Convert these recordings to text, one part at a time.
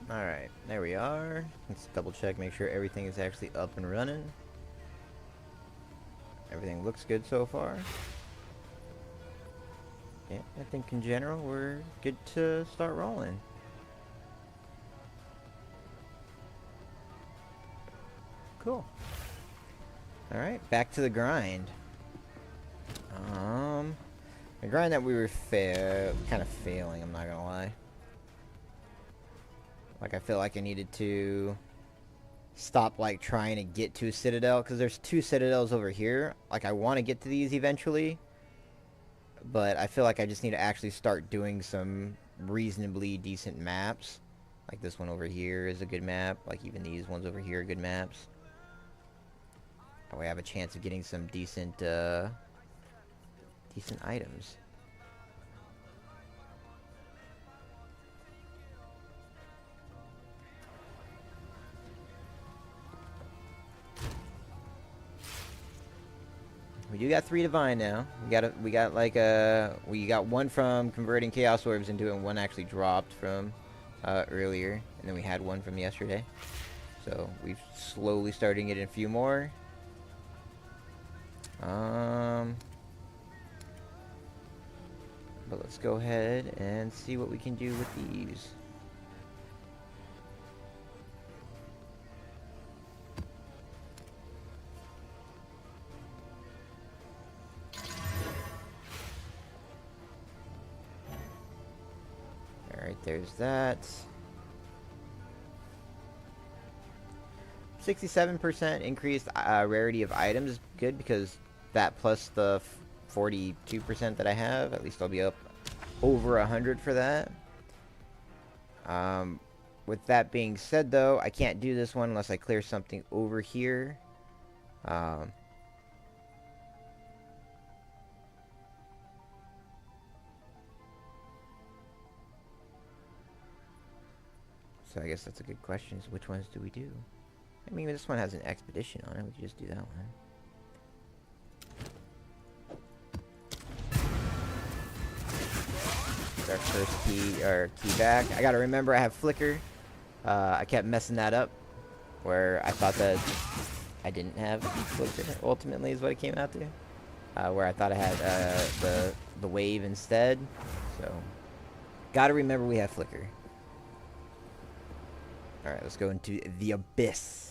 Alright, there we are. Let's double check, make sure everything is actually up and running. Everything looks good so far. Yeah, I think in general we're good to start rolling. Cool. Alright, back to the grind. The grind that we were kind of failing, I'm not gonna lie. Like, I feel like I needed to stop, like, trying to get to a citadel, because there's 2 citadels over here. Like, I want to get to these eventually, but I feel like I just need to actually start doing some reasonably decent maps. Like, this one over here is a good map. Like, even these ones over here are good maps. That way I have a chance of getting some decent, decent items. We do got 3 divine now. We got one from converting chaos orbs into it, and one actually dropped from earlier, and then we had one from yesterday. So we've slowly starting getting a few more. But let's go ahead and see what we can do with these. Alright, there's that. 67% increased rarity of items is good, because that plus the 42% that I have, at least I'll be up over 100 for that. With that being said, though, I can't do this one unless I clear something over here. So I guess that's a good question, is which ones do we do? I mean, this one has an expedition on it. We could just do that one. It's our first key back. I gotta remember I have flicker. I kept messing that up, where I thought that I didn't have flicker. Ultimately, is what it came out to. Where I thought I had the wave instead. So, gotta remember we have flicker. All right, let's go into the abyss.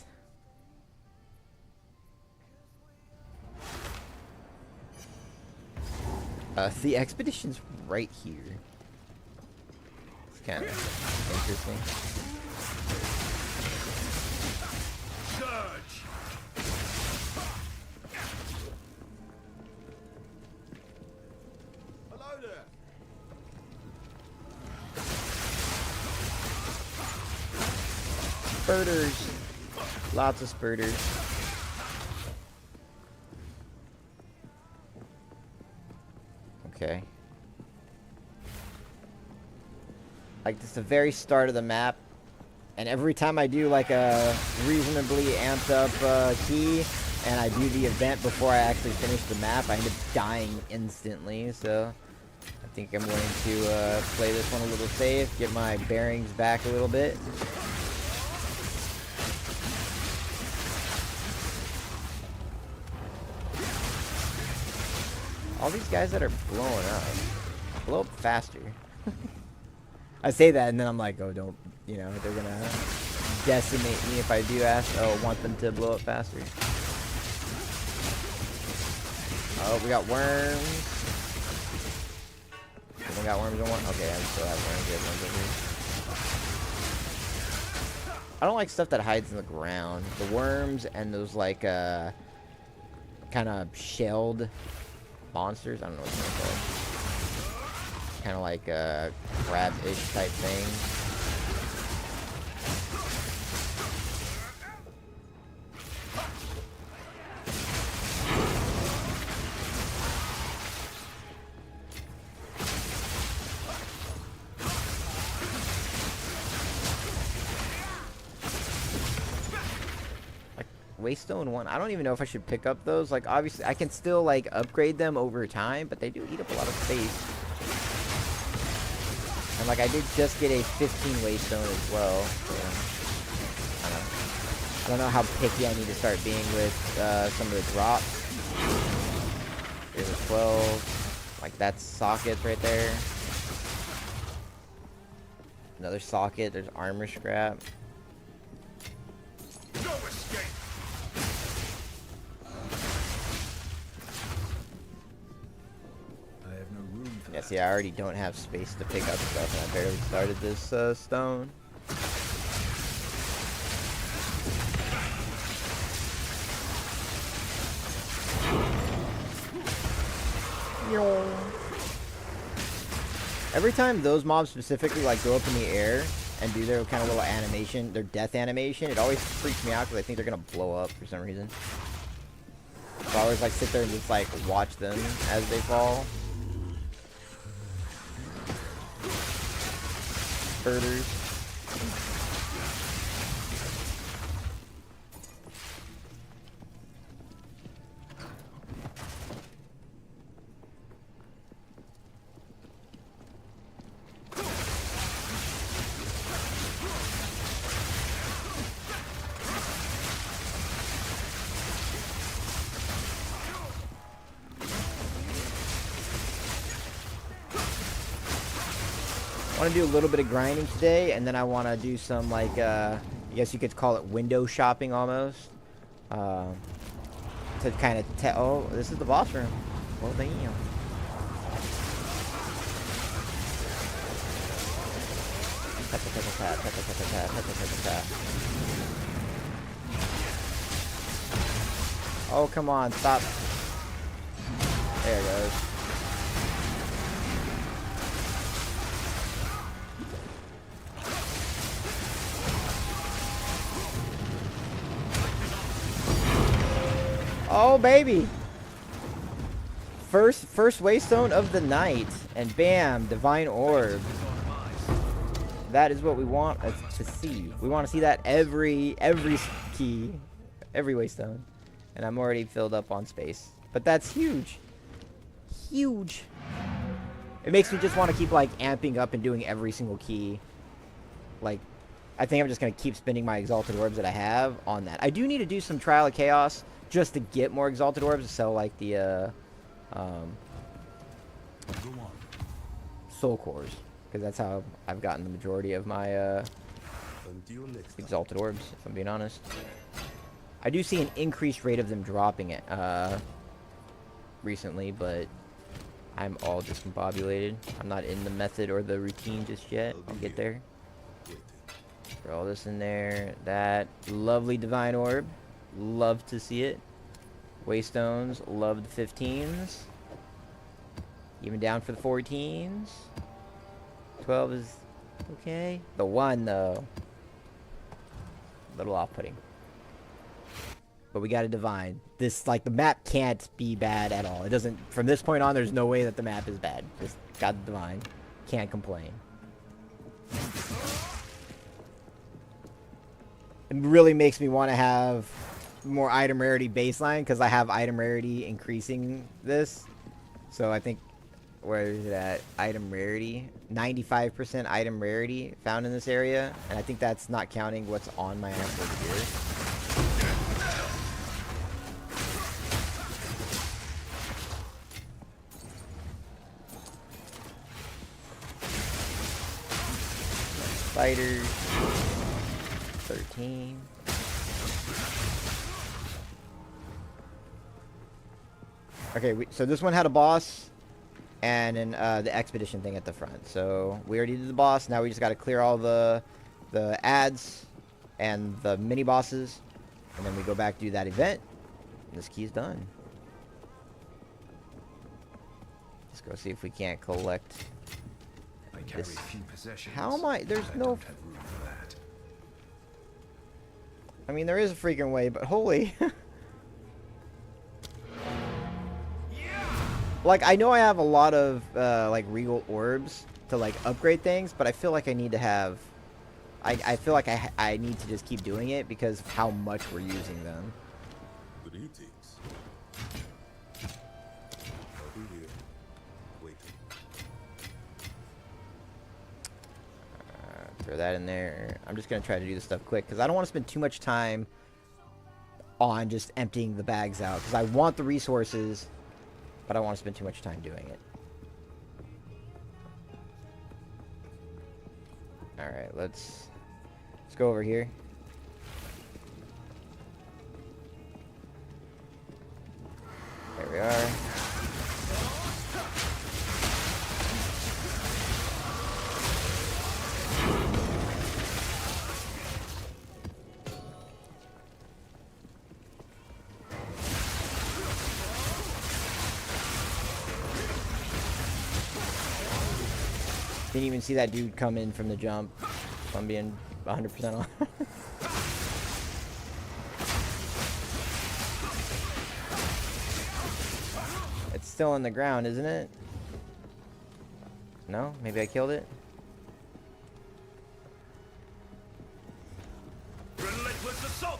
The expedition's right here. It's kind of interesting. Surge. Hello there. Spurters. Lots of spurters. Okay. Like, this is the very start of the map, and every time I do like a reasonably amped up key, and I do the event before I actually finish the map, I end up dying instantly. So I think I'm going to play this one a little safe, get my bearings back a little bit. All these guys that are blowing up, blow up faster. I say that, and then I'm like, oh, don't, you know, they're gonna decimate me if I do want them to blow up faster. Oh, we got worms. We got worms on one. Okay, I still have worms. We have worms over here. I don't like stuff that hides in the ground. The worms and those like kind of shelled monsters. I don't know what they're called. Kind of like a crab-ish type thing. Waystone 1. I don't even know if I should pick up those. Like, obviously, I can still, like, upgrade them over time, but they do eat up a lot of space. And like I did just get a 15 waystone as well. So, I don't know how picky I need to start being with some of the drops. There's a 12. Like that's sockets right there. Another socket. There's armor scrap. No escape. I have no room for Yeah, that. see, I already don't have space to pick up stuff, and I barely started this stone. Every time those mobs specifically like go up in the air and do their kind of little animation, their death animation, it always freaks me out because I think they're gonna blow up for some reason. So I always like sit there and just like watch them as they fall. Birders. I want to do a little bit of grinding today, and then I want to do some, like, I guess you could call it window shopping almost. To kind of tell. Oh, this is the boss room. Well, damn. Oh, come on, stop. There it goes. Oh, baby. First waystone of the night. And bam, divine orb. That is what we want to see. We want to see that every key, every waystone. And I'm already filled up on space. But that's huge. Huge. It makes me just want to keep like amping up and doing every single key. Like, I think I'm just going to keep spending my exalted orbs that I have on that. I do need to do some Trial of Chaos just to get more exalted orbs to sell like the soul cores, because that's how I've gotten the majority of my exalted orbs, if I'm being honest. I do see an increased rate of them dropping it recently, but I'm all discombobulated. I'm not in the method or the routine just yet. I'll get there. Throw all this in there. That lovely divine orb. Love to see it. Waystones. Love the 15s. Even down for the 14s. 12 is okay. The 1, though. A little off-putting. But we got a divine. This, like, the map can't be bad at all. It doesn't... From this point on, there's no way that the map is bad. Just got the divine. Can't complain. It really makes me want to have more item rarity baseline, because I have item rarity increasing this. So I think, where is it at? Item rarity. 95% item rarity found in this area. And I think that's not counting what's on my actual gear. Spiders. 13. Okay, so this one had a boss and then the expedition thing at the front. So we already did the boss. Now we just got to clear all the ads and the mini bosses, and then we go back do that event. And this key's done. Let's go see if we can't collect. I carry few possessions. How am I? There's I no. don't have room for that. I mean, there is a freaking way, but holy. Like, I know I have a lot of, like, regal orbs to, like, upgrade things, but I feel like I need to have... I feel like I need to just keep doing it because of how much we're using them. Greetings. I'll be here. Waiting. Throw that in there. I'm just going to try to do this stuff quick because I don't want to spend too much time on just emptying the bags out because I want the resources, but I don't want to spend too much time doing it. Alright, let's go over here. There we are. Didn't even see that dude come in from the jump. If I'm being 100% honest. It's still on the ground, isn't it? No? Maybe I killed it? Relentless assault!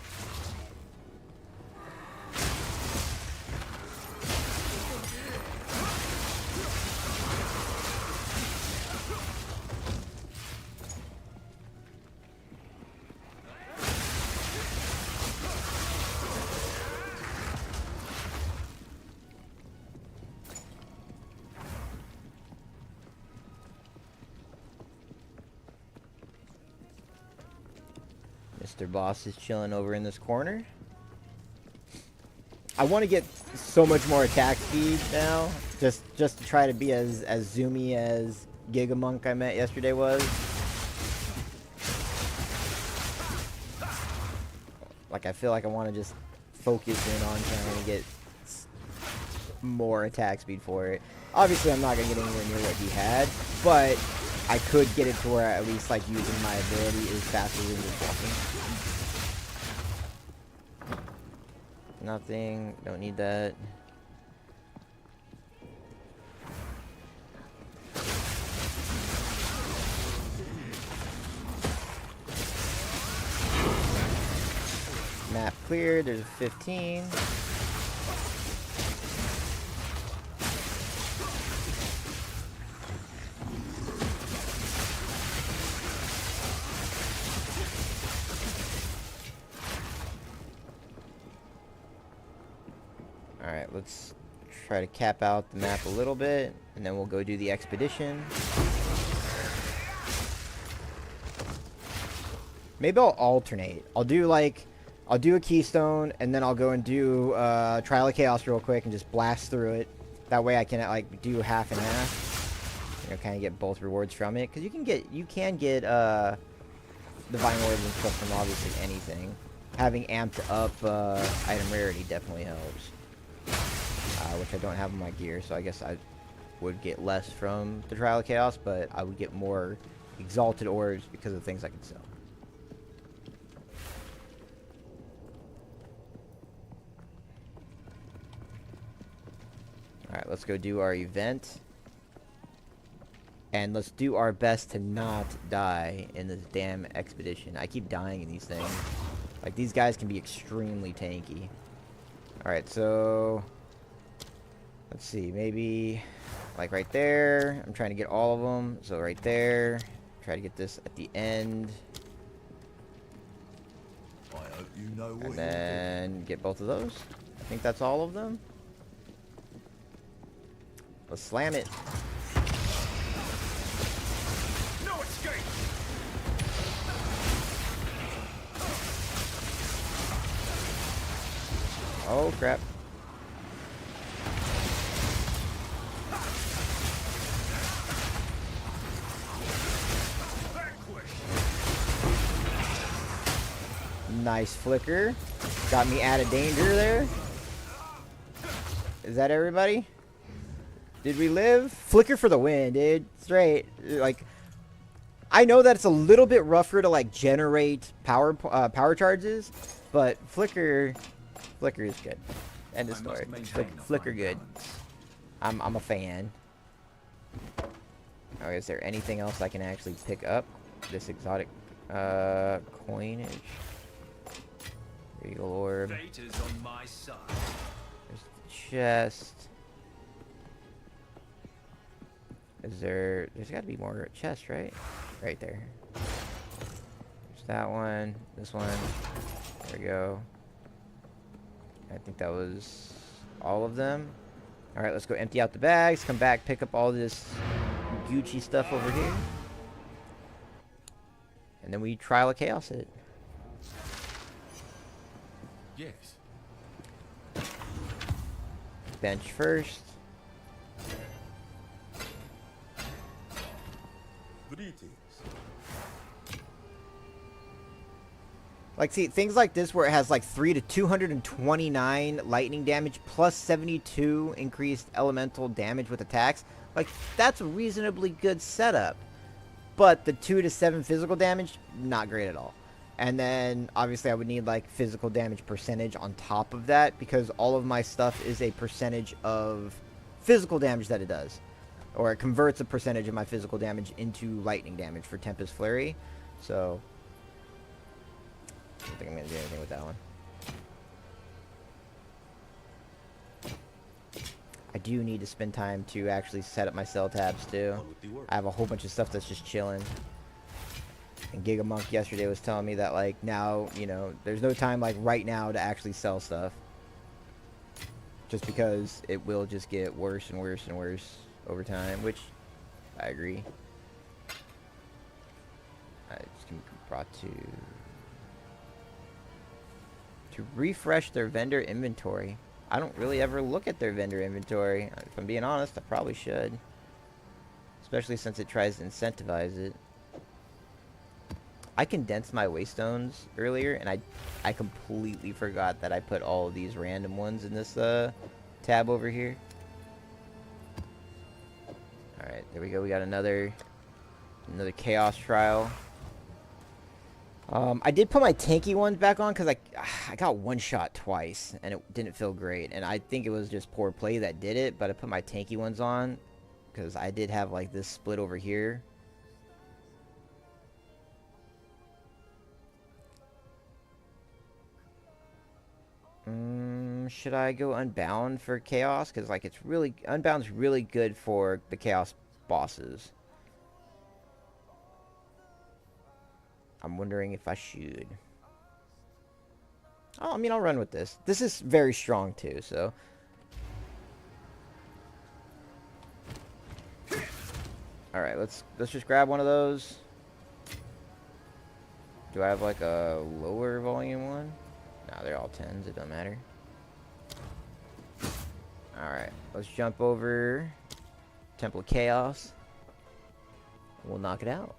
Mr. Boss is chilling over in this corner. I want to get so much more attack speed now, just to try to be as zoomy as Giga Monk I met yesterday was. Like I feel like I want to just focus in on trying to get more attack speed for it. Obviously, I'm not gonna get anywhere near what he had, but I could get it to where at least like using my ability is faster than just walking. Nothing. Don't need that. Map cleared. There's a 15. Alright, let's try to cap out the map a little bit, and then we'll go do the expedition. Maybe I'll alternate. I'll do a keystone, and then I'll go and do Trial of Chaos real quick and just blast through it. That way I can like do half and half. You know, kind of get both rewards from it. Because you can get Divine Orbs and stuff from obviously anything. Having amped up item rarity definitely helps. Which I don't have in my gear, so I guess I would get less from the Trial of Chaos, but I would get more exalted orbs because of things I can sell. Alright, let's go do our event. And let's do our best to not die in this damn expedition. I keep dying in these things. Like, these guys can be extremely tanky. Alright, so let's see, maybe like right there. I'm trying to get all of them. So right there. Try to get this at the end. I hope you know what And then get both of those. I think that's all of them. Let's slam it. No escape! Oh crap. Nice flicker. Got me out of danger there. Is that everybody? Did we live? Flicker for the win, dude. Straight. Like, I know that it's a little bit rougher to like generate power charges, but flicker is good. End of story. Flicker good. I'm a fan. Oh, is there anything else I can actually pick up? This exotic coinage. Regal orb. Fate is on my side. There's the chest. There's got to be more chests, right? Right there. that one. This one. There we go. I think that was all of them. Alright, let's go empty out the bags. Come back, pick up all this Gucci stuff over here. And then we trial of chaos it. Yes. Bench first. Greetings. Like, see, things like this where it has like 3 to 229 lightning damage plus 72 increased elemental damage with attacks. Like, that's a reasonably good setup. But the 2 to 7 physical damage, not great at all. And then, obviously, I would need, like, physical damage percentage on top of that, because all of my stuff is a percentage of physical damage that it does. Or it converts a percentage of my physical damage into lightning damage for Tempest Flurry. So, I don't think I'm going to do anything with that one. I do need to spend time to actually set up my cell tabs, too. I have a whole bunch of stuff that's just chilling. And Giga Monk yesterday was telling me that, like, now, you know, there's no time, like, right now to actually sell stuff. Just because it will just get worse and worse and worse over time, which I agree. It's going to be brought to refresh their vendor inventory. I don't really ever look at their vendor inventory. If I'm being honest, I probably should. Especially since it tries to incentivize it. I condensed my waystones earlier, and I completely forgot that I put all of these random ones in this tab over here. Alright, there we go. We got another chaos trial. I did put my tanky ones back on because I got one shot twice and it didn't feel great, and I think it was just poor play that did it. But I put my tanky ones on because I did have like this split over here. Should I go Unbound for Chaos? Because like it's really Unbound's really good for the Chaos bosses. I'm wondering if I should. Oh, I mean, I'll run with this. This is very strong too, so. All right, let's just grab one of those. Do I have like a lower volume one? No, they're all 10s. It doesn't matter. All right, let's jump over Temple of Chaos. We'll knock it out.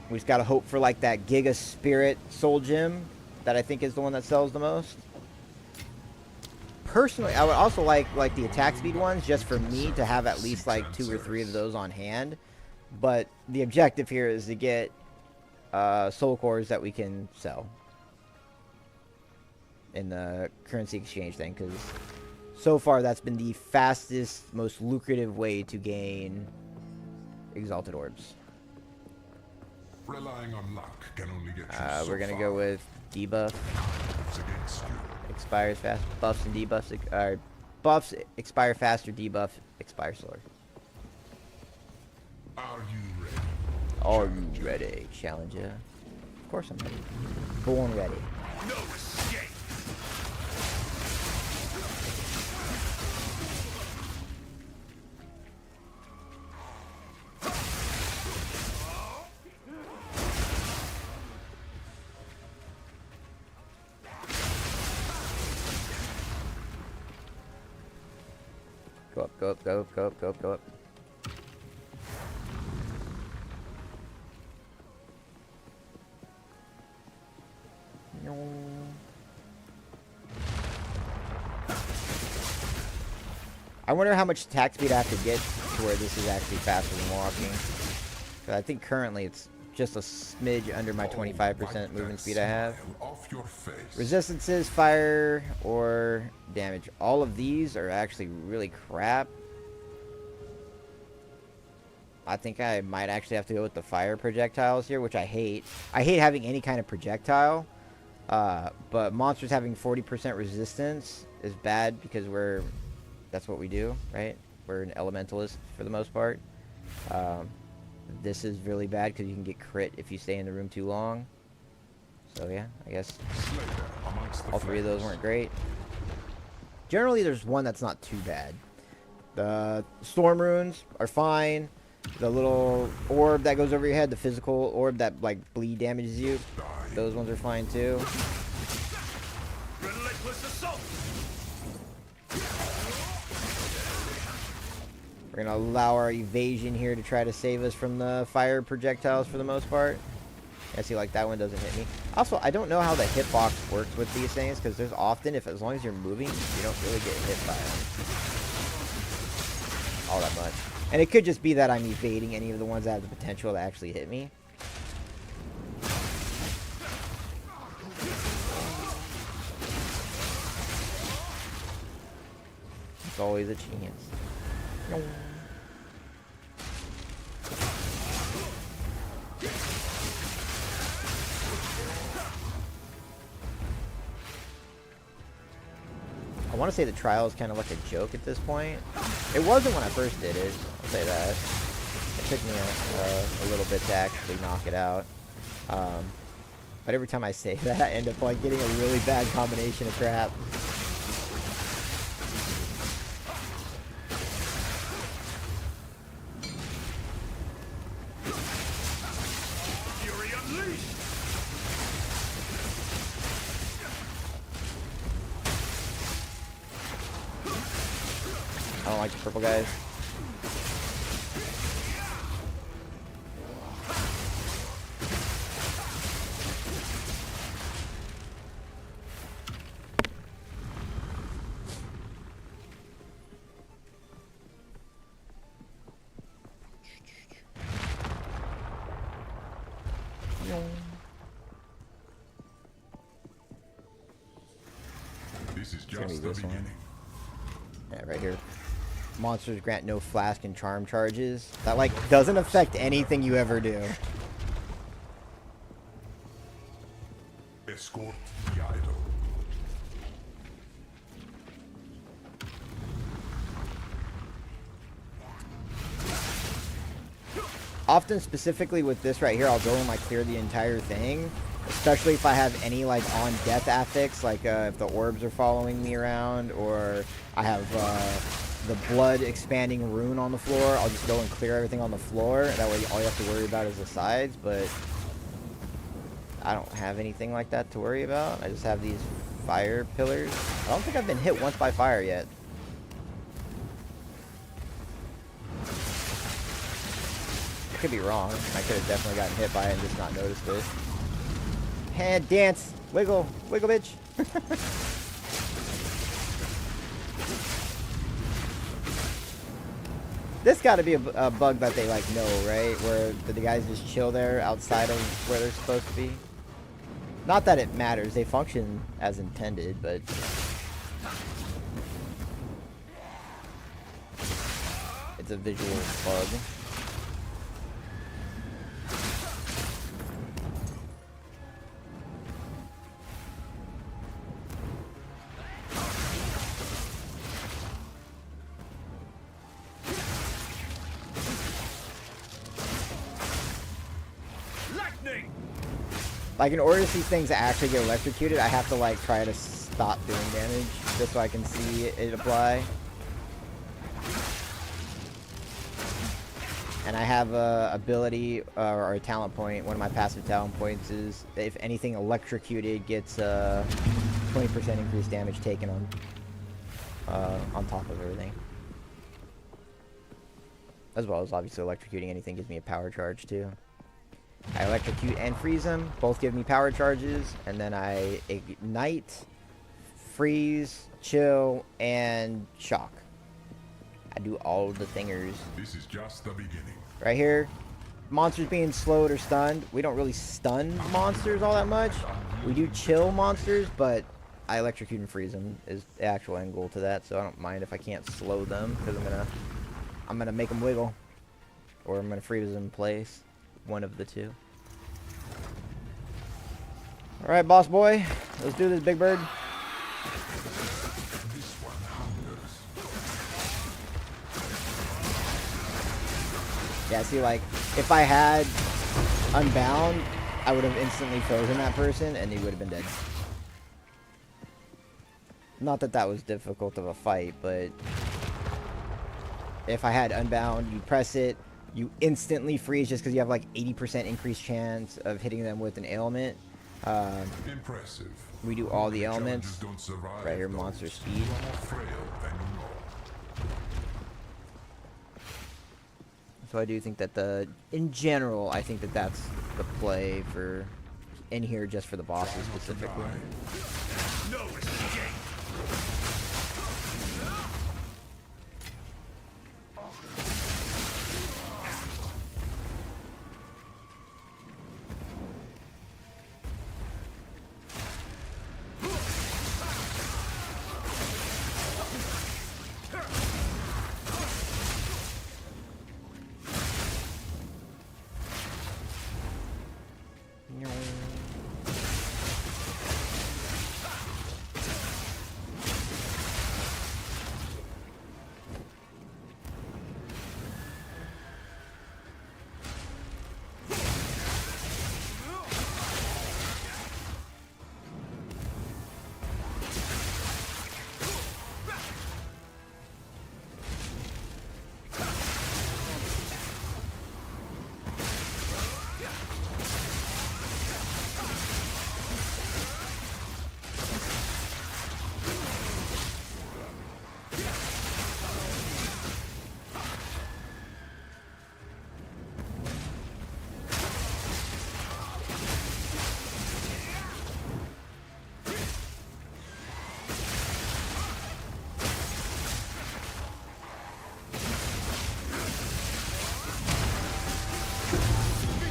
We just gotta hope for like that Giga Spirit Soul Gem that I think is the one that sells the most. Personally, I would also like the attack speed ones just for me to have at least like 2 or 3 of those on hand. But the objective here is to get soul cores that we can sell in the currency exchange thing, because so far that's been the fastest, most lucrative way to gain exalted orbs. Relying on luck can only get you we're gonna go with debuff. Expires fast. Buffs and debuffs. Buffs expire faster. Debuff expire slower. Are you ready? Are you ready, Challenger? Of course I'm ready. Born ready. No escape. Go up, go up, go up, go up, go up, go up. No. I wonder how much attack speed I have to get to where this is actually faster than walking. 'Cause I think currently it's just a smidge under my 25% movement speed I have. Off your face. Resistances, fire, or damage. All of these are actually really crap. I think I might actually have to go with the fire projectiles here, which I hate. I hate having any kind of projectile. But monsters having 40% resistance is bad because that's what we do, right? We're an elementalist for the most part. This is really bad because you can get crit if you stay in the room too long. So yeah, I guess Slayer amongst the all three of those flames. weren't great. Generally, there's one that's not too bad. The storm runes are fine. The little orb that goes over your head, the physical orb that like bleed damages you, those ones are fine too. Relentless assault. We're gonna allow our evasion here to try to save us from the fire projectiles for the most part. I see, like, that one doesn't hit me. Also, I don't know how the hitbox works with these things, because there's often, as long as you're moving, you don't really get hit by them all that much. And it could just be that I'm evading any of the ones that have the potential to actually hit me. It's always a chance. I want to say the trial is kind of like a joke at this point. It wasn't when I first did it, I'll say that. It took me a little bit to actually knock it out. But every time I say that, I end up like getting a really bad combination of crap. Fury unleashed. I don't like the purple guys. This is gonna be just the this one. beginning. Yeah, right here. Monsters grant no flask and charm charges. That, like, doesn't affect anything you ever do. Escort the idol. Often, specifically with this right here, I'll go and, like, clear the entire thing. Especially if I have any, like, on-death affix. Like, if the orbs are following me around. Or I have, the blood expanding rune on the floor. I'll just go and clear everything on the floor. That way all you have to worry about is the sides, but I don't have anything like that to worry about. I just have these fire pillars. I don't think I've been hit once by fire yet. I could be wrong. I could have definitely gotten hit by it and just not noticed it. Hand dance. Wiggle. Wiggle, bitch. This got to be a bug that they, like, know, right? Where the guys just chill there outside of where they're supposed to be. Not that it matters. They function as intended, but... it's a visual bug. Lightning. Like, in order to see things actually get electrocuted, I have to, like, try to stop doing damage just so I can see it apply. And I have a ability or a talent point. One of my passive talent points is if anything electrocuted gets 20% increased damage taken on top of everything. As well as obviously electrocuting anything gives me a power charge too. I electrocute and freeze them. Both give me power charges. And then I ignite, freeze, chill, and shock. I do all the thingers. This is just the beginning. Right here, monsters being slowed or stunned. We don't really stun monsters all that much. We do chill monsters, but I electrocute and freeze them is the actual end goal to that. So I don't mind if I can't slow them because I'm gonna make them wiggle, or I'm gonna freeze them in place. One of the two. All right, boss boy, let's do this, big bird. This one hungers. Yeah, see, like, if I had Unbound, I would have instantly frozen that person, and he would have been dead. Not that that was difficult of a fight, but if I had Unbound, you press it, you instantly freeze just because you have like 80% increased chance of hitting them with an ailment. Impressive. We do all the Challenges elements. don't survive Right here, those monster speed. who are more frail than you know. So I do think that in general, I think that that's the play for in here just for the bosses specifically. No escape.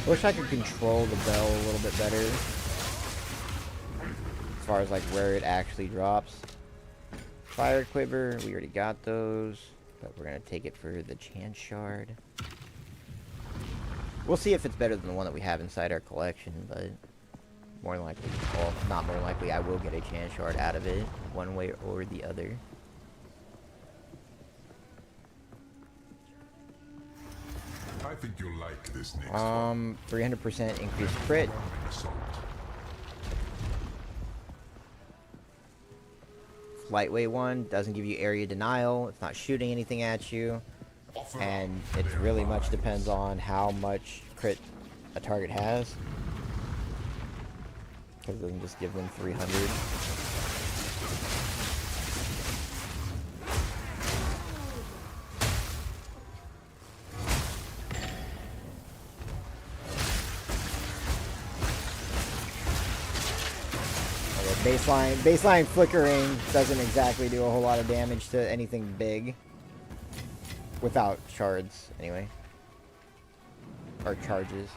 Wish I could control the bell a little bit better. As far as like where it actually drops. Fire Quiver, we already got those. But we're going to take it for the Chance Shard. We'll see if it's better than the one that we have inside our collection, but more than likely, well, not more than likely, I will get a Chance Shard out of it, one way or the other. I think you'll like this next one. 300% increased crit. Lightweight one, doesn't give you area denial, it's not shooting anything at you, and it really much depends on how much crit a target has, because it doesn't just give them 300. Baseline flickering doesn't exactly do a whole lot of damage to anything big. Without shards, anyway. Or charges.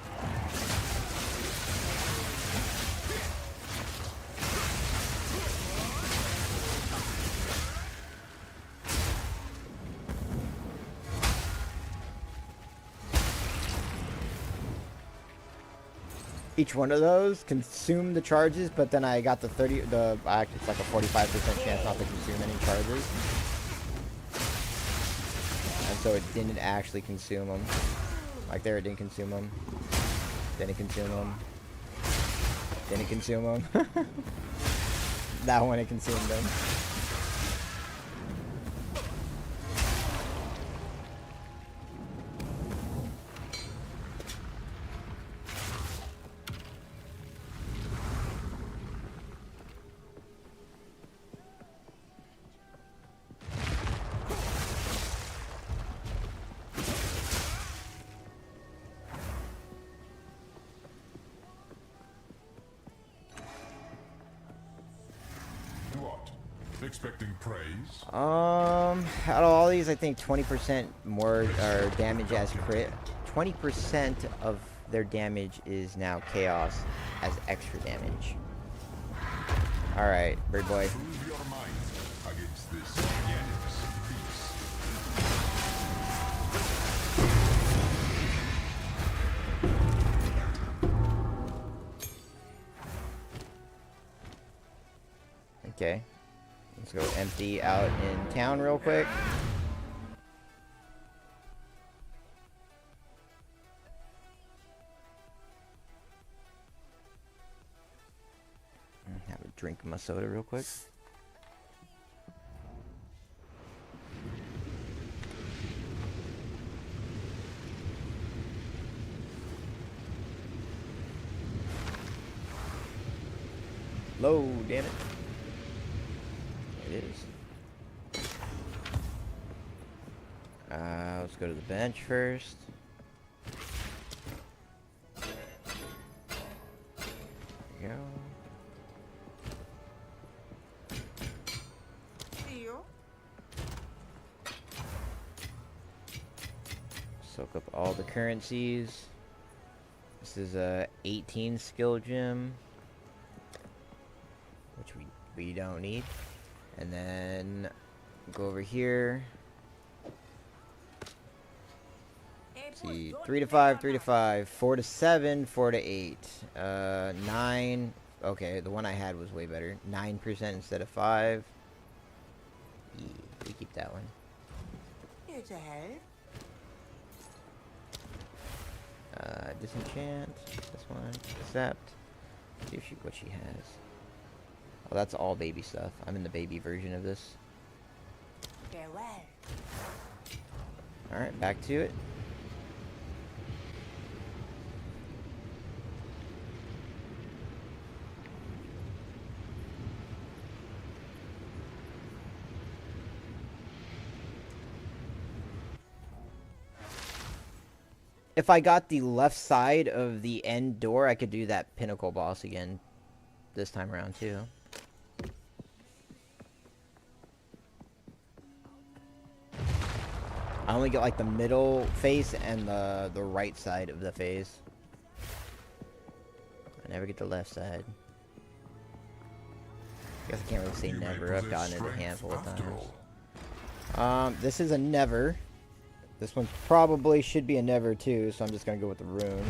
Each one of those consume the charges, but then I got it's like a 45% chance not to consume any charges. And so it didn't actually consume them. Like there, it didn't consume them. Didn't consume them. Didn't consume them. That one, it consumed them. Expecting praise? Out of all these, I think 20% more are damage as crit. 20% of their damage is now chaos as extra damage. Alright, bird boy. Prove your might against this yes beast. Okay. Let's go empty out in town real quick. drink my soda real quick. Low, damn it. It is. Let's go to the bench first. There we go. Soak up all the currencies. This is a 18 skill gem, which we don't need. And then go over here. See, 3 to 5, 3 to 5, 4 to 7, 4 to 8, 9. Okay, the one I had was way better. 9% instead of 5. Yeah, we keep that one. Here's a help. Disenchant. This one. Accept. See if what she has. Oh, that's all baby stuff. I'm in the baby version of this. Farewell. Alright, back to it. If I got the left side of the end door, I could do that pinnacle boss again this time around too. I only get like the middle face and the right side of the face. I never get the left side. I guess I can't really say never. I've gotten it a handful of times. This is a never. This one probably should be a never too, so I'm just gonna go with the rune.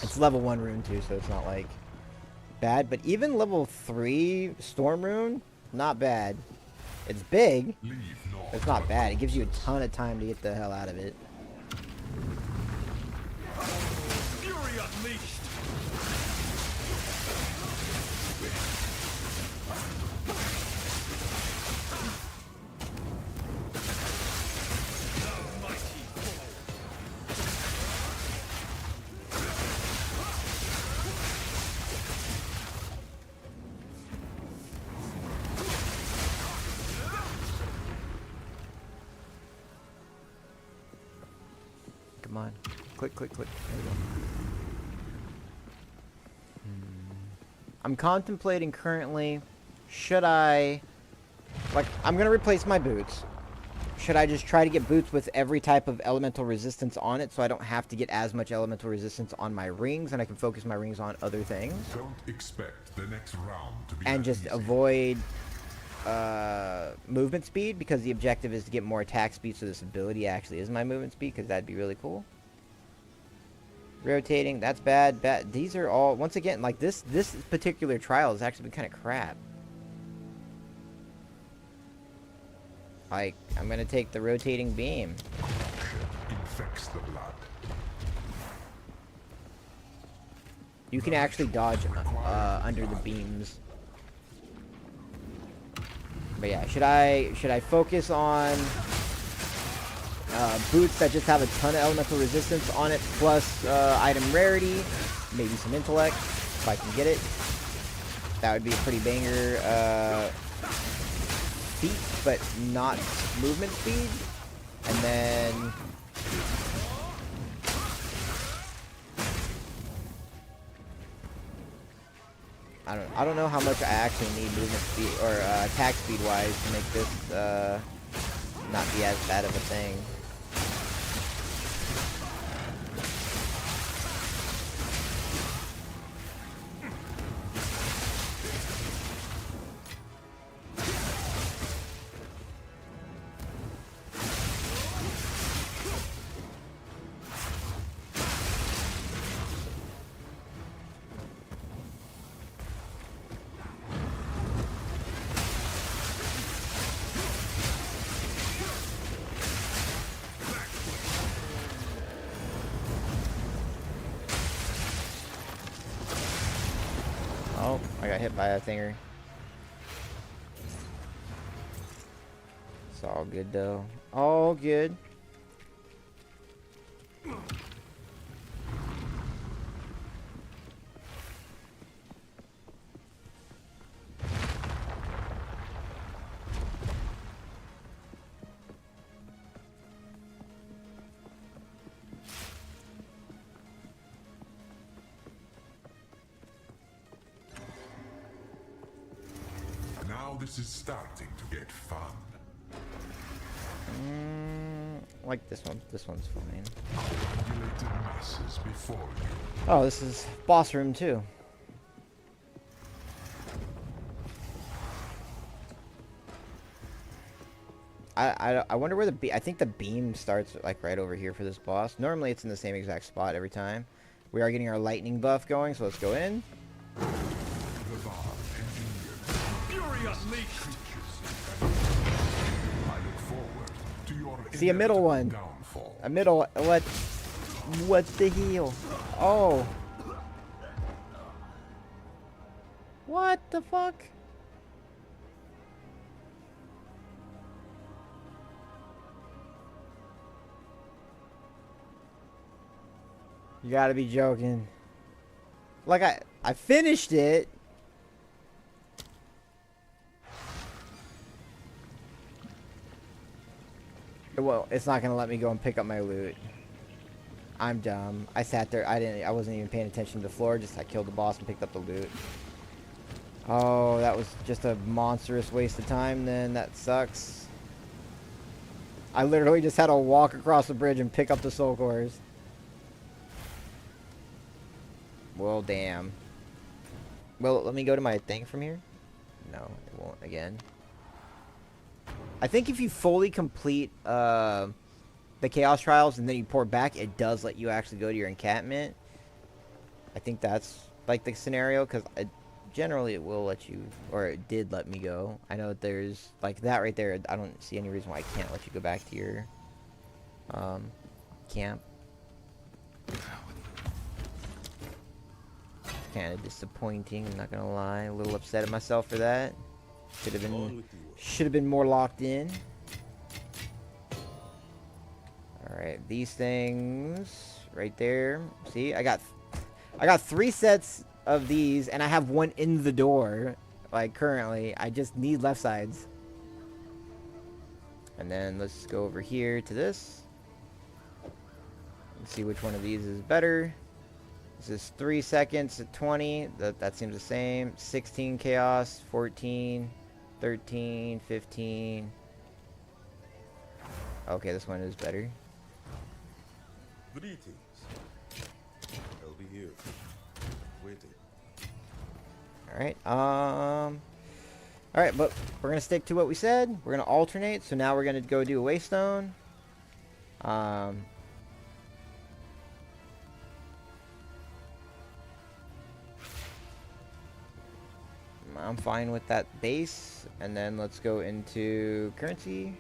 It's level 1 rune too, so it's not like bad. But even level 3 storm rune, not bad. It's big. It's not bad. It gives you a ton of time to get the hell out of it. Fury unleashed. Come on. Click, click, click. There we go. I'm contemplating currently, should I... Like, I'm going to replace my boots. Should I just try to get boots with every type of elemental resistance on it so I don't have to get as much elemental resistance on my rings and I can focus my rings on other things? Don't expect the next round to be And just easy. avoid movement speed, because the objective is to get more attack speed, so this ability actually is my movement speed, because that'd be really cool. Rotating, that's bad. These are all, once again, like this particular trial has actually been kind of crap. Like, I'm gonna take the rotating beam. Infects the blood. You can actually dodge under the beams. But yeah, should I focus on boots that just have a ton of elemental resistance on it, plus item rarity, maybe some intellect, if I can get it? That would be a pretty banger feat, but not movement speed. And then I don't know how much I actually need movement speed or attack speed wise to make this not be as bad of a thing. Oh, I got hit by a thinger. It's all good though. All good. Now this is starting to get fun. Like this one. This one's fine. Regulated masses before you. Oh, this is boss room too. I wonder where I think the beam starts like right over here for this boss. Normally it's in the same exact spot every time. We are getting our lightning buff going, so let's go in. The bar engineered. Fury unleashed. I look forward to your See a middle one. downfall. A middle. What? What the hell? Oh. What the fuck? You gotta be joking. Like I finished it. Well, it's not gonna let me go and pick up my loot. I'm dumb. I sat there. I wasn't even paying attention to the floor. Just I killed the boss and picked up the loot. Oh, that was just a monstrous waste of time. Then that sucks. I literally just had to walk across the bridge and pick up the soul cores. Well, damn. Well, let me go to my thing from here. No, it won't again. I think if you fully complete the Chaos Trials and then you port back, it does let you actually go to your encampment. I think that's like the scenario, because generally it will let you, or it did let me go. I know that there's like that right there. I don't see any reason why I can't let you go back to your camp. Kind of disappointing, I'm not gonna lie. A little upset at myself for that. Should have been more locked in. All right, these things right there. See, I got 3 sets of these, and I have one in the door. Like currently, I just need left sides. And then let's go over here to this. Let's see which one of these is better. This is 3 seconds at 20. That seems the same. 16 chaos, 14, 13, 15. Okay, this one is better. Greetings. I'll be here, waiting. Alright, but we're gonna stick to what we said. We're gonna alternate. So now we're gonna go do a waystone. I'm fine with that base, and then let's go into currency.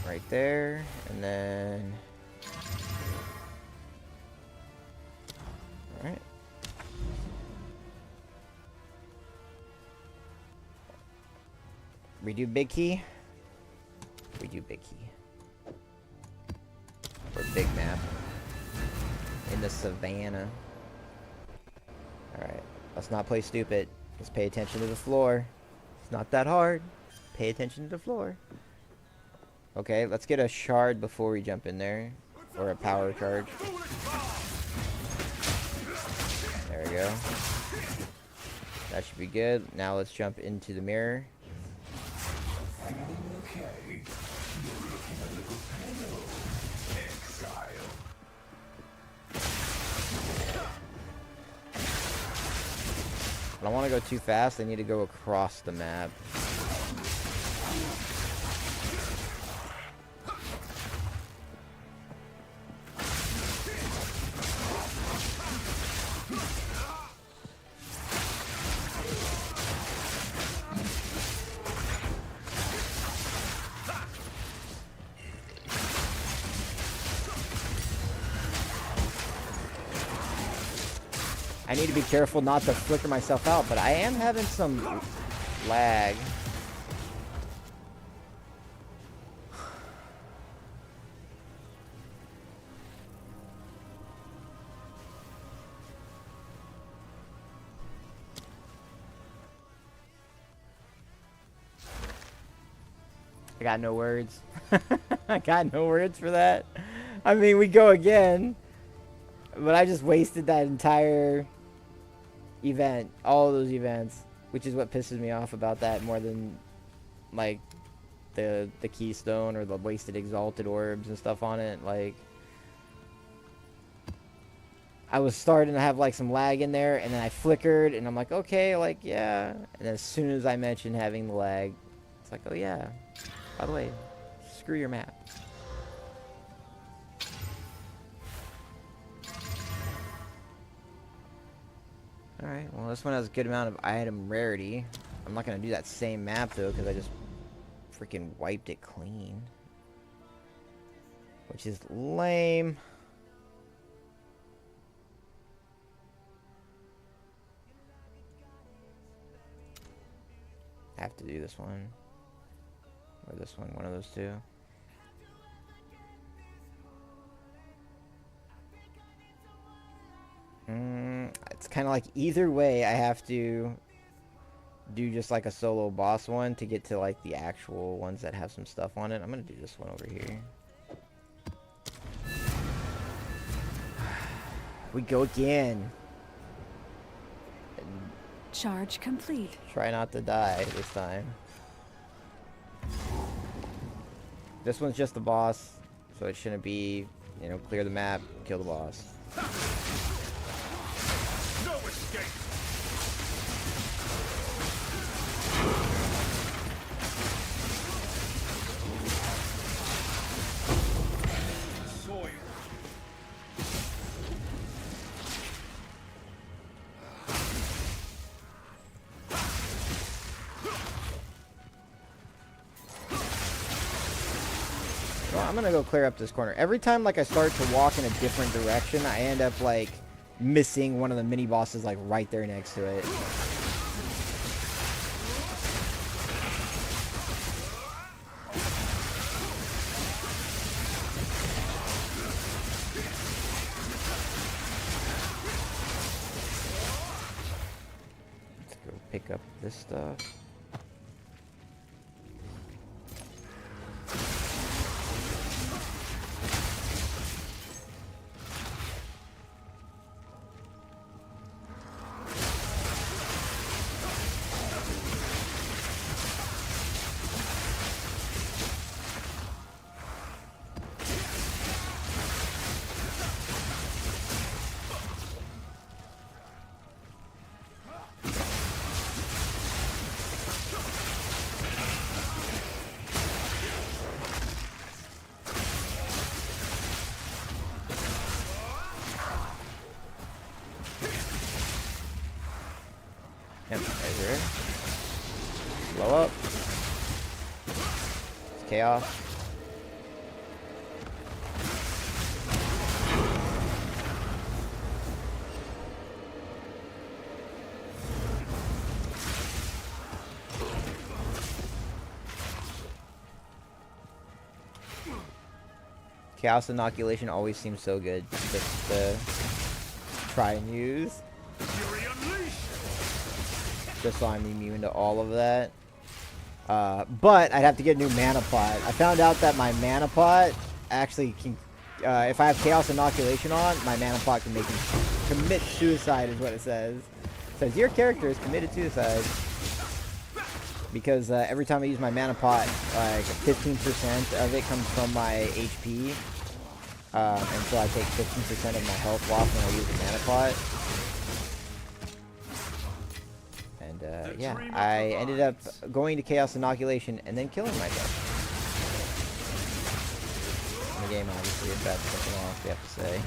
Right there, and then... Alright. We do big key. We do big key. Or big map. In the savannah. Alright, let's not play stupid. Let's pay attention to the floor. It's not that hard. Pay attention to the floor. Okay, let's get a shard before we jump in there. Or a power charge. There we go. That should be good. Now let's jump into the mirror. I don't want to go too fast. I need to go across the map. I need to be careful not to flicker myself out, but I am having some lag. I got no words. I got no words for that. I mean, we go again. But I just wasted that entire event. All of those events. Which is what pisses me off about that more than, like, the keystone or the wasted exalted orbs and stuff on it. Like, I was starting to have, like, some lag in there. And then I flickered. And I'm like, okay, like, yeah. And as soon as I mentioned having the lag, it's like, oh, yeah. By the way, screw your map. Alright, well this one has a good amount of item rarity. I'm not going to do that same map though, because I just freaking wiped it clean. Which is lame. I have to do this one. Or this one, one of those two. It's kind of like either way I have to do just like a solo boss one to get to like the actual ones that have some stuff on it. I'm going to do this one over here. We go again. And charge complete. try not to die this time. This one's just the boss, so it shouldn't be, you know, clear the map, kill the boss. No escape. Soil. Well, I'm gonna go clear up this corner. Every time, like, I start to walk in a different direction, I end up, like, missing one of the mini bosses, like, right there next to it. Let's go pick up this stuff. Yep, right here. Blow up. It's chaos. Chaos inoculation always seems so good just to try and use. Fury unleashed. Just so I'm immune to all of that. But I'd have to get a new mana pot. I found out that my mana pot actually can, if I have Chaos Inoculation on, my mana pot can make me commit suicide is what it says. It says your character has committed suicide. Because every time I use my mana pot, like 15% of it comes from my HP. And so I take 15% of my health loss when I use the mana pot. And yeah, I ended up going to Chaos Inoculation and then killing myself. In the game, obviously, if that's something else we have to say.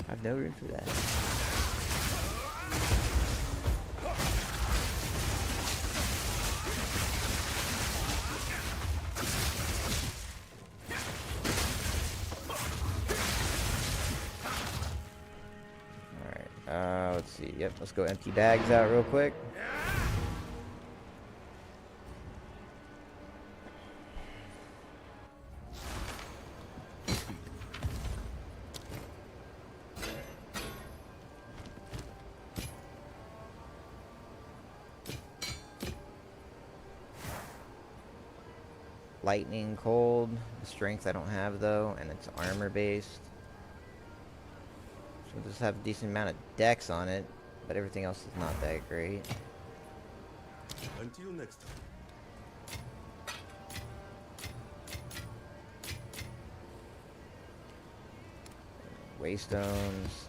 I've no room for that. see. Yep, let's go empty bags out real quick. Lightning, cold, strength I don't have though, and it's armor based. So we'll just have a decent amount of dex on it, but everything else is not that great. Until next time. Waystones.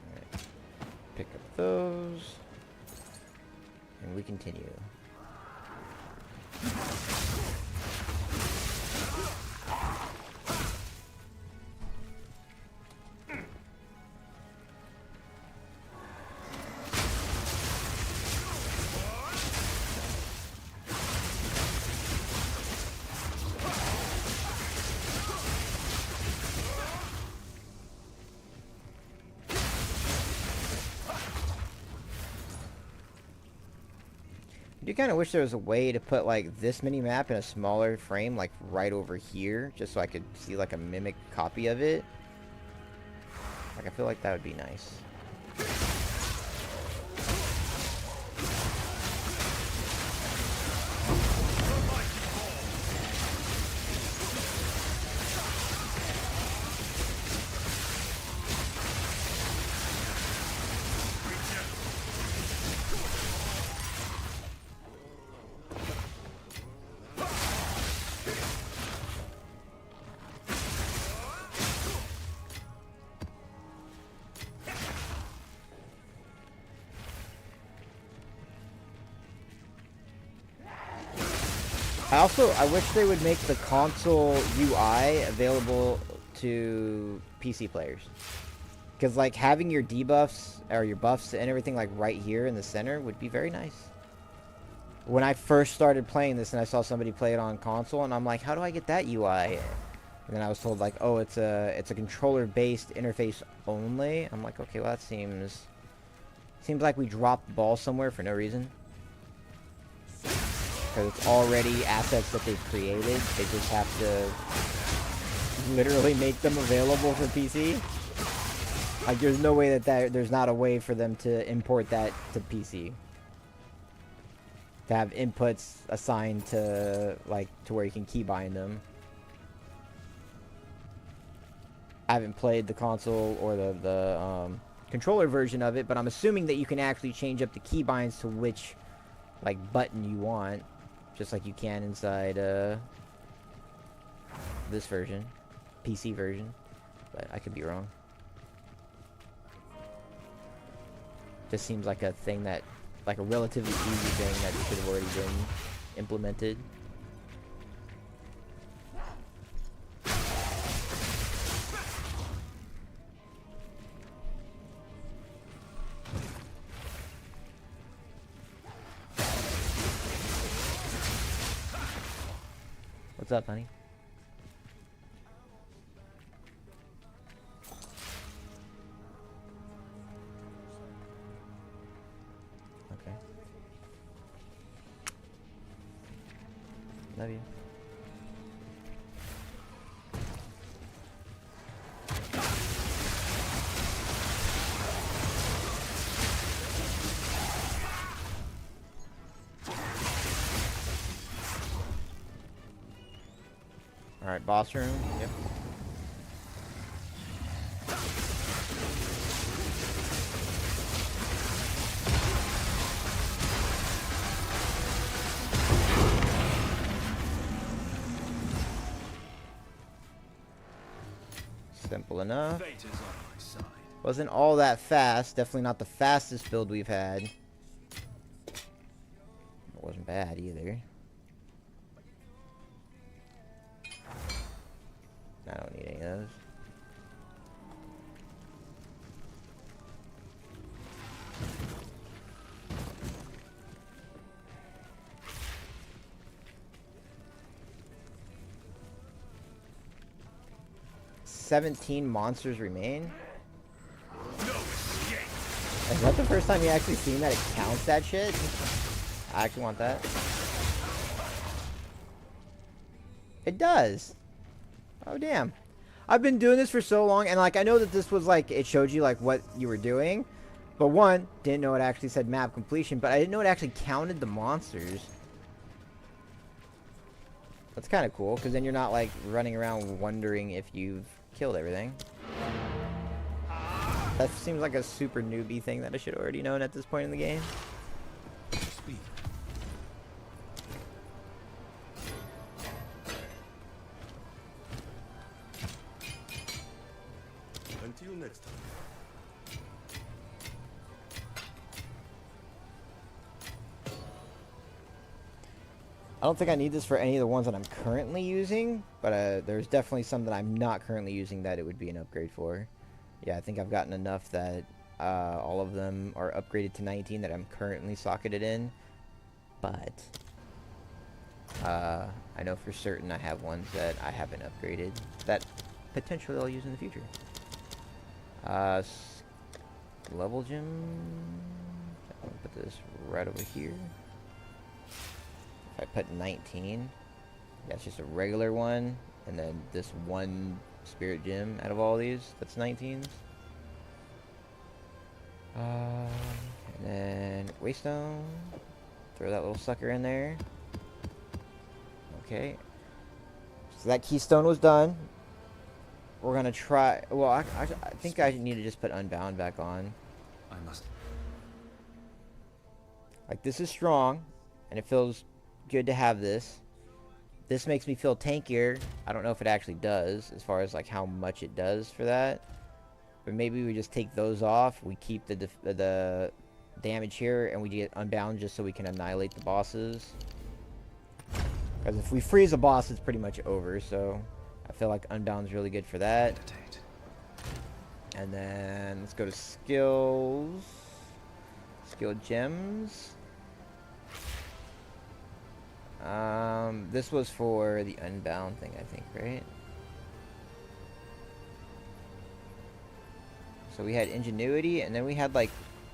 Alright. Pick up those. And we continue. I do kind of wish there was a way to put like this mini map in a smaller frame, like right over here, just so I could see like a mimic copy of it. Like I feel like that would be nice. I wish they would make the console UI available to PC players. Because, like, having your debuffs, or your buffs and everything, like, right here in the center would be very nice. When I first started playing this and I saw somebody play it on console, and I'm like, how do I get that UI? And then I was told, like, oh, it's a controller-based interface only. I'm like, okay, well, that seems like we dropped the ball somewhere for no reason. Because it's already assets that they've created. They just have to literally make them available for PC. Like, there's no way that there's not a way for them to import that to PC. To have inputs assigned to, like, to where you can keybind them. I haven't played the console or the controller version of it, but I'm assuming that you can actually change up the keybinds to which, like, button you want. Just like you can inside this version, PC version, but I could be wrong. Just seems like a thing that, like a relatively easy thing that should have already been implemented. What's up, honey? Okay. Love you. Alright, boss room. Yep. Simple enough. Fate is on my side. Wasn't all that fast. Definitely not the fastest build we've had. It wasn't bad either. I don't need any of those. 17 monsters remain. No escape. Is that the first time you actually seen that it counts that shit? I actually want that. It does. Oh, damn. I've been doing this for so long, and like I know that this was like, it showed you like what you were doing. But one, didn't know it actually said map completion, but I didn't know it actually counted the monsters. That's kind of cool, because then you're not like running around wondering if you've killed everything. That seems like a super newbie thing that I should already known at this point in the game. Speed. Until next time. I don't think I need this for any of the ones that I'm currently using, but there's definitely some that I'm not currently using that it would be an upgrade for. Yeah, I think I've gotten enough that all of them are upgraded to 19 that I'm currently socketed in. But I know for certain I have ones that I haven't upgraded that potentially I'll use in the future. Level gem. I'm gonna put this right over here. If I put 19, that's just a regular one, and then this one spirit gem out of all these, that's 19s. And then waystone, throw that little sucker in there. Okay, so that keystone was done. We're gonna try, well, I think I need to just put unbound back on. I must. Like, this is strong, and it feels good to have this. This makes me feel tankier. I don't know if it actually does, as far as like how much it does for that. But maybe we just take those off. We keep the damage here, and we get unbound just so we can annihilate the bosses. Because if we freeze a boss, it's pretty much over. So I feel like unbound is really good for that. Meditate. And then let's go to skills. Skill gems. This was for the unbound thing, I think, right? So we had ingenuity, and then we had like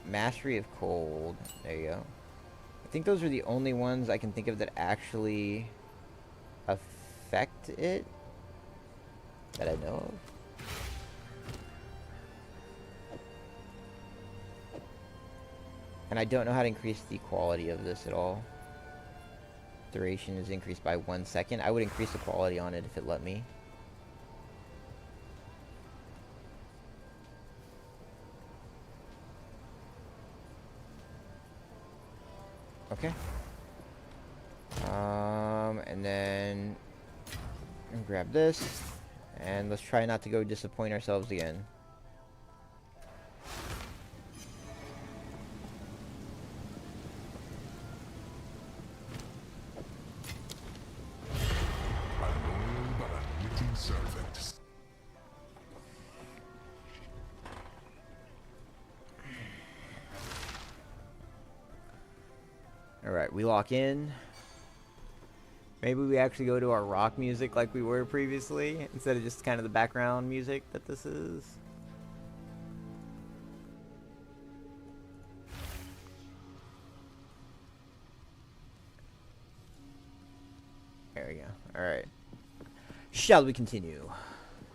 mastery of cold. There you go. I think those are the only ones I can think of that actually affect it that I know of. And I don't know how to increase the quality of this at all. Duration is increased by 1 second. I would increase the quality on it if it let me. Okay. And then grab this, and let's try not to go disappoint ourselves again. Servant. Alright, we lock in. Maybe we actually go to our rock music like we were previously, instead of just kind of the background music that this is. There we go. Alright. Shall we continue?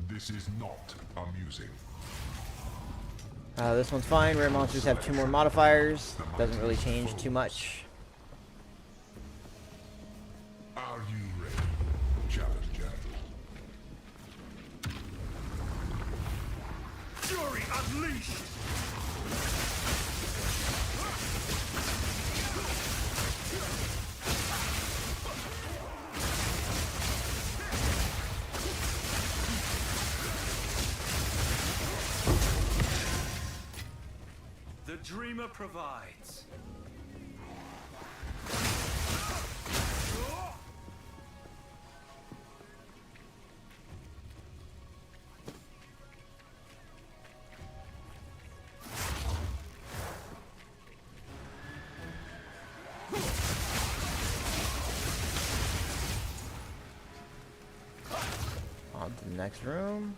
This is not amusing. This one's fine. Rare monsters have 2 more modifiers. Doesn't really change too much. Are you ready, challenger? Fury unleashed. The dreamer provides. On to the next room.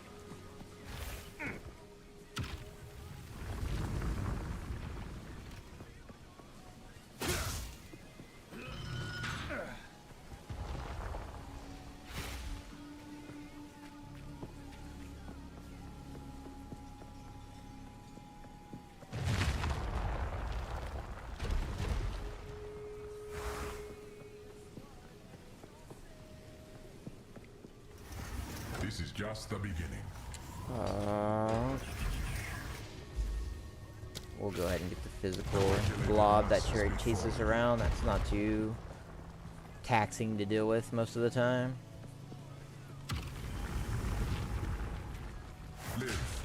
is just the beginning. We'll go ahead and get the physical blob that Cherry chases around. That's not too taxing to deal with most of the time. Live.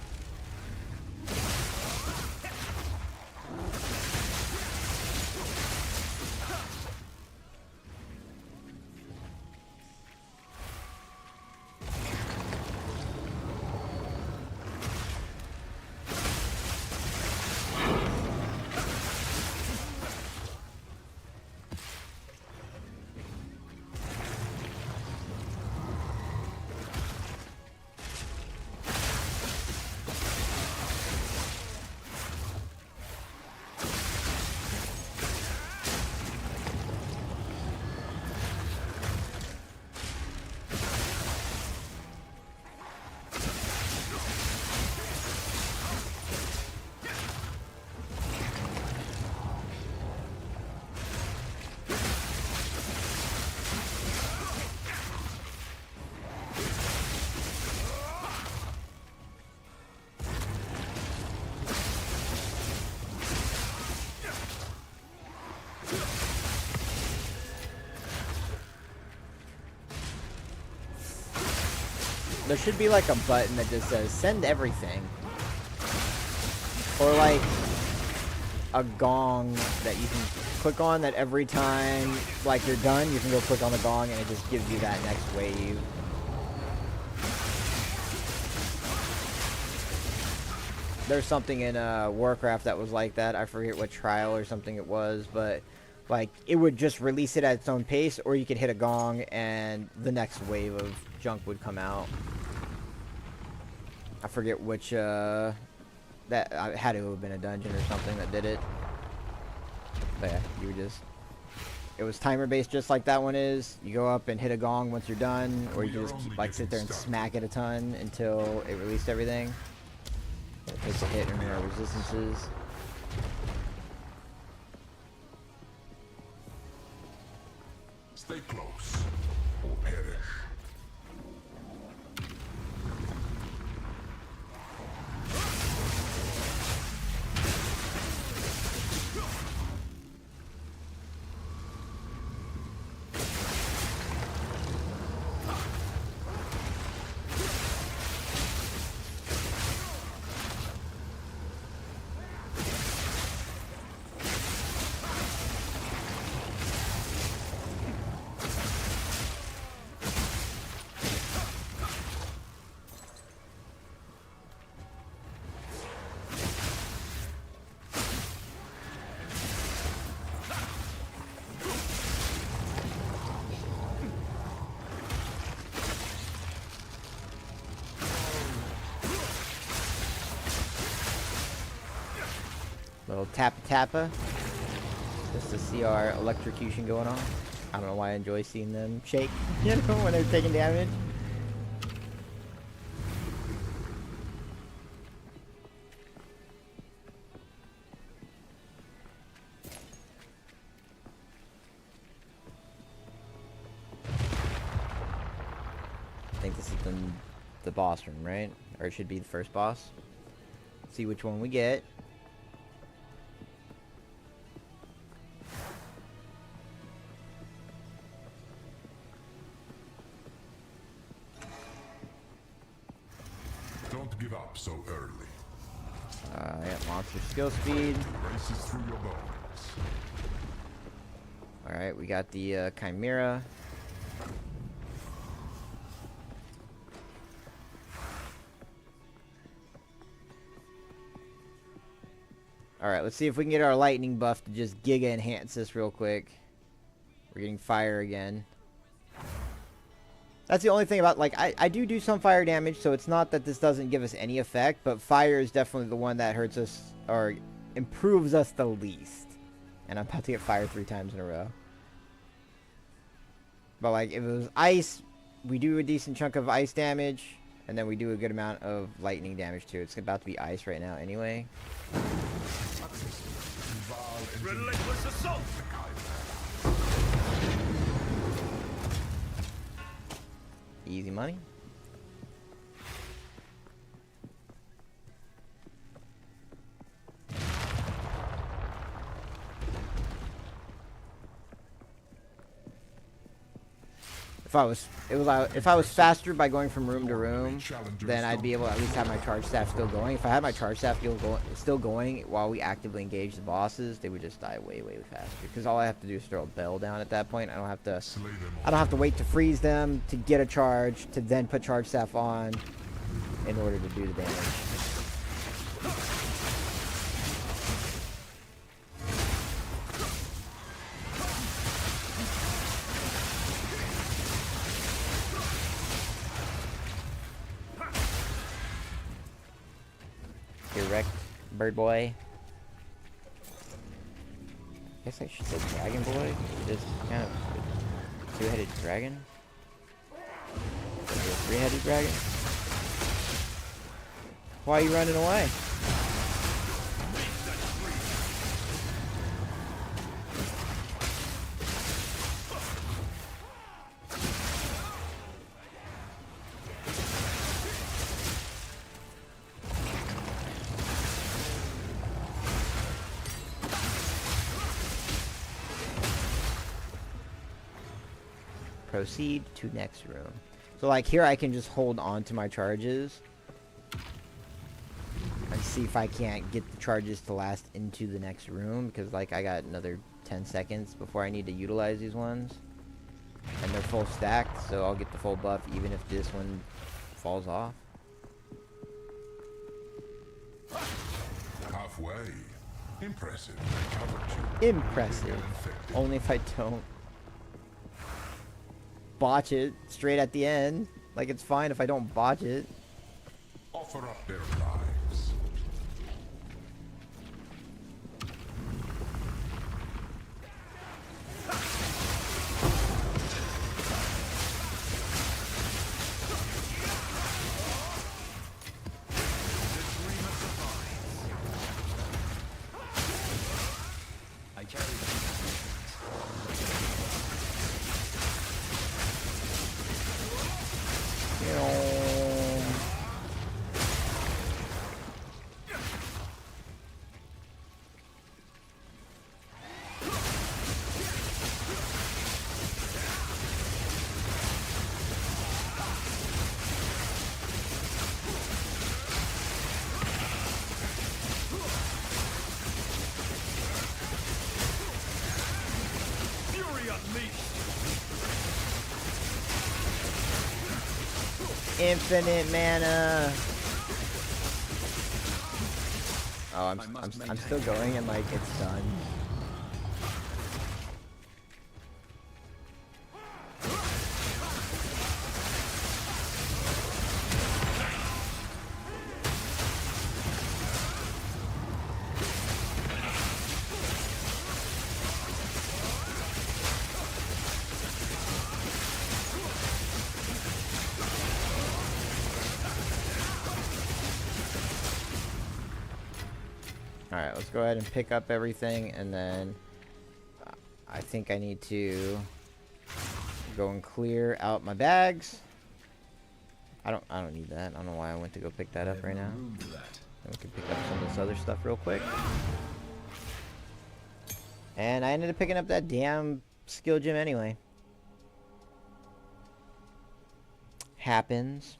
There should be like a button that just says send everything. Or like a gong that you can click on that every time like you're done, you can go click on the gong and it just gives you that next wave. There's something in Warcraft that was like that. I forget what trial or something it was, but like it would just release it at its own pace, or you could hit a gong and the next wave of junk would come out. I forget which that had to have been a dungeon or something that did it. But yeah, you would just, it was timer based just like that one is. You go up and hit a gong once you're done, or you can just like sit there and smack it a ton until it released everything. It takes a hit and more resistances. Stay close, or perish. Little tappa just to see our electrocution going on. I don't know why I enjoy seeing them shake, you know, when they're taking damage. I think this is the boss room, right? Or it should be the first boss. See which one we get. Don't give up so early. Yeah, monster skill speed. Races through your bones. Alright, we got the Chimera. Alright, let's see if we can get our lightning buff to just giga enhance this real quick. We're getting fire again. That's the only thing about, like, I do some fire damage, so it's not that this doesn't give us any effect, but fire is definitely the one that hurts us, or improves us the least. And I'm about to get fire 3 times in a row. But, like, if it was ice, we do a decent chunk of ice damage, and then we do a good amount of lightning damage, too. It's about to be ice right now anyway. Relentless assault! Easy money. if I was faster by going from room to room, then I'd be able to at least have my charge staff still going. If I had my charge staff still going while we actively engage the bosses, they would just die way faster. Because all I have to do is throw a bell down at that point. I don't have to wait to freeze them to get a charge to then put charge staff on in order to do the damage. Wrecked, bird boy. I guess I should say dragon boy. Just kind of a two-headed dragon. Or a three-headed dragon. Why are you running away? Proceed to next room. So like here I can just hold on to my charges and see if I can't get the charges to last into the next room, because like I got another 10 seconds before I need to utilize these ones, and they're full stacked, so I'll get the full buff even if this one falls off. Halfway. Impressive. Covered you. Impressive. Only if I don't botch it straight at the end. Like, it's fine if I don't botch it. Offer up their lives. I carry Fury unleashed. Infinite mana. Oh, I'm still going, and like it's done. Alright, let's go ahead and pick up everything, and then I think I need to go and clear out my bags. I don't need that. I don't know why I went to go pick that up right now. And we can pick up some of this other stuff real quick. And I ended up picking up that damn skill gem anyway. Happens.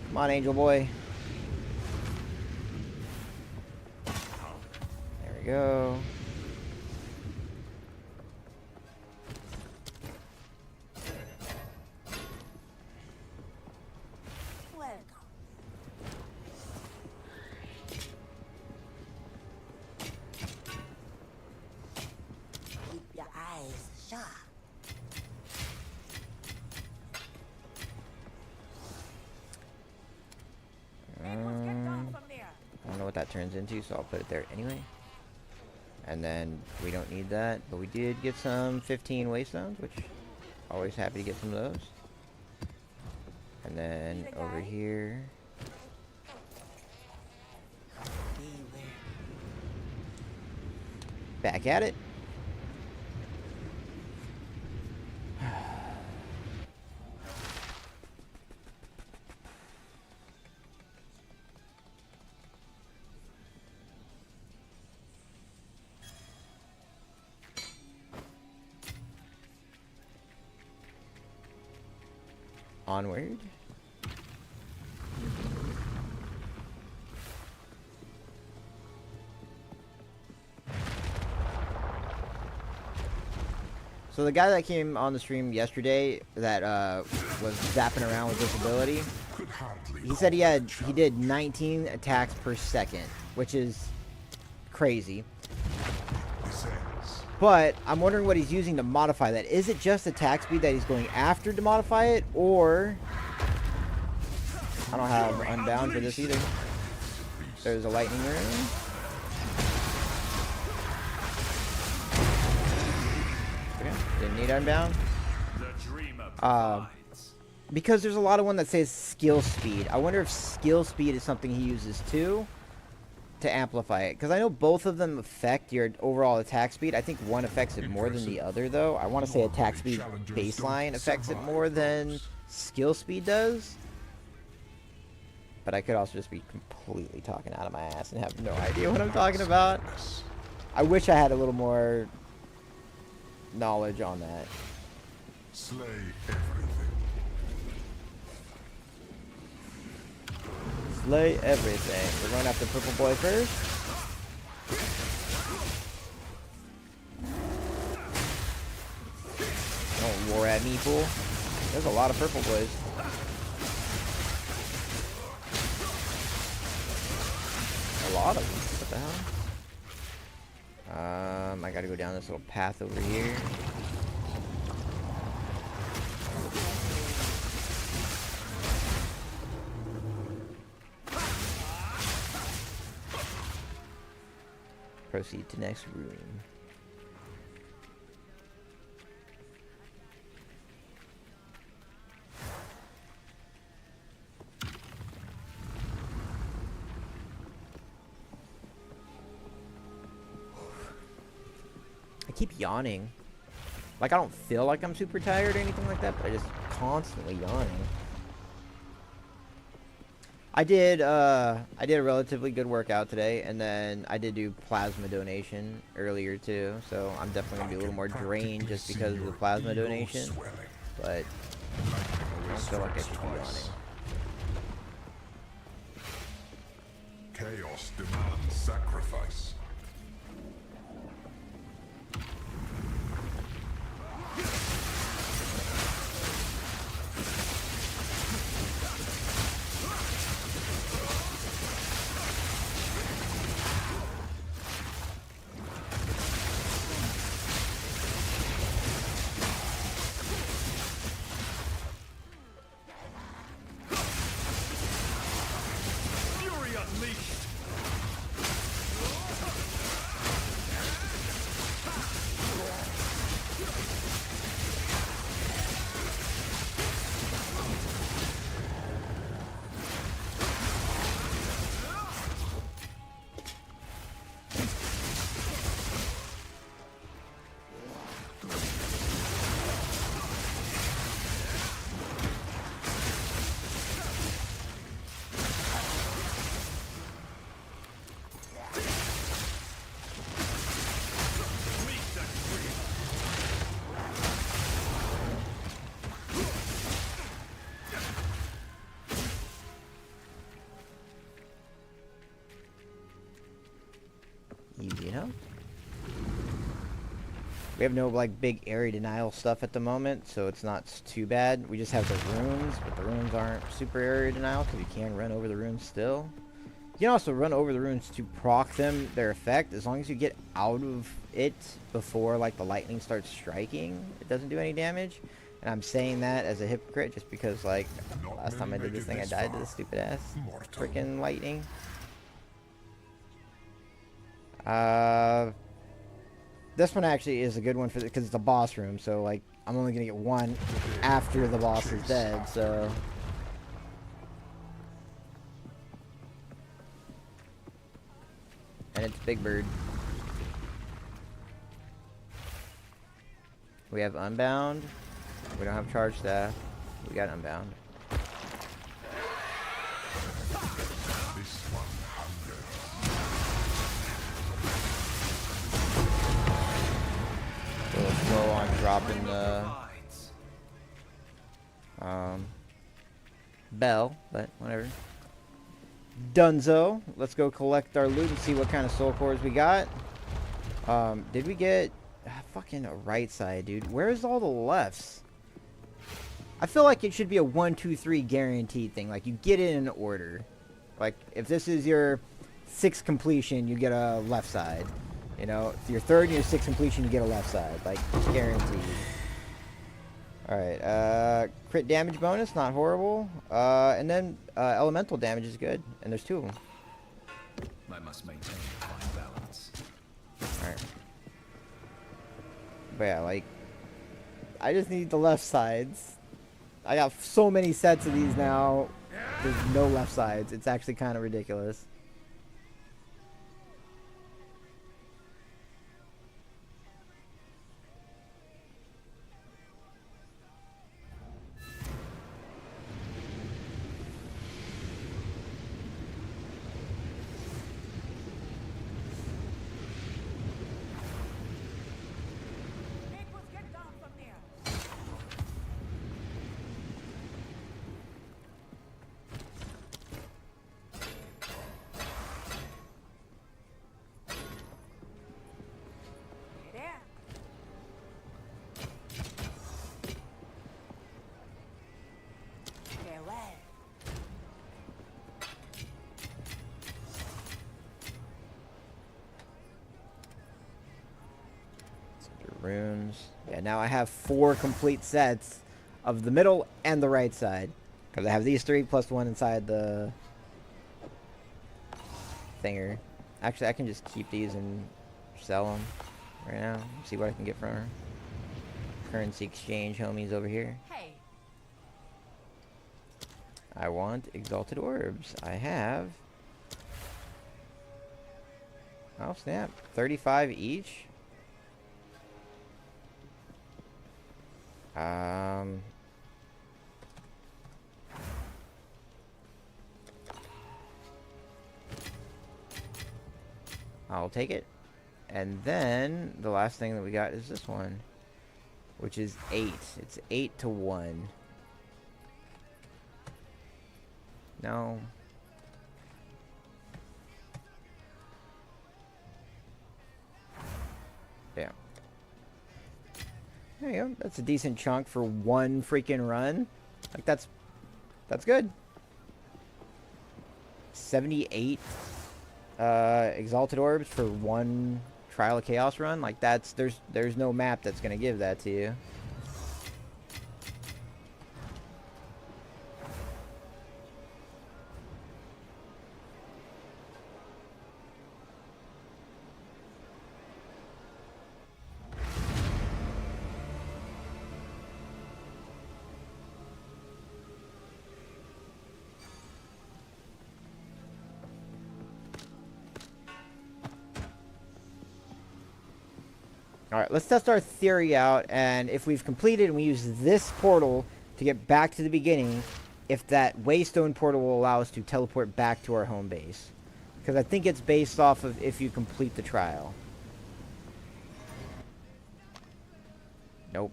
Come on, Angel Boy. There we go. Welcome. Keep your eyes sharp. I don't know what that turns into, so I'll put it there anyway. And then we don't need that, but we did get some 15 waystones, which always happy to get some of those. And then over here, back at it. Onward. So the guy that came on the stream yesterday that was zapping around with this ability, Could hardly he said call he did 19 attacks per second, which is crazy. this ends. But I'm wondering what he's using to modify that. Is it just attack speed that he's going after to modify it, or I don't have Unbound for this either. There's a lightning room. Okay, didn't need Unbound. The dreamer provides. Because there's a lot of one that says skill speed. I wonder if skill speed is something he uses too to amplify it. Because I know both of them affect your overall attack speed. I think one affects it more than the other though. I want to say attack speed baseline affects it more than skill speed does. But I could also just be completely talking out of my ass and have no idea what I'm talking about. I wish I had a little more knowledge on that. Slay everything. Slay everything. We're going after Purple Boy first. Don't roar at me, fool. There's a lot of Purple Boys. A lot of them. What the hell? I gotta go down this little path over here. Proceed to next room. I keep yawning. Like, I don't feel like I'm super tired or anything like that, but I just constantly yawning. I did a relatively good workout today, and then I did do plasma donation earlier too, so I'm definitely gonna be a little more drained just because of the plasma donation. But I don't feel like I should be yawning. Chaos demands sacrifice. Fury unleashed. Easy enough. We have no like big area denial stuff at the moment, so it's not too bad. We just have the runes, but the runes aren't super area denial because you can run over the runes still. You can also run over the runes to proc them, their effect, as long as you get out of it before like the lightning starts striking. It doesn't do any damage. And I'm saying that as a hypocrite just because like last time I did this thing I died to the stupid ass freaking lightning. This one actually is a good one for because it's a boss room, so like I'm only gonna get one after the boss is dead, so. And it's Big Bird. We have Unbound. We don't have Charge Staff. We got Unbound. This one hungers. So let's go on dropping the bell, but whatever. Dunzo. Let's go collect our loot and see what kind of soul cores we got. Did we get fucking a right side, dude? Where's all the lefts? I feel like it should be a 1, 2, 3 guaranteed thing. Like, you get it in order. Like, if this is your 6th completion, you get a left side. You know, if your 3rd and your 6th completion, you get a left side. Like, it's guaranteed. Alright, crit damage bonus, not horrible. And then, elemental damage is good. And there's 2 of them. I must maintain a fine balance. Alright. But yeah, like, I just need the left sides. I got so many sets of these now. There's no left sides. It's actually kind of ridiculous. Nicholas, get down from there. Hey there. Farewell. Runes. Yeah, now I have 4 complete sets of the middle and the right side. Because I have these 3 plus 1 inside the thinger. Actually, I can just keep these and sell them right now. See what I can get from her. Currency exchange homies over here. Hey. I want exalted orbs. I have... Oh, snap. 35 each? I'll take it. And then the last thing that we got is this one, which is 8. It's 8 to 1. No. Yeah. There you go. That's a decent chunk for one freaking run. Like, that's good. 78 exalted orbs for one Trial of Chaos run. Like, there's no map that's gonna give that to you. Alright, let's test our theory out, and if we've completed and we use this portal to get back to the beginning, if that Waystone portal will allow us to teleport back to our home base. Because I think it's based off of if you complete the trial. Nope.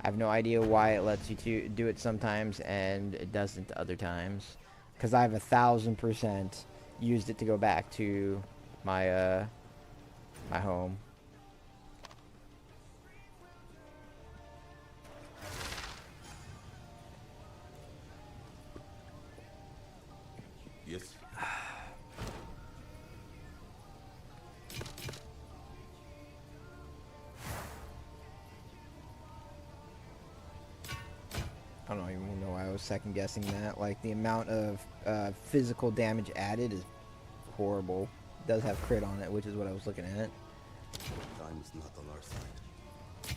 I have no idea why it lets you to do it sometimes and it doesn't other times. Because I've 1000% used it to go back to my, my home. Yes. I don't even know why I was second guessing that. Like, the amount of physical damage added is horrible. It does have crit on it, which is what I was looking at. Time is not on our side.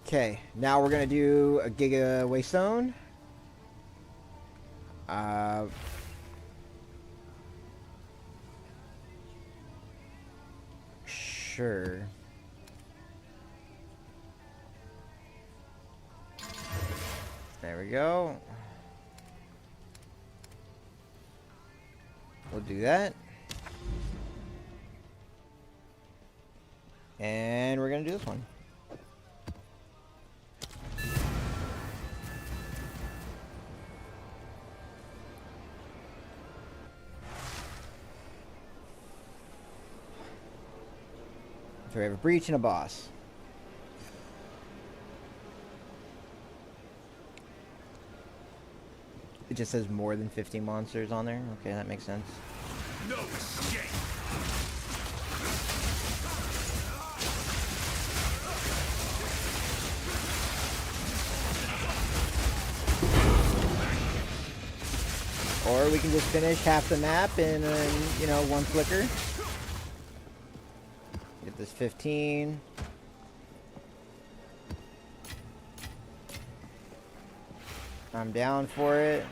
Okay, now we're gonna do a Giga Waystone. Sure. There we go. We'll do that. And we're gonna do this one. So we have a breach and a boss. It just says more than 50 monsters on there. Okay, that makes sense. No escape. Or we can just finish half the map in, you know, one flicker. Get this 15. I'm down for it.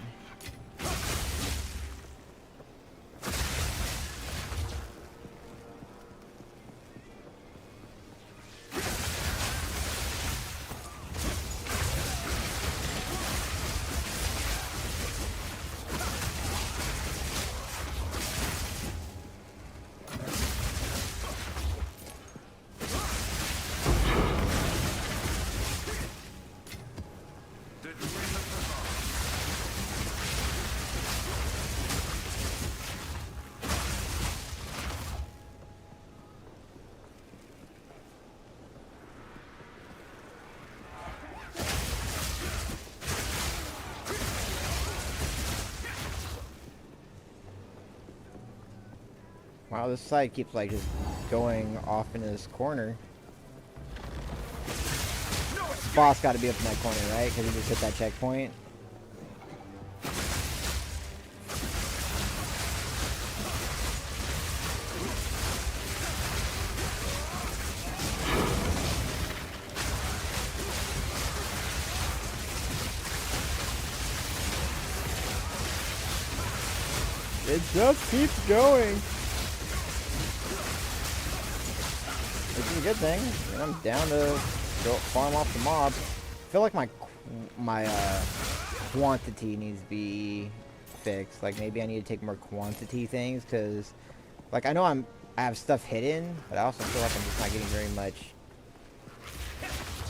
The dreamer provides. Wow, this side keeps like just going off into this corner. Boss got to be up in that corner, right? Because he just hit that checkpoint. It just keeps going. Which is a good thing. I mean, I'm down to go farm off the mobs. I feel like my quantity needs to be fixed. Like maybe I need to take more quantity things because, like, I know I have stuff hidden, but I also feel like I'm just not getting very much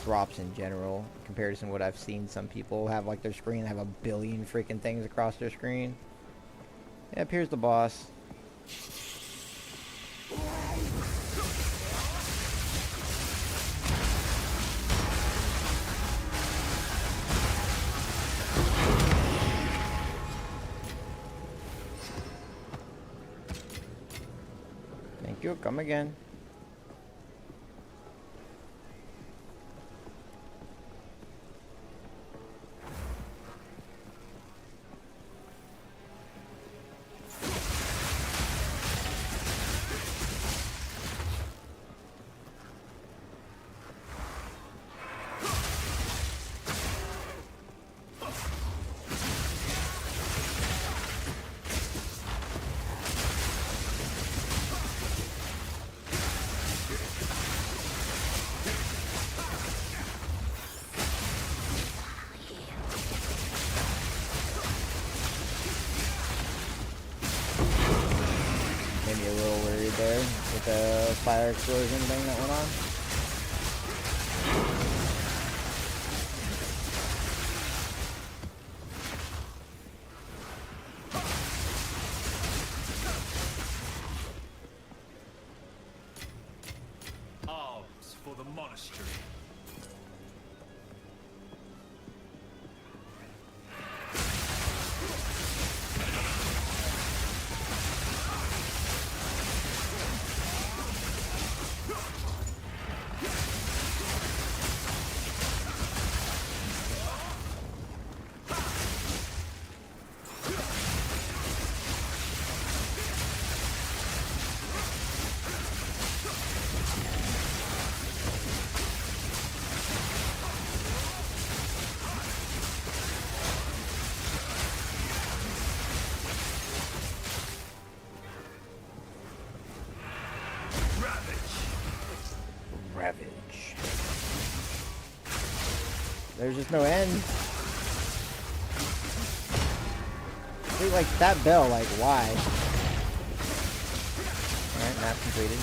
drops in general in comparison to what I've seen some people have. Like their screen have a billion freaking things across their screen. Yep, here's the boss. Thank you, come again. Made me a little worried there with the fire explosion thing that went on. Arms for the monastery. Ravage. There's just no end. Dude, like that bell, like why? Alright, map completed.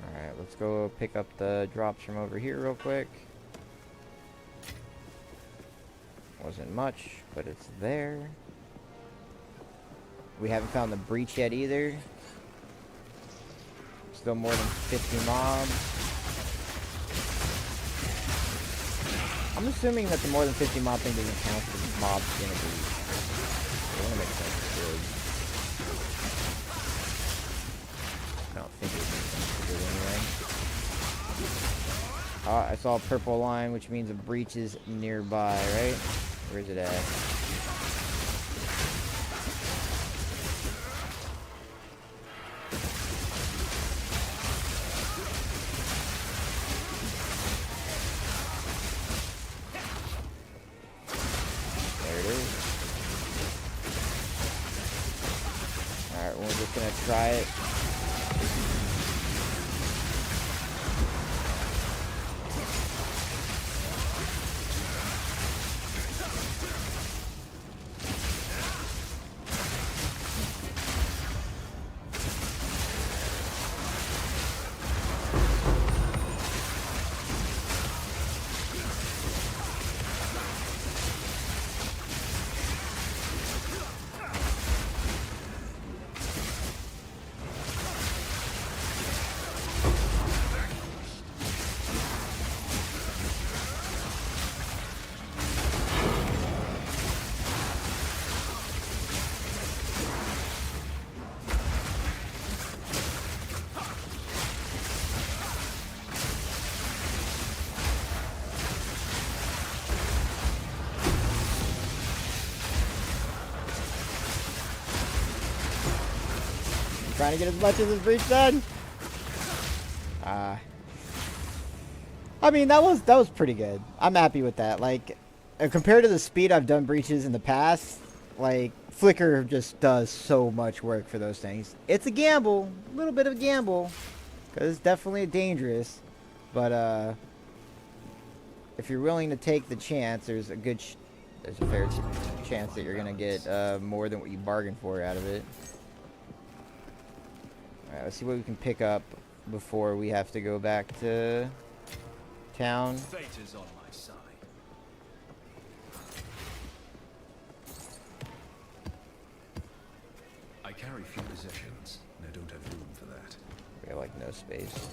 Alright, let's go pick up the drops from over here real quick. much, but it's there. We haven't found the breach yet either. Still more than 50 mobs. I'm assuming that the more than 50 mob thing doesn't count as mobs in a breach. I want to make sense it would. I don't think it would make sense to do anyway. I saw a purple line, which means a breach is nearby, right? Where is it at? There it is. Alright, we're just gonna try it. Trying to get as much of this breach done. I mean, that was pretty good. I'm happy with that. Like, compared to the speed I've done breaches in the past, like, Flicker just does so much work for those things. It's a gamble, a little bit of a gamble, because it's definitely dangerous. But if you're willing to take the chance, there's a fair chance that you're gonna get more than what you bargained for out of it. Alright, let's see what we can pick up before we have to go back to town. Fate is on my side. I carry few possessions, and I don't have room for that. We have like no space.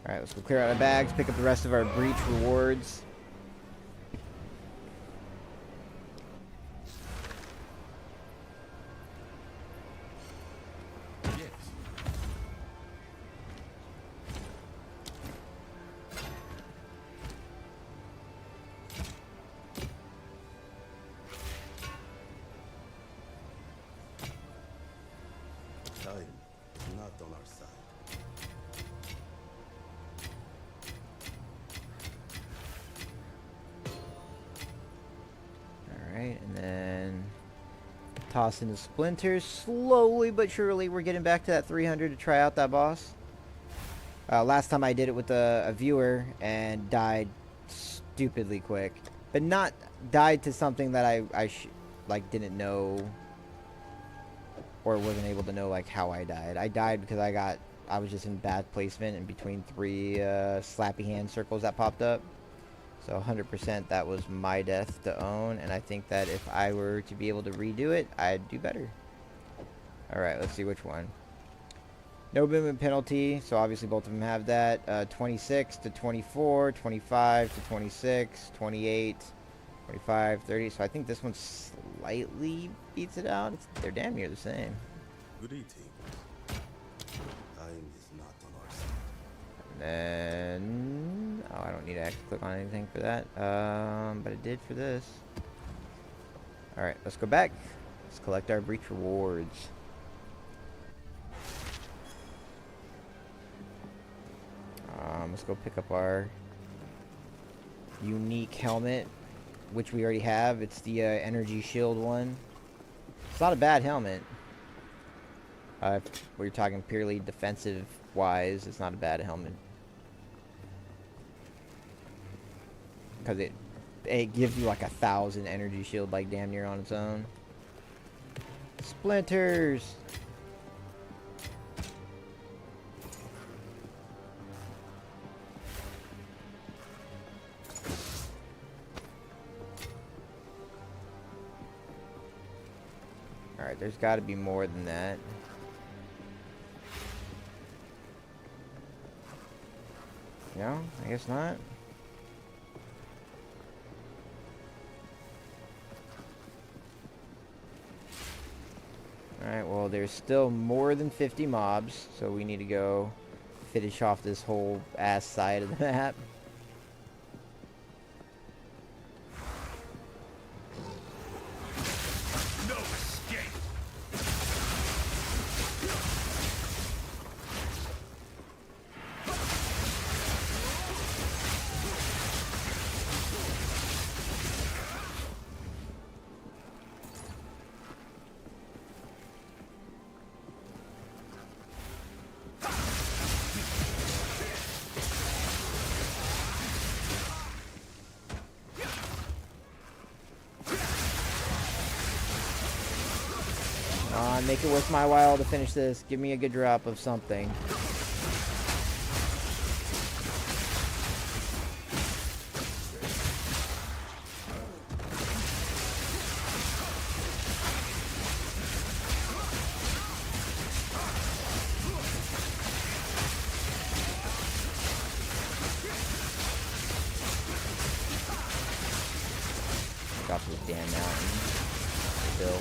Alright, let's go clear out our bags, pick up the rest of our breach rewards. Time is not on our side. Alright, and then toss in the splinters. Slowly but surely we're getting back to that 300 to try out that boss. Last time I did it with a viewer and died stupidly quick. But not died to something that I didn't know or wasn't able to know like how I died. I died because I was just in bad placement in between 3 slappy hand circles that popped up. So 100% that was my death to own, and I think that if I were to be able to redo it, I'd do better. Alright, let's see which one. No movement penalty, so obviously both of them have that. 26 to 24, 25 to 26, 28, 25, 30. So I think this one slightly beats it out. They're damn near the same. Greetings. Time is not on our side. And then... oh, I don't need to actually click on anything for that. But it did for this. Alright, let's go back. Let's collect our breach rewards. Let's go pick up our unique helmet, which we already have. It's the energy shield one. It's not a bad helmet. If we're talking purely defensive wise, it's not a bad helmet. Because it gives you like 1,000 energy shield, like damn near on its own. Splinters! Alright, there's got to be more than that. No, I guess not. Alright, well, there's still more than 50 mobs, so we need to go finish off this whole ass side of the map. No escape. Make it worth my while to finish this. Give me a good drop of something. Drop this damn mountain. Still.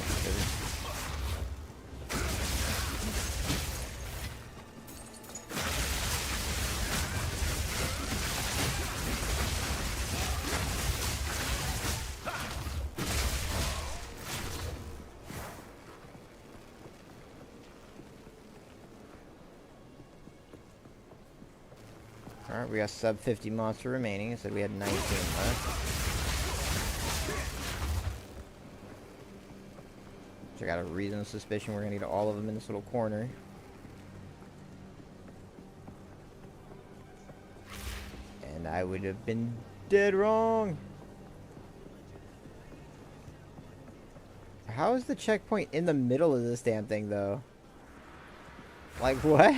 Alright, we got sub 50 monster remaining. It said we had 19 left. So I got a reasonable suspicion we're gonna get all of them in this little corner. And I would have been dead wrong. How is the checkpoint in the middle of this damn thing, though? Like, what?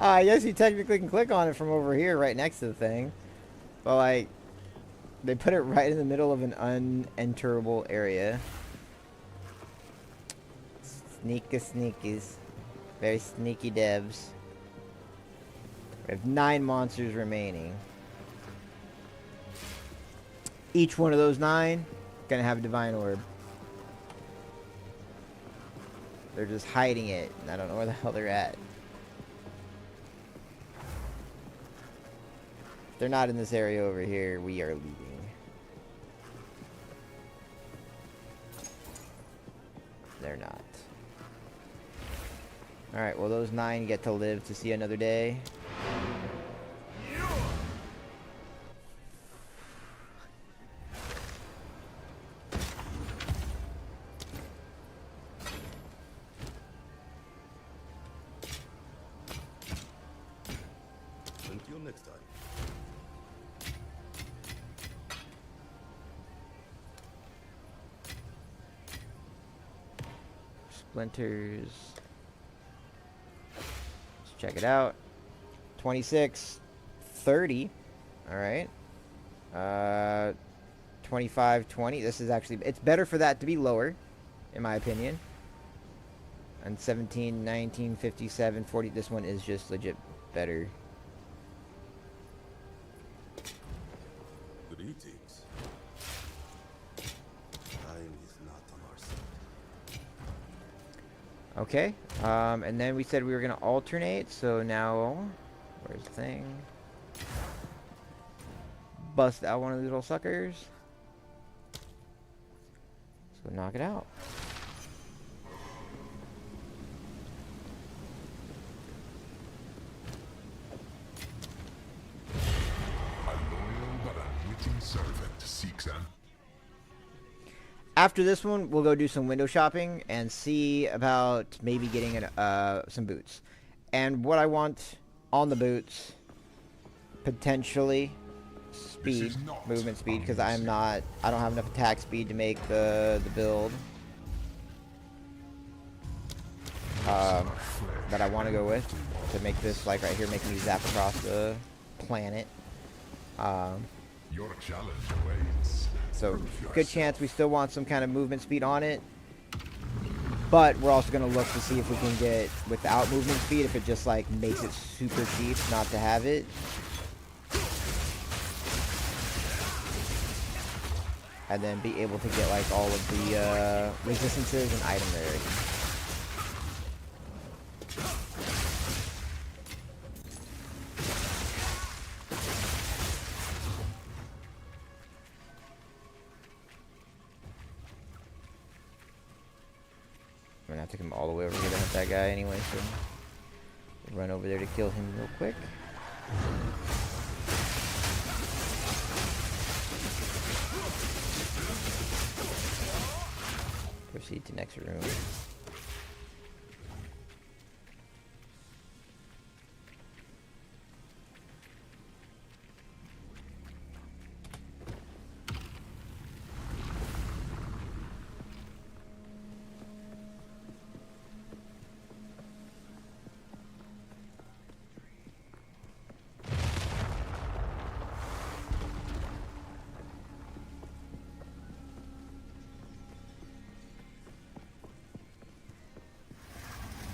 I guess you technically can click on it from over here, right next to the thing. But, like, they put it right in the middle of an unenterable area. Sneakies. Very sneaky devs. We have 9 monsters remaining. Each one of those 9 gonna have a divine orb. They're just hiding it, and I don't know where the hell they're at. If they're not in this area over here, we are leaving. They're not. Alright, well those 9 get to live to see another day. Until next time. Splinters. Let's check it out. 26, 30. Alright. 25, 20. This is actually, it's better for that to be lower, in my opinion. And 17, 19, 57, 40. This one is just legit better. Greetings. Time is not on our side. Okay. And then we said we were going to alternate. So now, where's the thing? Bust out one of these little suckers. So knock it out. A loyal but unwitting servant seeks an... After this one, we'll go do some window shopping and see about maybe getting some boots. And what I want on the boots, potentially speed, movement speed, because I don't have enough attack speed to make the build that I want to go with to make this, like right here, make me zap across the planet. Your challenge awaits. So good chance we still want some kind of movement speed on it. But we're also going to look to see if we can get without movement speed, if it just like makes it super cheap not to have it. And then be able to get like all of the resistances and item rarity. We're gonna have to come all the way over here to hunt that guy anyway, so we'll run over there to kill him real quick. Proceed to next room.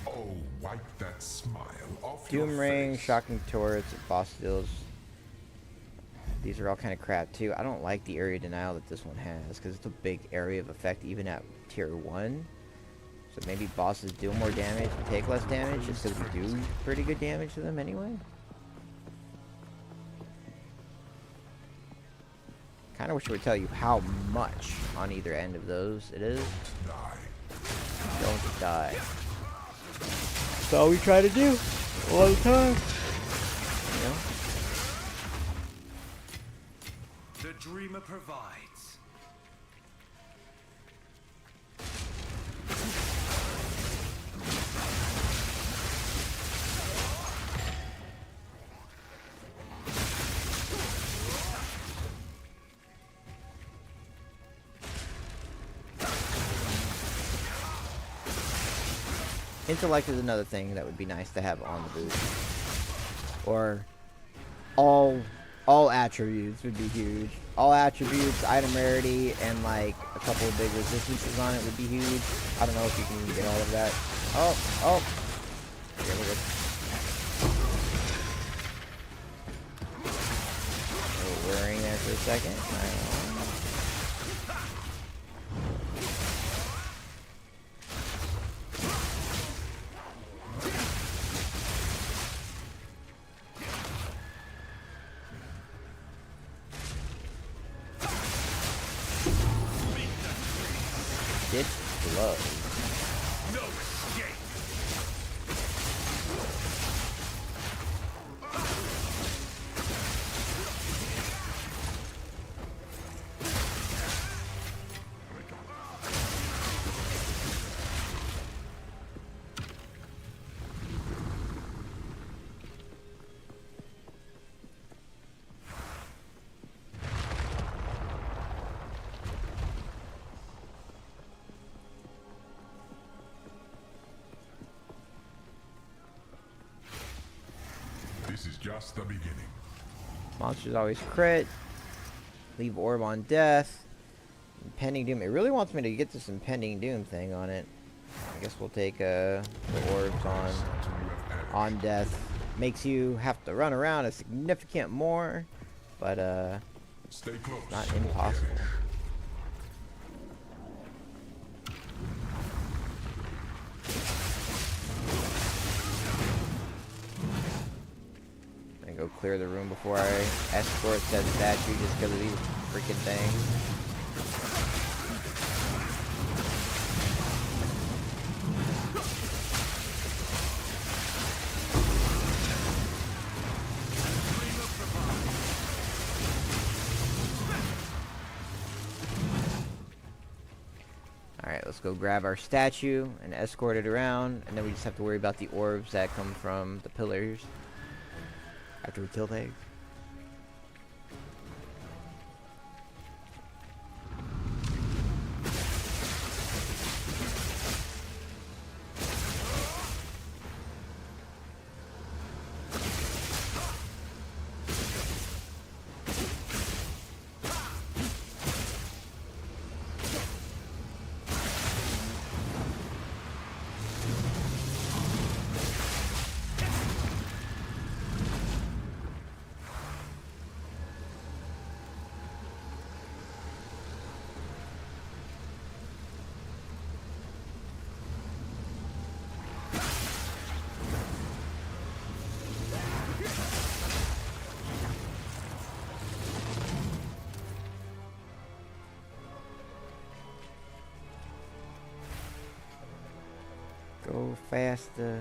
Oh, wipe that smile off your Doom Ring, face. Shocking Turrets, Boss Deals. These are all kind of crap too. I don't like the area denial that this one has because it's a big area of effect even at tier 1. So maybe bosses do more damage and take less damage just because we do pretty good damage to them anyway. Kind of wish it would tell you how much on either end of those it is. Don't die. That's all we try to do all the time. You know? The dreamer provides. Intellect is another thing that would be nice to have on the boot. Or all attributes would be huge. All attributes, item rarity, and like a couple of big resistances on it would be huge. I don't know if you can get all of that. Oh. Yeah, we're good. A little worrying there for a second. Get glow. No escape. This is just the beginning. Monsters always crit. Leave orb on death. Impending doom. It really wants me to get this impending doom thing on it. I guess we'll take the orbs on death. Makes you have to run around a significant more, but Stay close. not impossible. And go clear the room before I escort that statue just because of these freaking things. Alright, let's go grab our statue and escort it around, and then we just have to worry about the orbs that come from the pillars after we kill things. Go faster.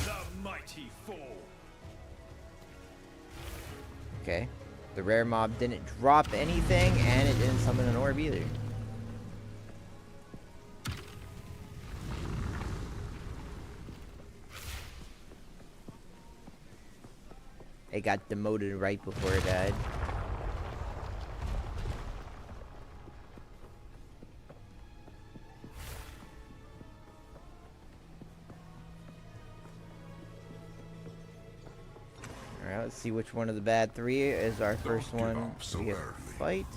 The mighty fall. Okay. The rare mob didn't drop anything, and it didn't summon an orb either. It got demoted right before it died. Alright, let's see which one of the bad three is our first give one up so we get early. to fight.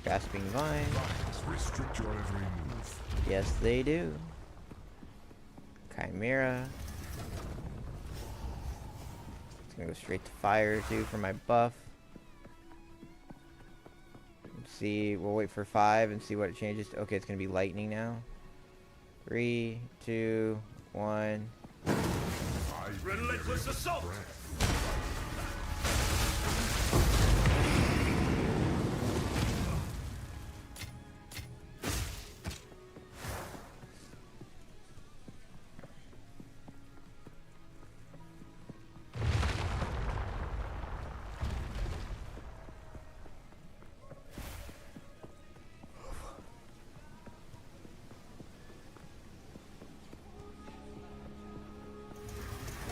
Grasping Vine. Vines restrict your every move. Yes, they do. Chimera. It's gonna go straight to fire too for my buff. Let's see, we'll wait for 5 and see what it changes to. Okay, it's gonna be lightning now. 3, 2, 1. Relentless assault.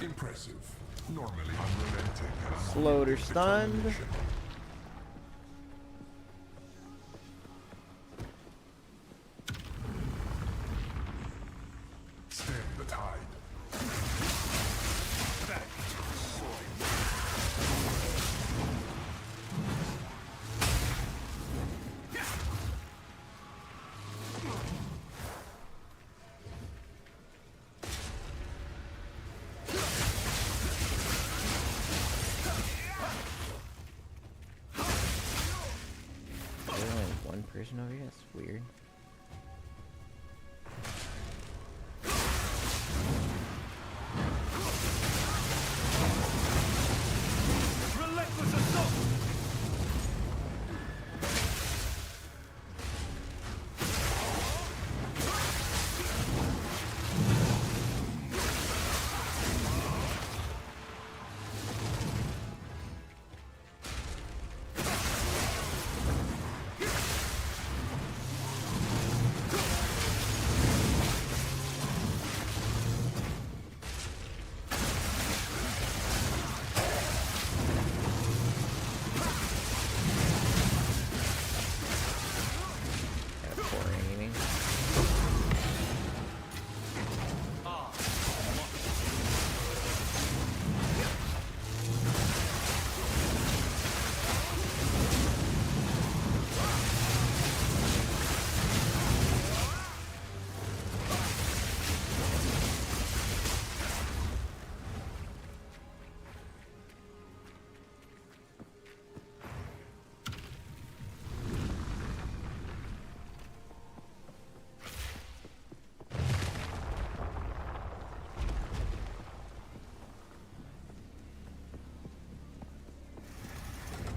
Impressive. Normally unrelenting and Slowed or stunned. determination. Stem the tide. Back to the soil. There's only one person over here? That's weird. Relentless assault. Got poor aiming.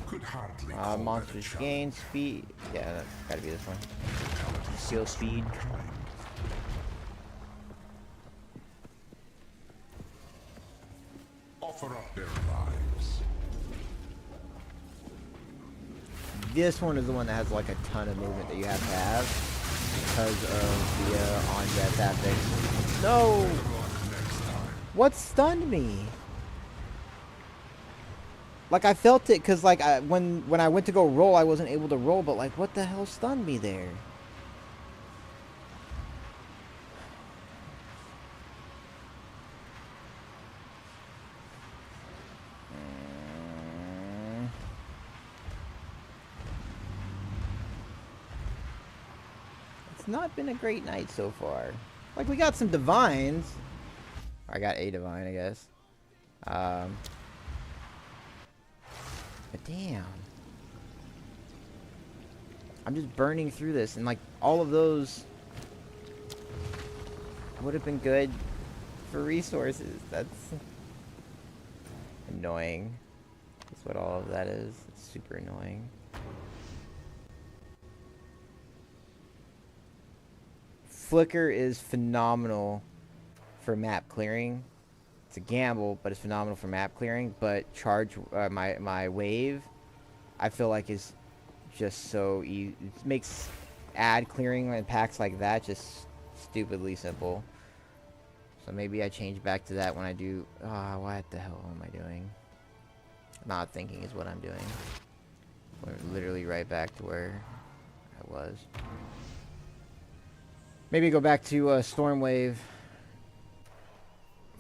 Could hardly call that a Monsters challenge. gain speed. Yeah, that's gotta be this one. Skill speed. Kind. Offer up their lives. This one is the one that has like a ton of movement that you have to have because of the on-death tactics. No! Next time. What stunned me? Like I felt it because like when I went to go roll, I wasn't able to roll. But like, what the hell stunned me there? It's not been a great night so far. Like we got some divines. I got a divine, I guess. But damn. I'm just burning through this, and like all of those would have been good for resources. That's annoying. That's what all of that is. It's super annoying. Flicker is phenomenal for map clearing. It's a gamble, but it's phenomenal for map clearing. But charge my wave, I feel like is just so easy. It makes ad clearing in packs like that just stupidly simple. So maybe I change back to that when I do. What the hell am I doing? Not thinking is what I'm doing. We're literally right back to where I was. Maybe go back to Stormwave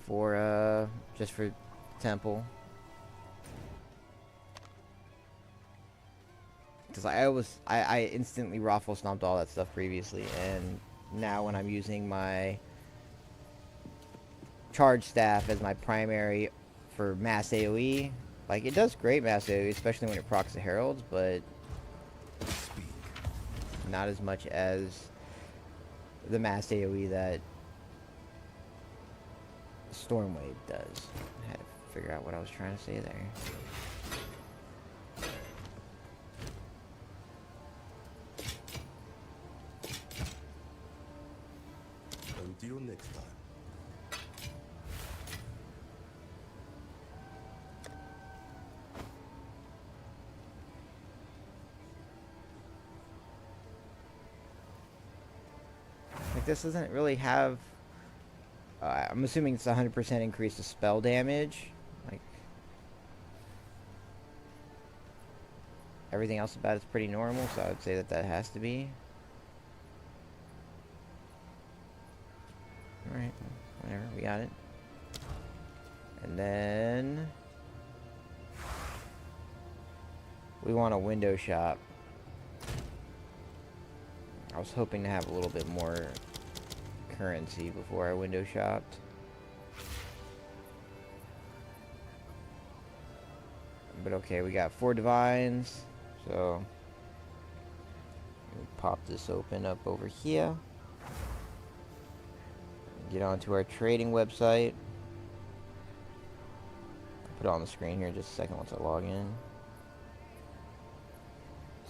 for just for Temple. Because I instantly raffle stomped all that stuff previously, and now when I'm using my charge staff as my primary for mass AoE, like it does great mass AoE, especially when it procs the heralds, but not as much as the mass AoE that Stormwave does. I had to figure out what I was trying to say there. Until next time. Like this doesn't really have. I'm assuming it's 100% increase to spell damage. Like everything else about it's pretty normal, so I would say that that has to be. All right, whatever, we got it. And then we want a window shop. I was hoping to have a little bit more currency before I window shopped. But okay, we got 4 divines, so we'll pop this open up over here. Get onto our trading website. Put it on the screen here in just a second once I log in.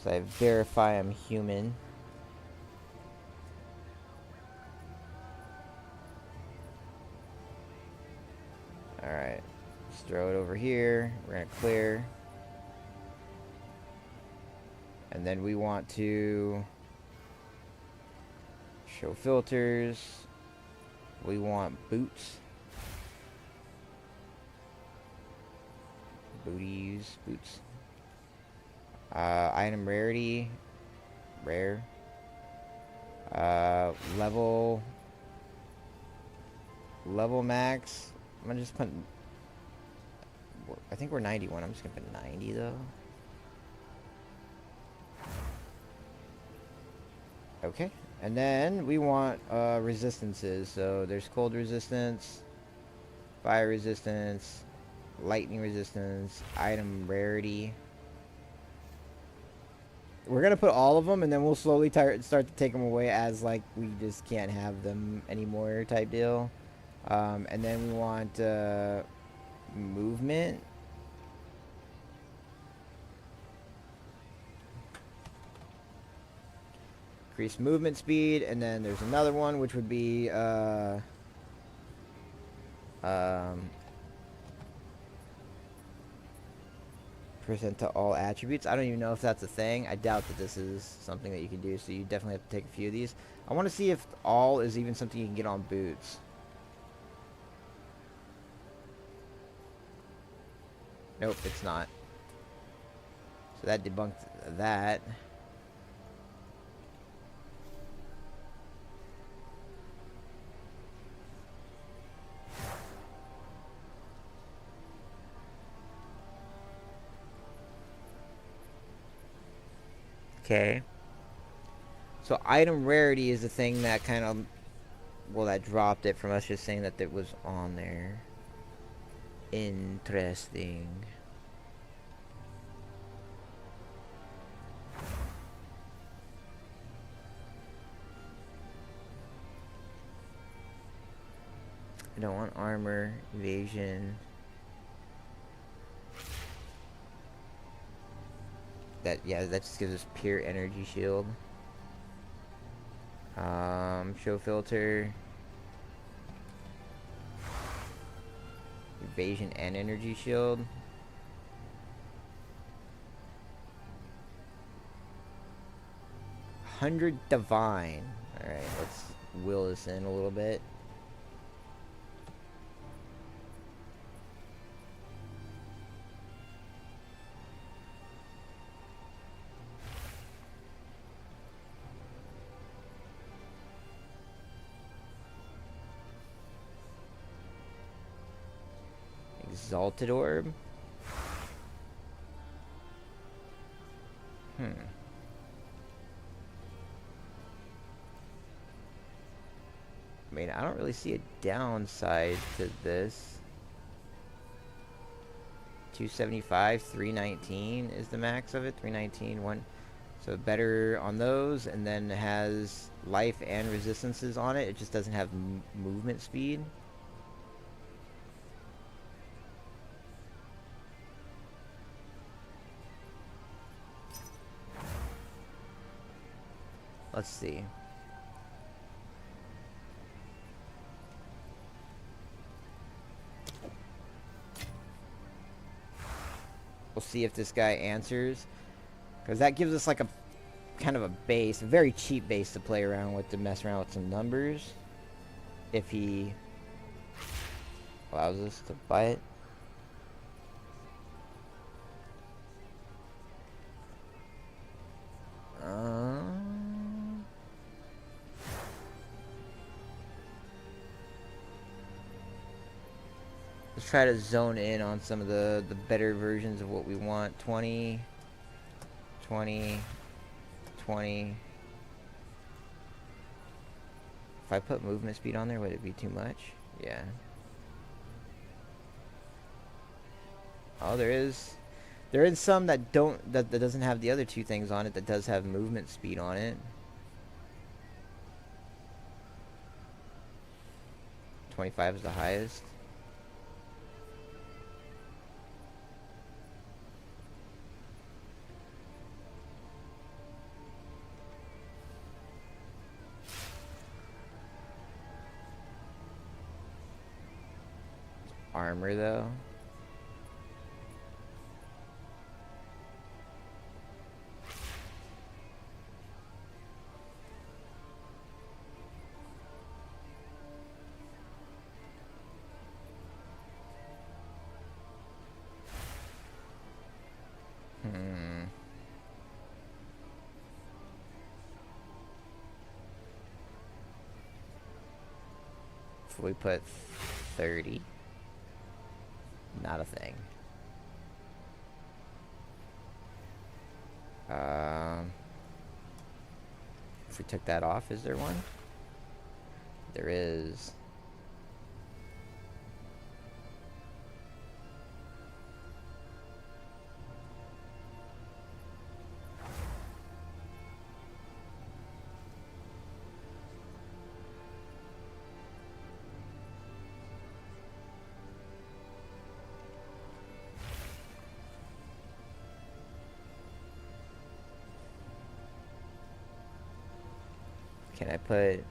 So I verify I'm human. Alright, let's throw it over here. We're going to clear. And then we want to show filters. We want boots. Booties, boots. Item rarity, rare. Level max. I'm gonna just put. I think we're 91. I'm just gonna put 90 though. Okay, and then we want resistances. So there's cold resistance, fire resistance, lightning resistance, item rarity. We're gonna put all of them, and then we'll slowly start to take them away as like we just can't have them anymore type deal. And then we want movement. Increase movement speed, and then there's another one which would be percent to all attributes. I don't even know if that's a thing. I doubt that this is something that you can do, so you definitely have to take a few of these. I want to see if all is even something you can get on boots. Nope, it's not. So that debunked that. Okay. So item rarity is the thing that kind of, well, that dropped it from us just saying that it was on there. Interesting. I don't want armor, evasion. That just gives us pure energy shield. Show filter. Evasion and energy shield. $100 divine. Alright, let's will this in a little bit. Exalted orb. I mean, I don't really see a downside to this. 275, 319 is the max of it. 319, one. So better on those, and then it has life and resistances on it. It just doesn't have movement speed. Let's see. We'll see if this guy answers, because that gives us like a kind of a base, a very cheap base to play around with, to mess around with some numbers. If he allows us to buy it. Let's try to zone in on some of the better versions of what we want. 20, 20, 20. If I put movement speed on there, would it be too much? Yeah. Oh, there is some that that doesn't have the other two things on it, that does have movement speed on it. 25 is the highest. Armor though. If we put 30. Not a thing. If we took that off, is there one? There is. Can I put...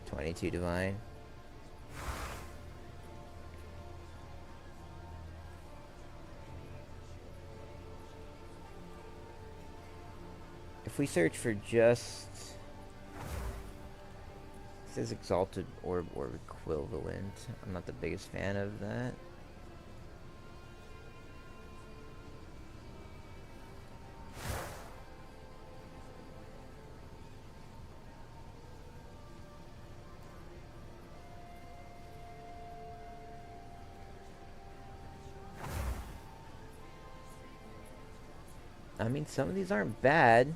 $22 divine? If we search for just... It says exalted orb or equivalent. I'm not the biggest fan of that. I mean, some of these aren't bad.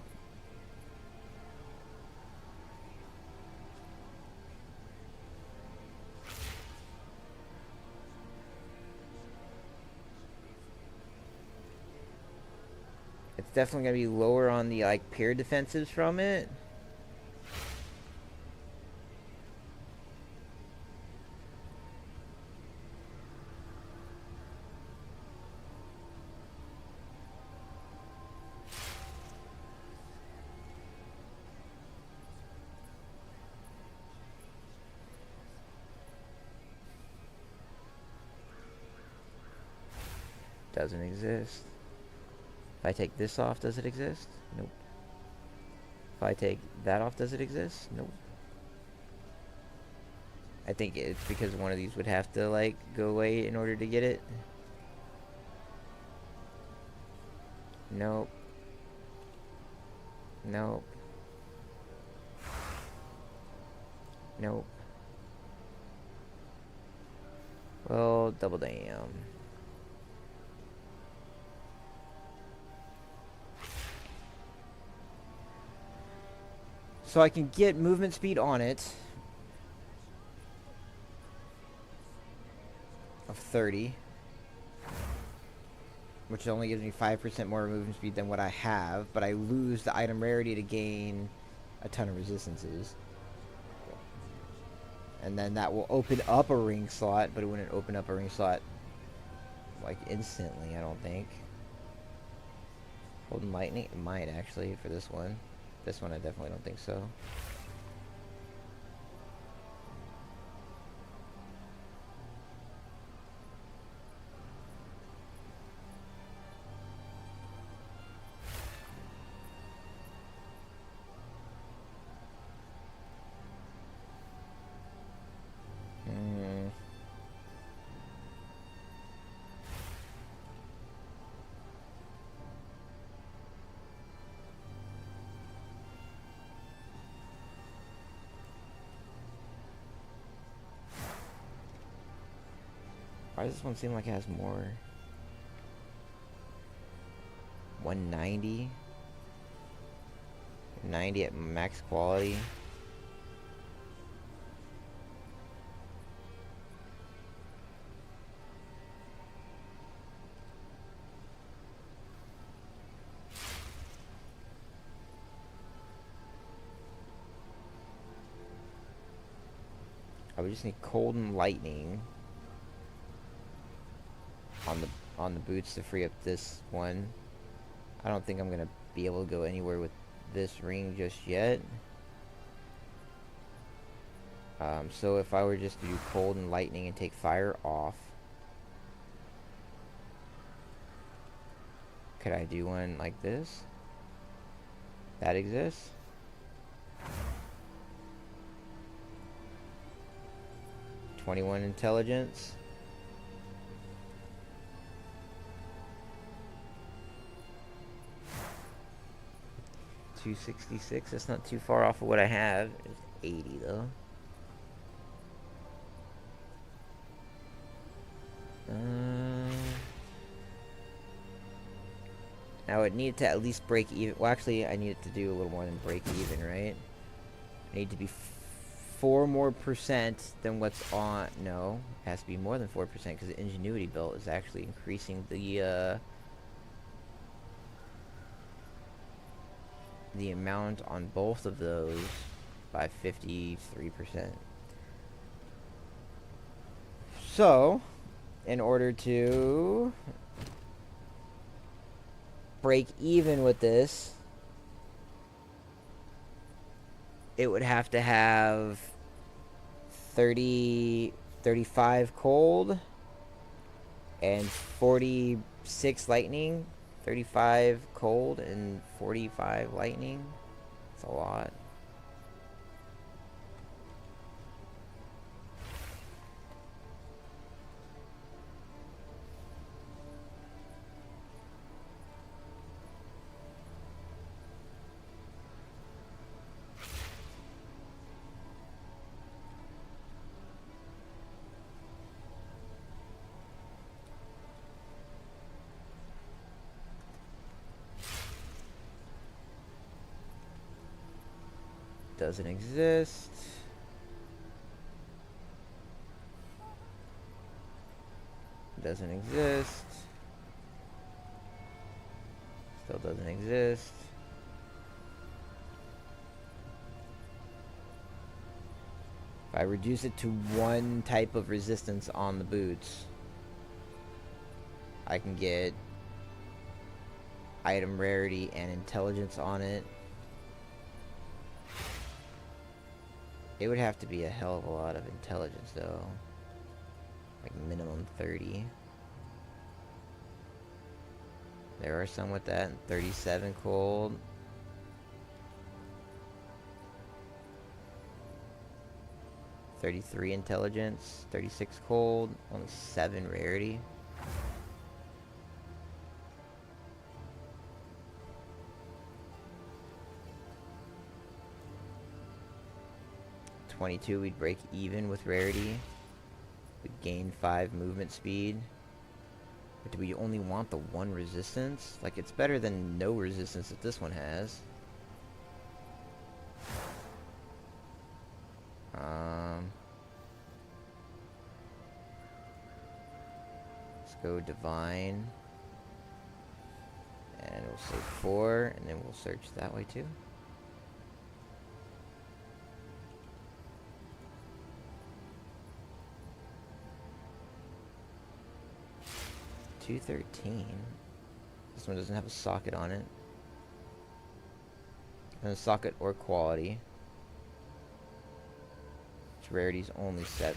It's definitely going to be lower on the, like, peer defensives from it. Doesn't exist. If I take this off, does it exist? Nope. If I take that off, does it exist? Nope. I think it's because one of these would have to, like, go away in order to get it. Nope. Nope. Nope. Well, double damn. So I can get movement speed on it of 30, which only gives me 5% more movement speed than what I have, but I lose the item rarity to gain a ton of resistances. And then that will open up a ring slot, but it wouldn't open up a ring slot like instantly, I don't think. Golden Lightning? It might actually for this one. This one I definitely don't think so. Why does this one seem like it has more? 190? 90 at max quality. I would just need cold and lightning on the boots to free up this one. I don't think I'm gonna be able to go anywhere with this ring just yet. So if I were just to do cold and lightning and take fire off, could I do one like this? That exists? '21 intelligence. $266. That's not too far off of what I have. It's 80 though. I would need to at least break even. Well, actually, I need it to do a little more than break even, right? I need to be 4% more than what's on. No, it has to be more than 4% because the ingenuity belt is actually increasing the amount on both of those by 53%. So, in order to break even with this, it would have to have 35 cold and 46 lightning. 35 cold and 45 lightning. That's a lot. doesn't exist. Doesn't exist. Still doesn't exist. If I reduce it to one type of resistance on the boots, I can get item rarity and intelligence on it. It would have to be a hell of a lot of intelligence though. Like minimum 30. There are some with that. 37 cold. $33 intelligence, 36 cold, only 7 rarity. $22, we'd break even with rarity. We'd gain 5 movement speed. But do we only want the 1 resistance? Like, it's better than no resistance that this one has. Let's go divine. And we'll say 4, and then we'll search that way too. $213. This one doesn't have a socket on it. And a socket or quality. Its rarity's only 7.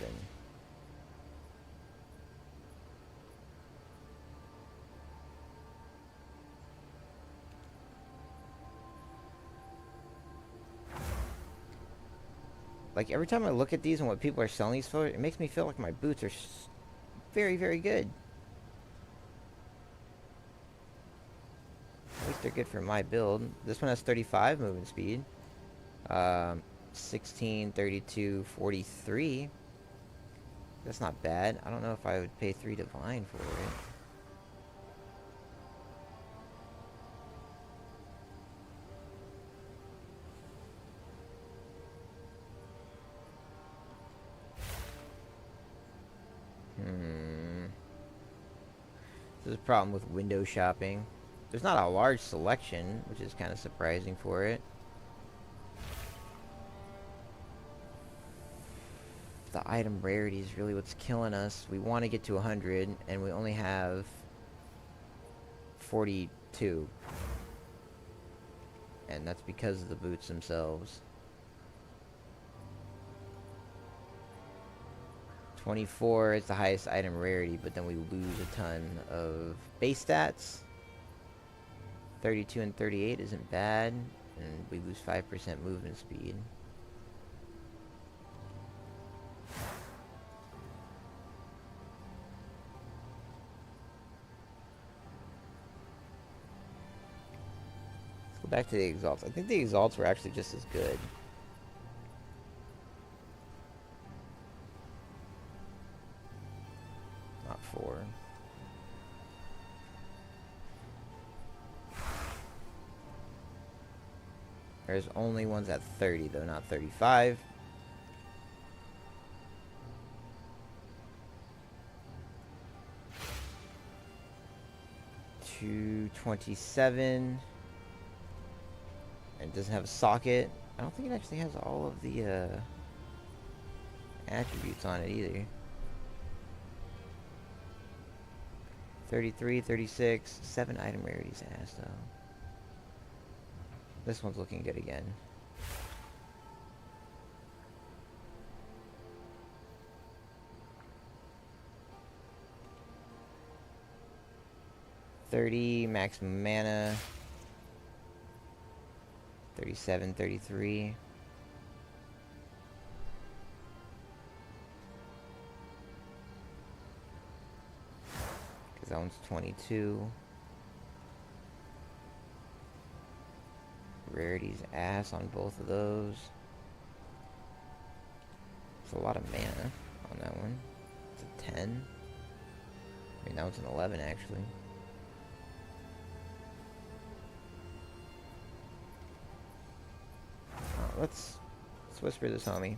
Like, every time I look at these and what people are selling these for, it makes me feel like my boots are very, very good. At least they're good for my build. This one has 35 movement speed. 16, 32, 43. That's not bad. I don't know if I would pay 3 divine for it. This is a problem with window shopping. There's not a large selection, which is kind of surprising for it. The item rarity is really what's killing us. We want to get to 100, and we only have 42. And that's because of the boots themselves. 24 is the highest item rarity, but then we lose a ton of base stats. 32 and 38 isn't bad, and we lose 5% movement speed. Let's go back to the exalts. I think the exalts were actually just as good. Not 4. There's only ones at 30 though, not 35. $227. And it doesn't have a socket. I don't think it actually has all of the attributes on it either. 33, 36, 7 item rarities ass though. This one's looking good again. $30 max mana. 37, 33. Because that one's 22. Rarity's ass on both of those. It's a lot of mana on that one. It's a 10. I mean, that one's an 11 actually. Let's Let's whisper this homie.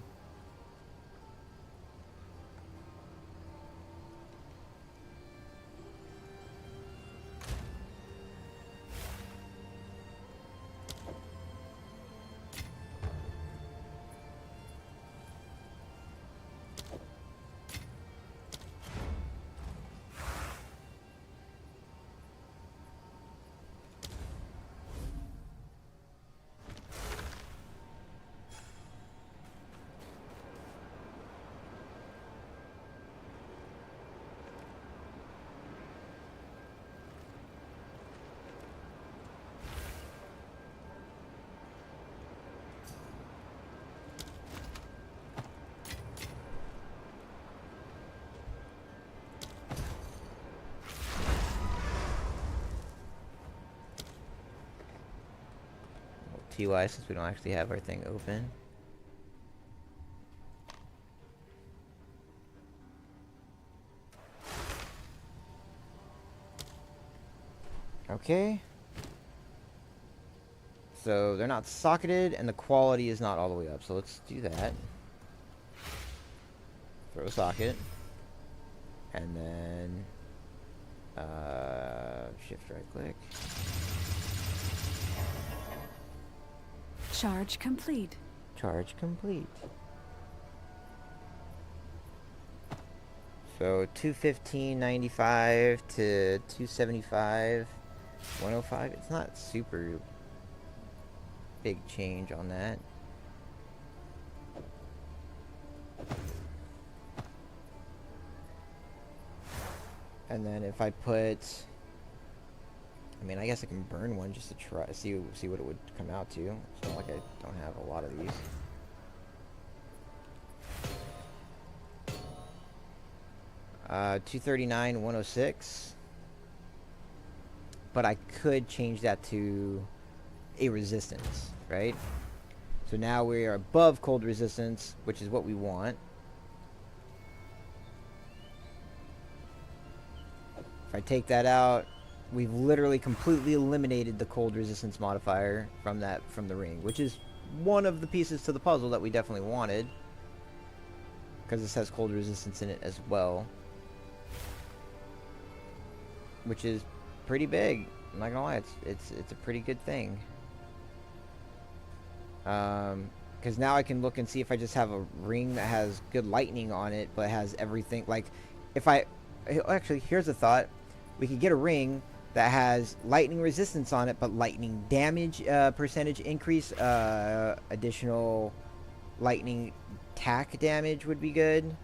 TY since we don't actually have our thing open. Okay. So they're not socketed and the quality is not all the way up. So let's do that. Throw a socket. And then shift right click. Charge complete. Charge complete. So 215.95 to 275, 105. It's not super big change on that. And then if I put, I mean, I guess I can burn one just to try see what it would come out to. It's not like I don't have a lot of these. Uh, 239, 106. But I could change that to a resistance, right? So now we are above cold resistance, which is what we want. If I take that out, we've literally completely eliminated the cold resistance modifier from the ring, which is one of the pieces to the puzzle that we definitely wanted, because this has cold resistance in it as well, which is pretty big. I'm not gonna lie, it's a pretty good thing. Because now I can look and see if I just have a ring that has good lightning on it, but has everything. Like, if I actually, here's a thought: we could get a ring that has lightning resistance on it, but lightning damage percentage increase, additional lightning tack damage would be good.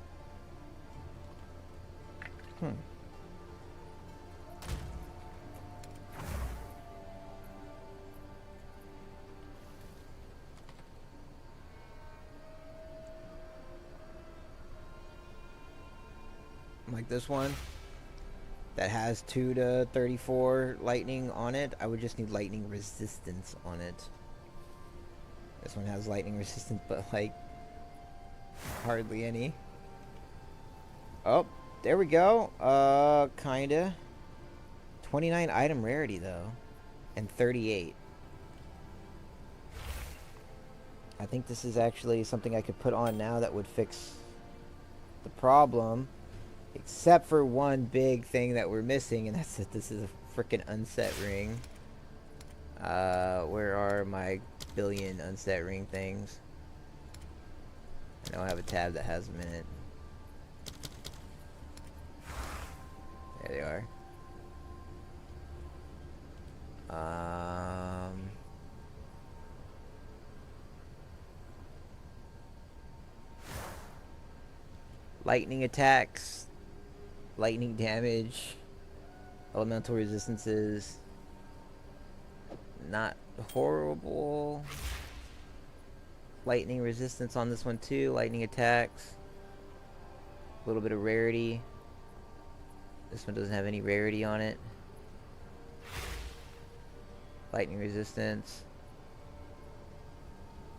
Like this one that has 2 to 34 lightning on it. I would just need lightning resistance on it. This one has lightning resistance, but like hardly any. Oh, there we go. Kinda. 29 item rarity though, and 38. I think this is actually something I could put on now that would fix the problem. Except for one big thing that we're missing, and that's that this is a freaking unset ring. Where are my billion unset ring things? I know I have a tab that has them in it. There they are. Lightning attacks. Lightning damage, elemental resistances, not horrible. Lightning resistance on this one too, lightning attacks, a little bit of rarity. This one doesn't have any rarity on it. Lightning resistance,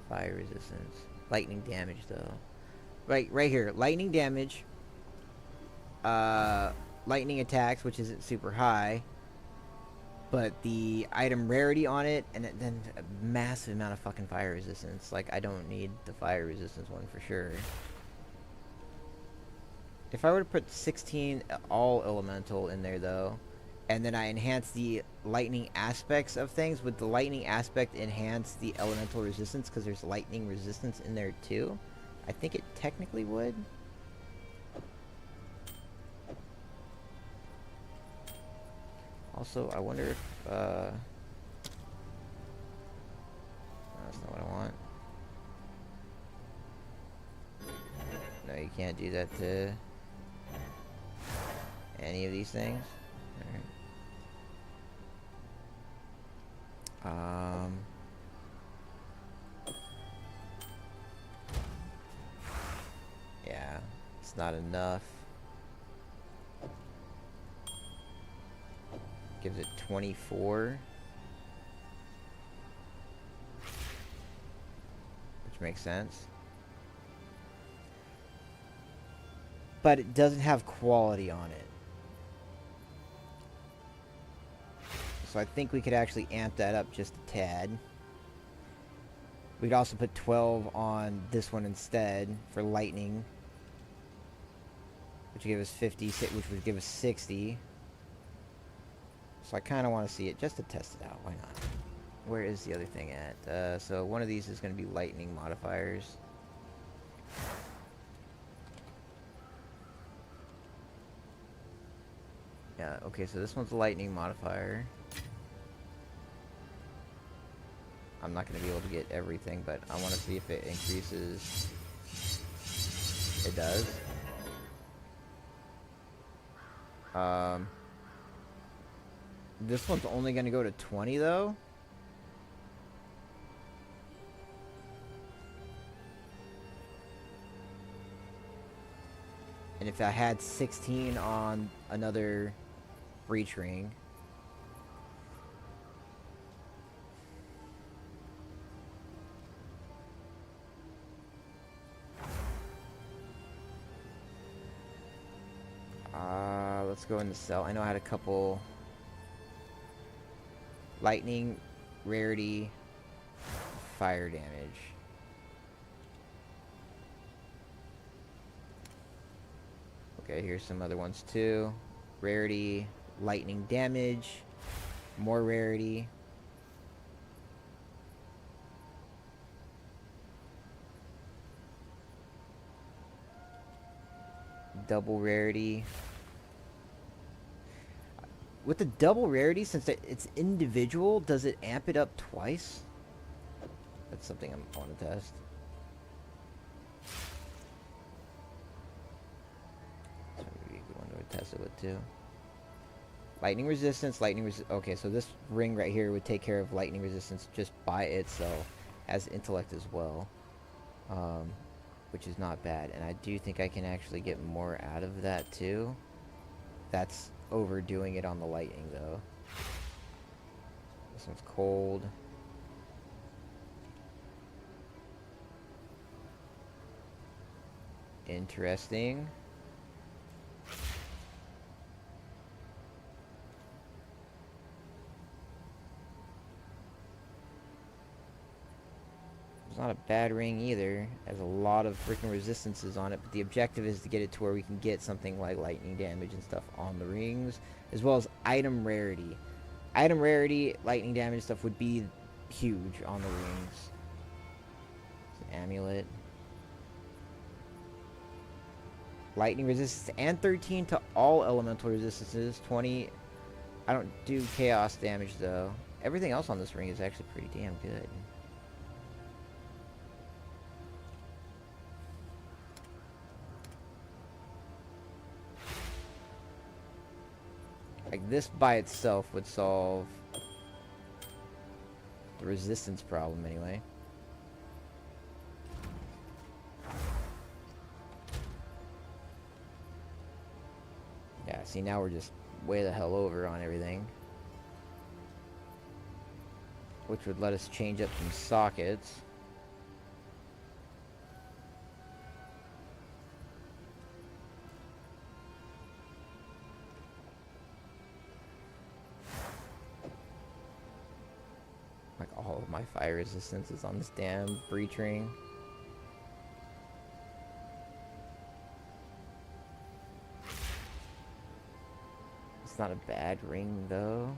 fire resistance, lightning damage though. Right here, lightning damage. Lightning attacks, which isn't super high, but the item rarity on it, and then a massive amount of fucking fire resistance. Like, I don't need the fire resistance one for sure. If I were to put 16 all elemental in there though, and then I enhance the lightning aspects of things, would the lightning aspect enhance the elemental resistance because there's lightning resistance in there too? I think it technically would. Also, I wonder if no, that's not what I want. No, you can't do that to any of these things. Alright. Yeah, it's not enough. Gives it 24. Which makes sense. But it doesn't have quality on it. So I think we could actually amp that up just a tad. We'd also put 12 on this one instead for lightning. Which would give us 50, which would give us 60. So I kind of want to see it just to test it out. Why not? Where is the other thing at? So one of these is going to be lightning modifiers. Yeah, okay, so this one's a lightning modifier. I'm not going to be able to get everything, but I want to see if it increases. It does. This one's only going to go to 20, though. And if I had 16 on another breach ring... let's go into cell. I know I had a couple... Lightning, rarity, fire damage. Okay, here's some other ones too. Rarity, lightning damage, more rarity. Double rarity. With the double rarity, since it's individual, does it amp it up twice? That's something I want to test. So maybe we want to test it with too. Lightning resistance, okay, so this ring right here would take care of lightning resistance just by itself, as intellect as well, which is not bad. And I do think I can actually get more out of that too. That's overdoing it on the lightning though. This one's cold. Interesting. It's not a bad ring either. Has a lot of freaking resistances on it, but the objective is to get it to where we can get something like lightning damage and stuff on the rings, as well as item rarity. Item rarity, lightning damage stuff would be huge on the rings. Amulet. Lightning resistance and 13 to all elemental resistances. 20. I don't do chaos damage though. Everything else on this ring is actually pretty damn good. Like, this by itself would solve the resistance problem anyway. Yeah, see, now we're just way the hell over on everything. Which would let us change up some sockets. my fire resistance is on this damn breach ring. It's not a bad ring though.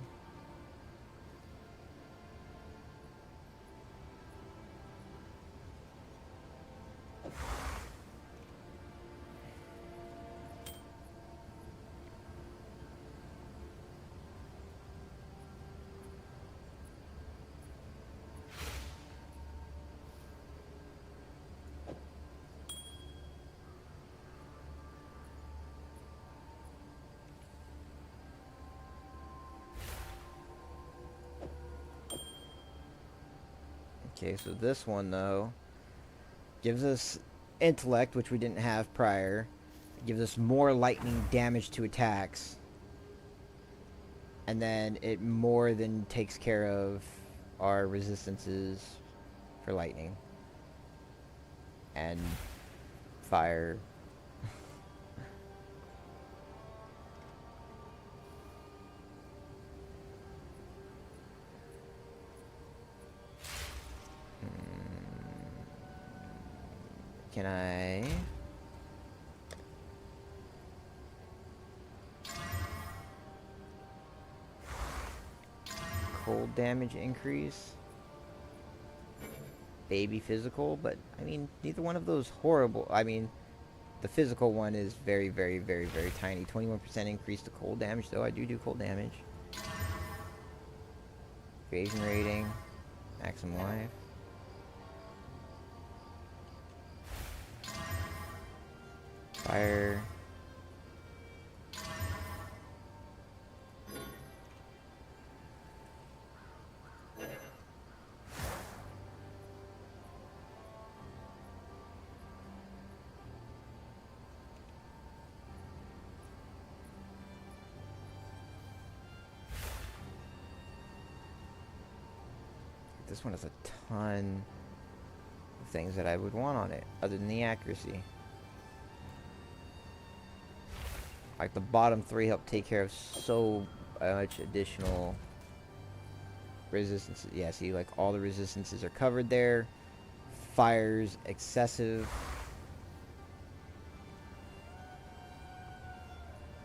Okay, so this one though gives us intellect, which we didn't have prior. It gives us more lightning damage to attacks. And then it more than takes care of our resistances for lightning. And fire. Can I... cold damage increase? Baby physical, but I mean, neither one of those horrible. I mean, the physical one is very, very, very, very tiny. 21% increase to cold damage, though. I do cold damage. Evasion rating. Maximum life. Fire. This one has a ton of things that I would want on it, other than the accuracy. Like the bottom three help take care of so much additional resistance. Yeah, see, like all the resistances are covered there. Fire's excessive.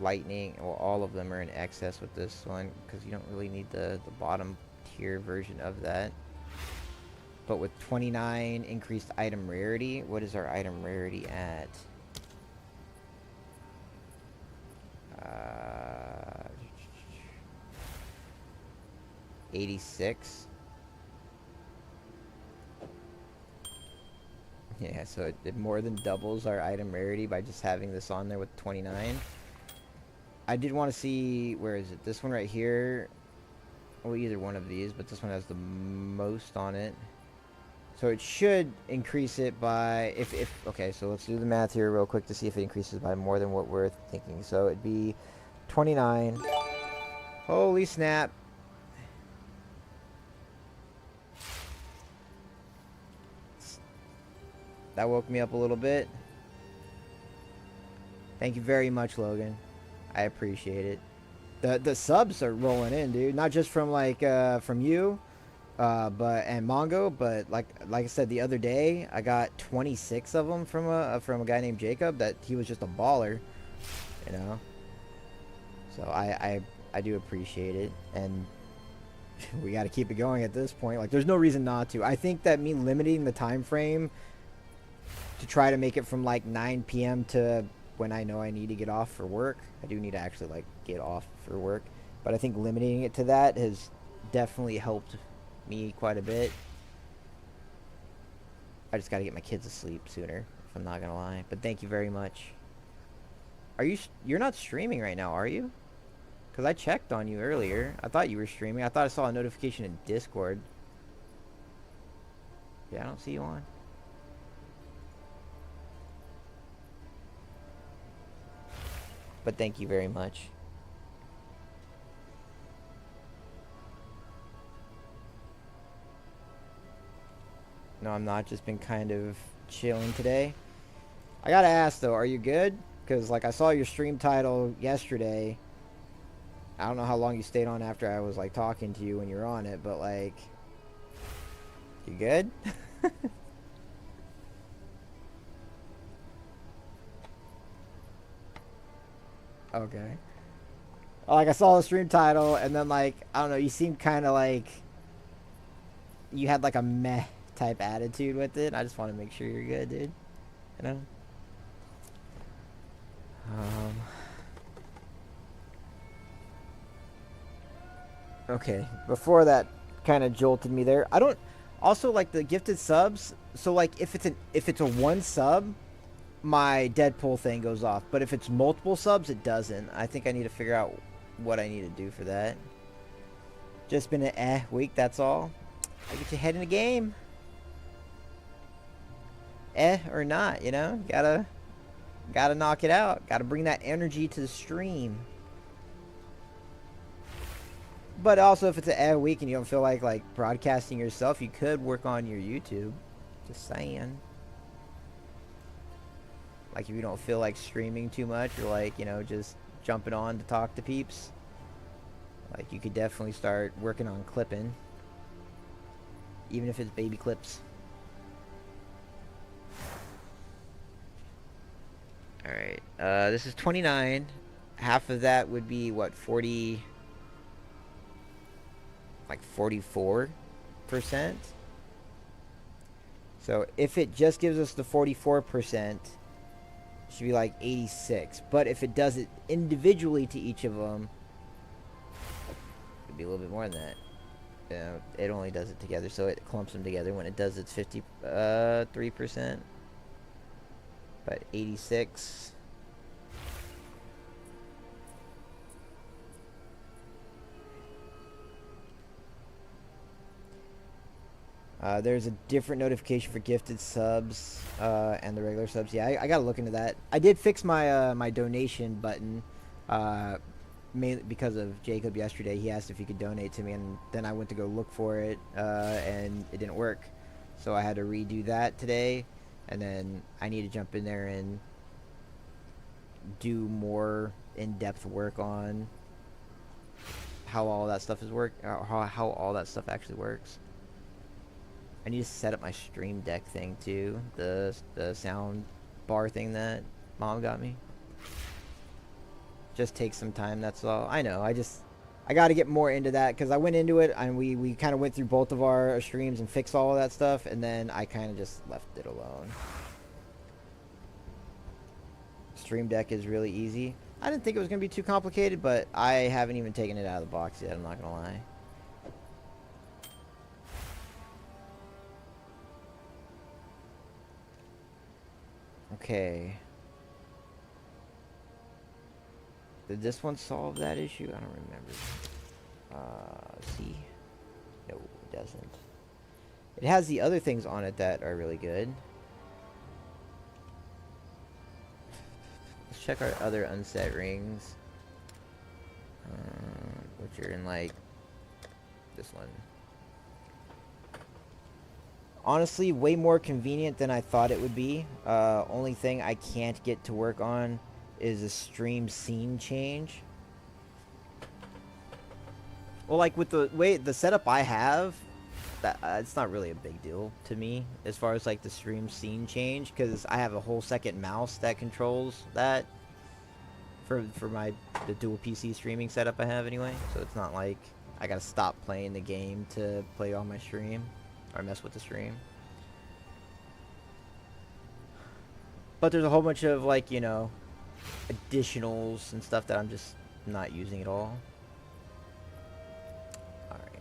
Lightning, well, all of them are in excess with this one because you don't really need the bottom tier version of that. But with 29 increased item rarity, what is our item rarity at? 86. Yeah, so it more than doubles our item rarity by just having this on there with 29. I did want to see, where is it? This one right here. Well, either one of these, but this one has the most on it. So it should increase it by, okay, so let's do the math here real quick to see if it increases by more than what we're thinking. So it'd be 29. Holy snap. That woke me up a little bit. Thank you very much, Logan. I appreciate it. The subs are rolling in, dude. Not just from like from you, but and Mongo, but like I said the other day, I got 26 of them from a guy named Jacob. That he was just a baller, you know. So I do appreciate it, and we got to keep it going at this point. Like, there's no reason not to. I think that me limiting the time frame to try to make it from like 9 p.m. to when I know I need to get off for work. I do need to actually like get off for work, but I think limiting it to that has definitely helped me quite a bit. I just got to get my kids asleep sooner, if I'm not gonna lie. But thank you very much. You're not streaming right now, are you? Because I checked on you earlier. I thought you were streaming. I thought I saw a notification in Discord. Yeah, I don't see you on. But thank you very much. No, I'm not. Just been kind of chilling today. I gotta ask though, are you good? Because like I saw your stream title yesterday. I don't know how long you stayed on after I was like talking to you when you were on it, but like You good? Okay. Like, I saw the stream title, and then, like, I don't know, you seemed kind of like you had, like, a meh type attitude with it. I just want to make sure you're good, dude. You know? Okay. Before that kind of jolted me there. I don't... Also, like, the gifted subs, so, like, if it's a one sub, my Deadpool thing goes off. But if it's multiple subs, it doesn't. I think I need to figure out what I need to do for that. Just been an week, that's all. I get your head in the game. Or not, you know? Gotta knock it out. Gotta bring that energy to the stream. But also, if it's an week and you don't feel like broadcasting yourself, you could work on your YouTube. Just saying. Like, if you don't feel like streaming too much, or like, you know, just jumping on to talk to peeps, like, you could definitely start working on clipping, even if it's baby clips. Alright, this is 29. Half of that would be, what, 40... like 44%? So, if it just gives us the 44%, should be like 86. But if it does it individually to each of them, it'd be a little bit more than that. It only does it together, so it clumps them together. When it does, it's 53%. But 86. There's a different notification for gifted subs and the regular subs. Yeah, I gotta look into that. I did fix my my donation button, mainly because of Jacob yesterday. He asked if he could donate to me, and then I went to go look for it, and it didn't work. So I had to redo that today, and then I need to jump in there and do more in-depth work on how all that stuff is how all that stuff actually works. I need to set up my stream deck thing too, the sound bar thing that Mom got me. Just takes some time, that's all. I know, I got to get more into that, because I went into it and we kind of went through both of our streams and fixed all of that stuff, and then I kind of just left it alone. Stream deck is really easy. I didn't think it was going to be too complicated, but I haven't even taken it out of the box yet, I'm not going to lie. Okay. Did this one solve that issue? I don't remember. See? No, it doesn't. It has the other things on it that are really good. Let's check our other unset rings. Which are in, like, this one. Honestly, way more convenient than I thought it would be. Only thing I can't get to work on is a stream scene change. Well, like, with the way the setup I have, that it's not really a big deal to me as far as like the stream scene change, because I have a whole second mouse that controls that for the dual PC streaming setup I have anyway. So it's not like I gotta stop playing the game to play on my stream or mess with the stream. But there's a whole bunch of, like, you know, additionals and stuff that I'm just not using at all. Alright,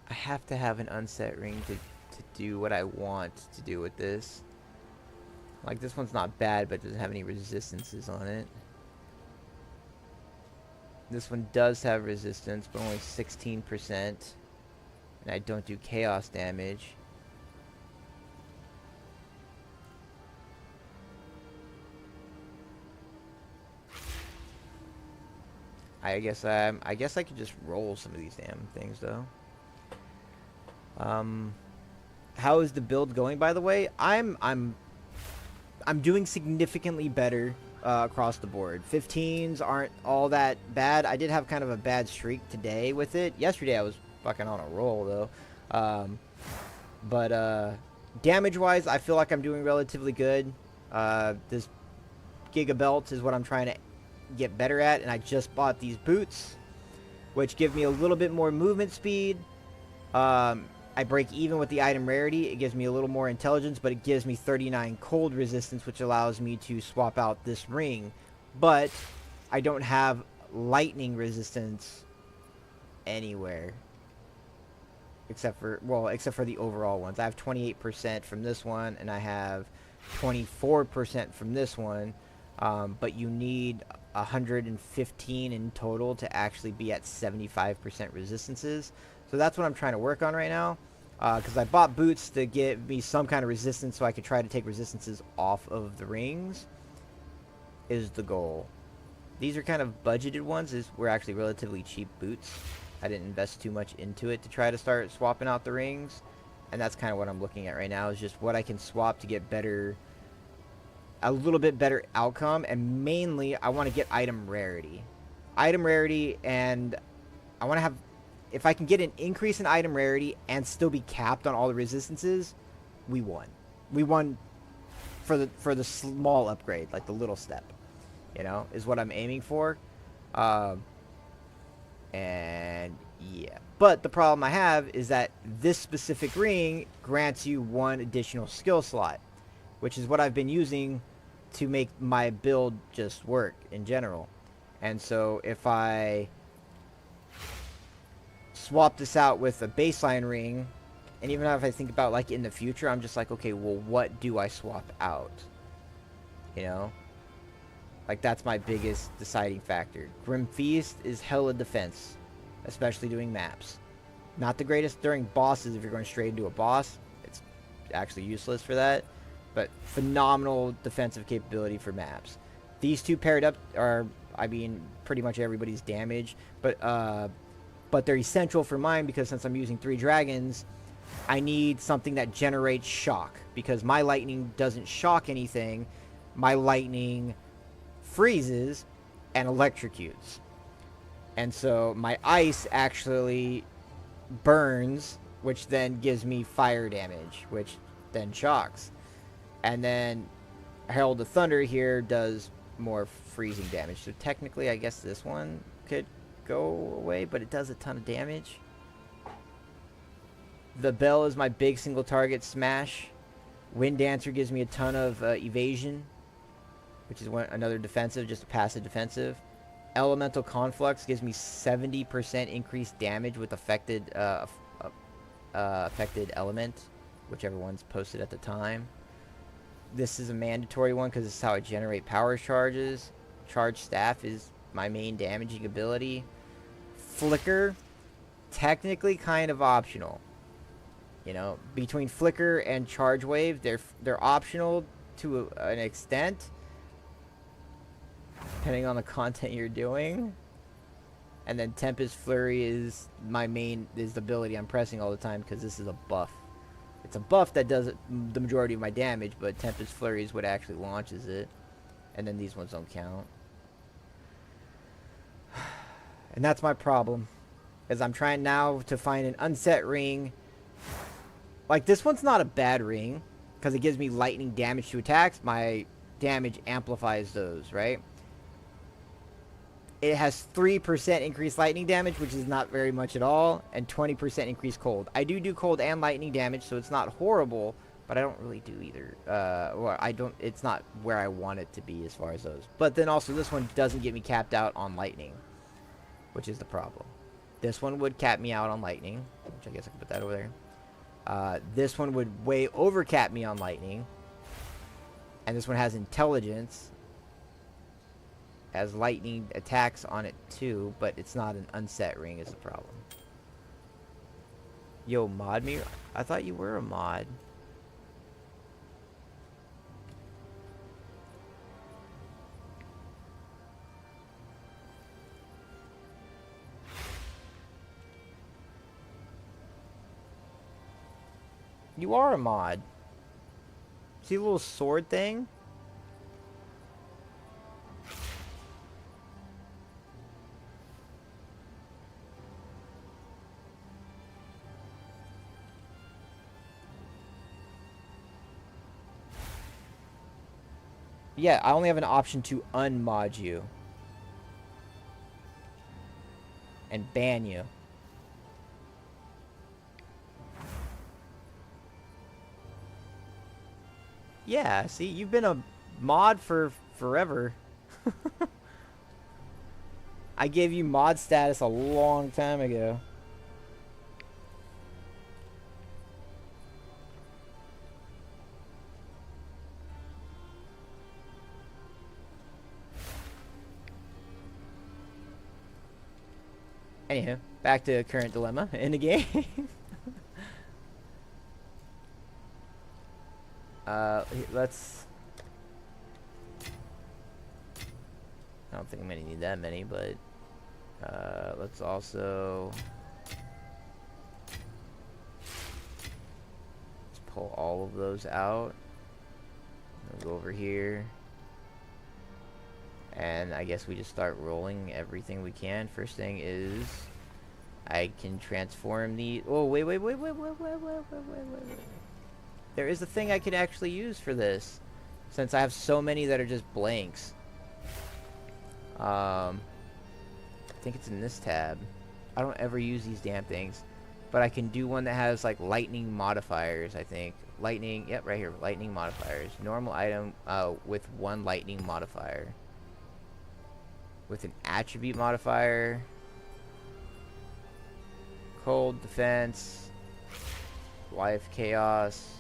I have to have an unset ring to do what I want to do with this. Like, this one's not bad, but doesn't have any resistances on it. This one does have resistance, but only 16%. And I don't do chaos damage. I guess I could just roll some of these damn things, though. how is the build going, by the way? I'm doing significantly better across the board. 15s aren't all that bad. I did have kind of a bad streak today with it. Yesterday I was fucking on a roll though. But damage-wise, I feel like I'm doing relatively good. This Giga Belt is what I'm trying to get better at, and I just bought these boots, which give me a little bit more movement speed. I break even with the item rarity. It gives me a little more intelligence, but it gives me 39 cold resistance, which allows me to swap out this ring. But I don't have lightning resistance anywhere. Except for the overall ones. I have 28% from this one, and I have 24% from this one. But you need 115 in total to actually be at 75% resistances. So that's what I'm trying to work on right now. Because I bought boots to give me some kind of resistance so I could try to take resistances off of the rings. Is the goal. These are kind of budgeted ones. These were actually relatively cheap boots. I didn't invest too much into it to try to start swapping out the rings. And that's kind of what I'm looking at right now, is just what I can swap to get better, a little bit better outcome. And mainly, I want to get item rarity. Item rarity, and I want to have, if I can get an increase in item rarity and still be capped on all the resistances, we won. We won for the small upgrade, like the little step, you know, is what I'm aiming for. And yeah, but the problem I have is that this specific ring grants you one additional skill slot, which is what I've been using to make my build just work in general. And so if I swap this out with a baseline ring, and even if I think about like in the future, I'm just like, okay, well, what do I swap out? You know? Like, that's my biggest deciding factor. Grim Feast is hella defense, especially doing maps. Not the greatest during bosses. If you're going straight into a boss, it's actually useless for that. But phenomenal defensive capability for maps. These two paired up are, I mean, pretty much everybody's damage. But they're essential for mine because since I'm using 3 dragons, I need something that generates shock. Because my lightning doesn't shock anything. My lightning freezes and electrocutes, and so my ice actually burns, which then gives me fire damage, which then shocks, and then Herald of Thunder here does more freezing damage. So technically I guess this one could go away, but it does a ton of damage. The Bell is my big single target smash. Wind Dancer gives me a ton of evasion, which is another defensive, just a passive defensive. Elemental Conflux gives me 70% increased damage with affected element, whichever one's posted at the time. This is a mandatory one because this is how I generate power charges. Charge Staff is my main damaging ability. Flicker, technically kind of optional. You know, between Flicker and Charge Wave, they're optional to an extent, depending on the content you're doing. And then Tempest Flurry is the ability I'm pressing all the time because this is a buff. It's a buff that does the majority of my damage, but Tempest Flurry is what actually launches it. And then these ones don't count. And that's my problem, is I'm trying now to find an unset ring. Like, this one's not a bad ring because it gives me lightning damage to attacks. My damage amplifies those, right? It has 3% increased lightning damage, which is not very much at all, and 20% increased cold. I do cold and lightning damage, so it's not horrible, but I don't really do either. It's not where I want it to be as far as those. But then also this one doesn't get me capped out on lightning, which is the problem. This one would cap me out on lightning, which I guess I can put that over there. This one would way over cap me on lightning, and this one has intelligence, has lightning attacks on it too, but it's not an unset ring is the problem. Yo, mod me? I thought you were a mod. You are a mod. See the little sword thing? Yeah, I only have an option to unmod you. And ban you. Yeah, see, you've been a mod for forever. I gave you mod status a long time ago. Anywho, back to current dilemma in the game. Let's... I don't think I'm gonna need that many, but... let's also... Let's pull all of those out. We'll go over here. And I guess we just start rolling everything we can. First thing is... I can transform the... Oh, wait. There is a thing I could actually use for this. Since I have so many that are just blanks. I think it's in this tab. I don't ever use these damn things. But I can do one that has like lightning modifiers, I think. Lightning, yep, right here. Lightning modifiers. Normal item with one lightning modifier. With an attribute modifier. Cold defense. Life chaos.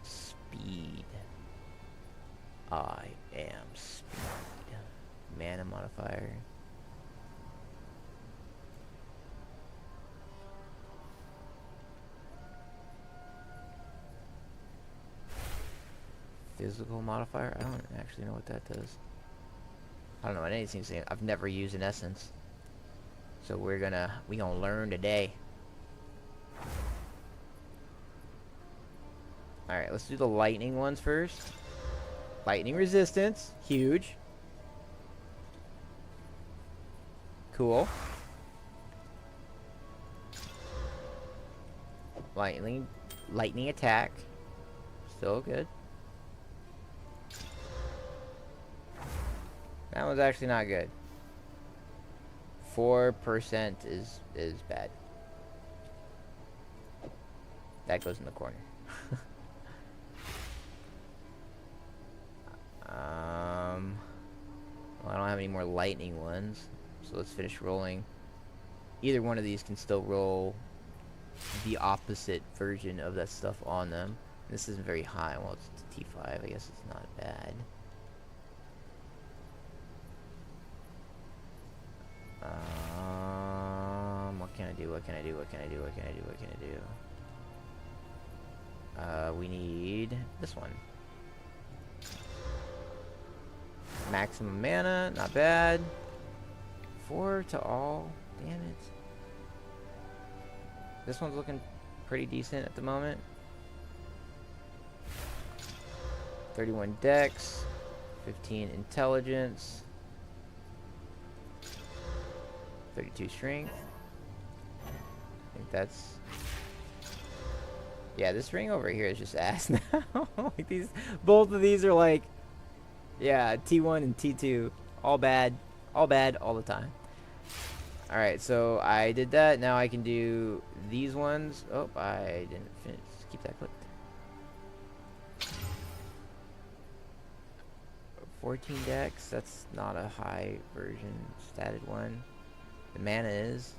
Speed. I am speed. Mana modifier. Physical modifier? I don't actually know what that does. I don't know what anything's saying. I've never used an essence. So we gonna learn today. Alright, let's do the lightning ones first. Lightning resistance. Huge. Cool. Lightning attack. Still good. That one's actually not good. 4% is bad. That goes in the corner. Well, I don't have any more lightning ones, so let's finish rolling. Either one of these can still roll the opposite version of that stuff on them. This isn't very high. Well, it's T5. I guess it's not bad. What can I do? We need this one. Maximum mana, not bad. 4 to all, damn it. This one's looking pretty decent at the moment. 31 dex, 15 intelligence, 32 strength. I think that's... Yeah, this ring over here is just ass now. Like these, both of these are like, yeah, T1 and T2, all bad all the time. All right, so I did that. Now I can do these ones. Oh, I didn't finish. Keep that clicked. 14 dex. That's not a high version statted one. The mana is.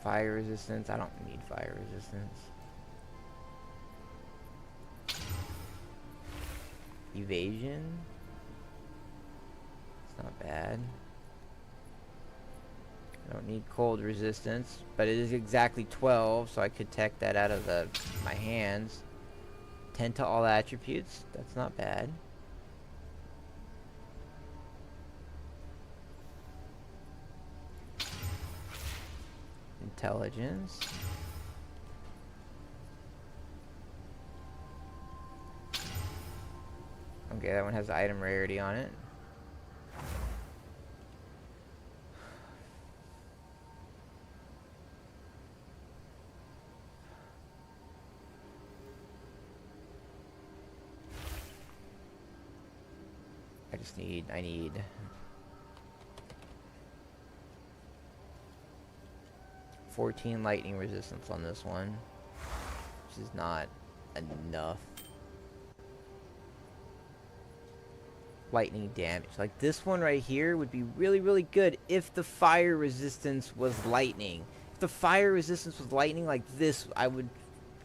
Fire resistance. I don't need fire resistance. Evasion. It's not bad. I don't need cold resistance, but it is exactly 12, so I could tech that out of my hands. 10 to all attributes. That's not bad. Intelligence. Okay, that one has item rarity on it. I need 14 lightning resistance on this one, which is not enough. Lightning damage. Like this one right here would be really, really good if the fire resistance was lightning. If the fire resistance was lightning like this, I would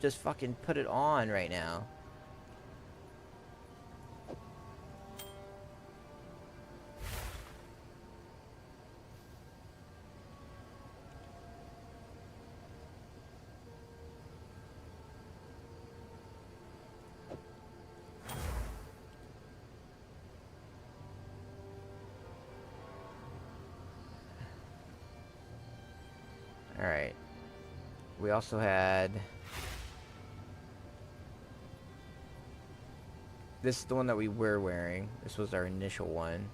just fucking put it on right now. Alright. We also had... This is the one that we were wearing. This was our initial one.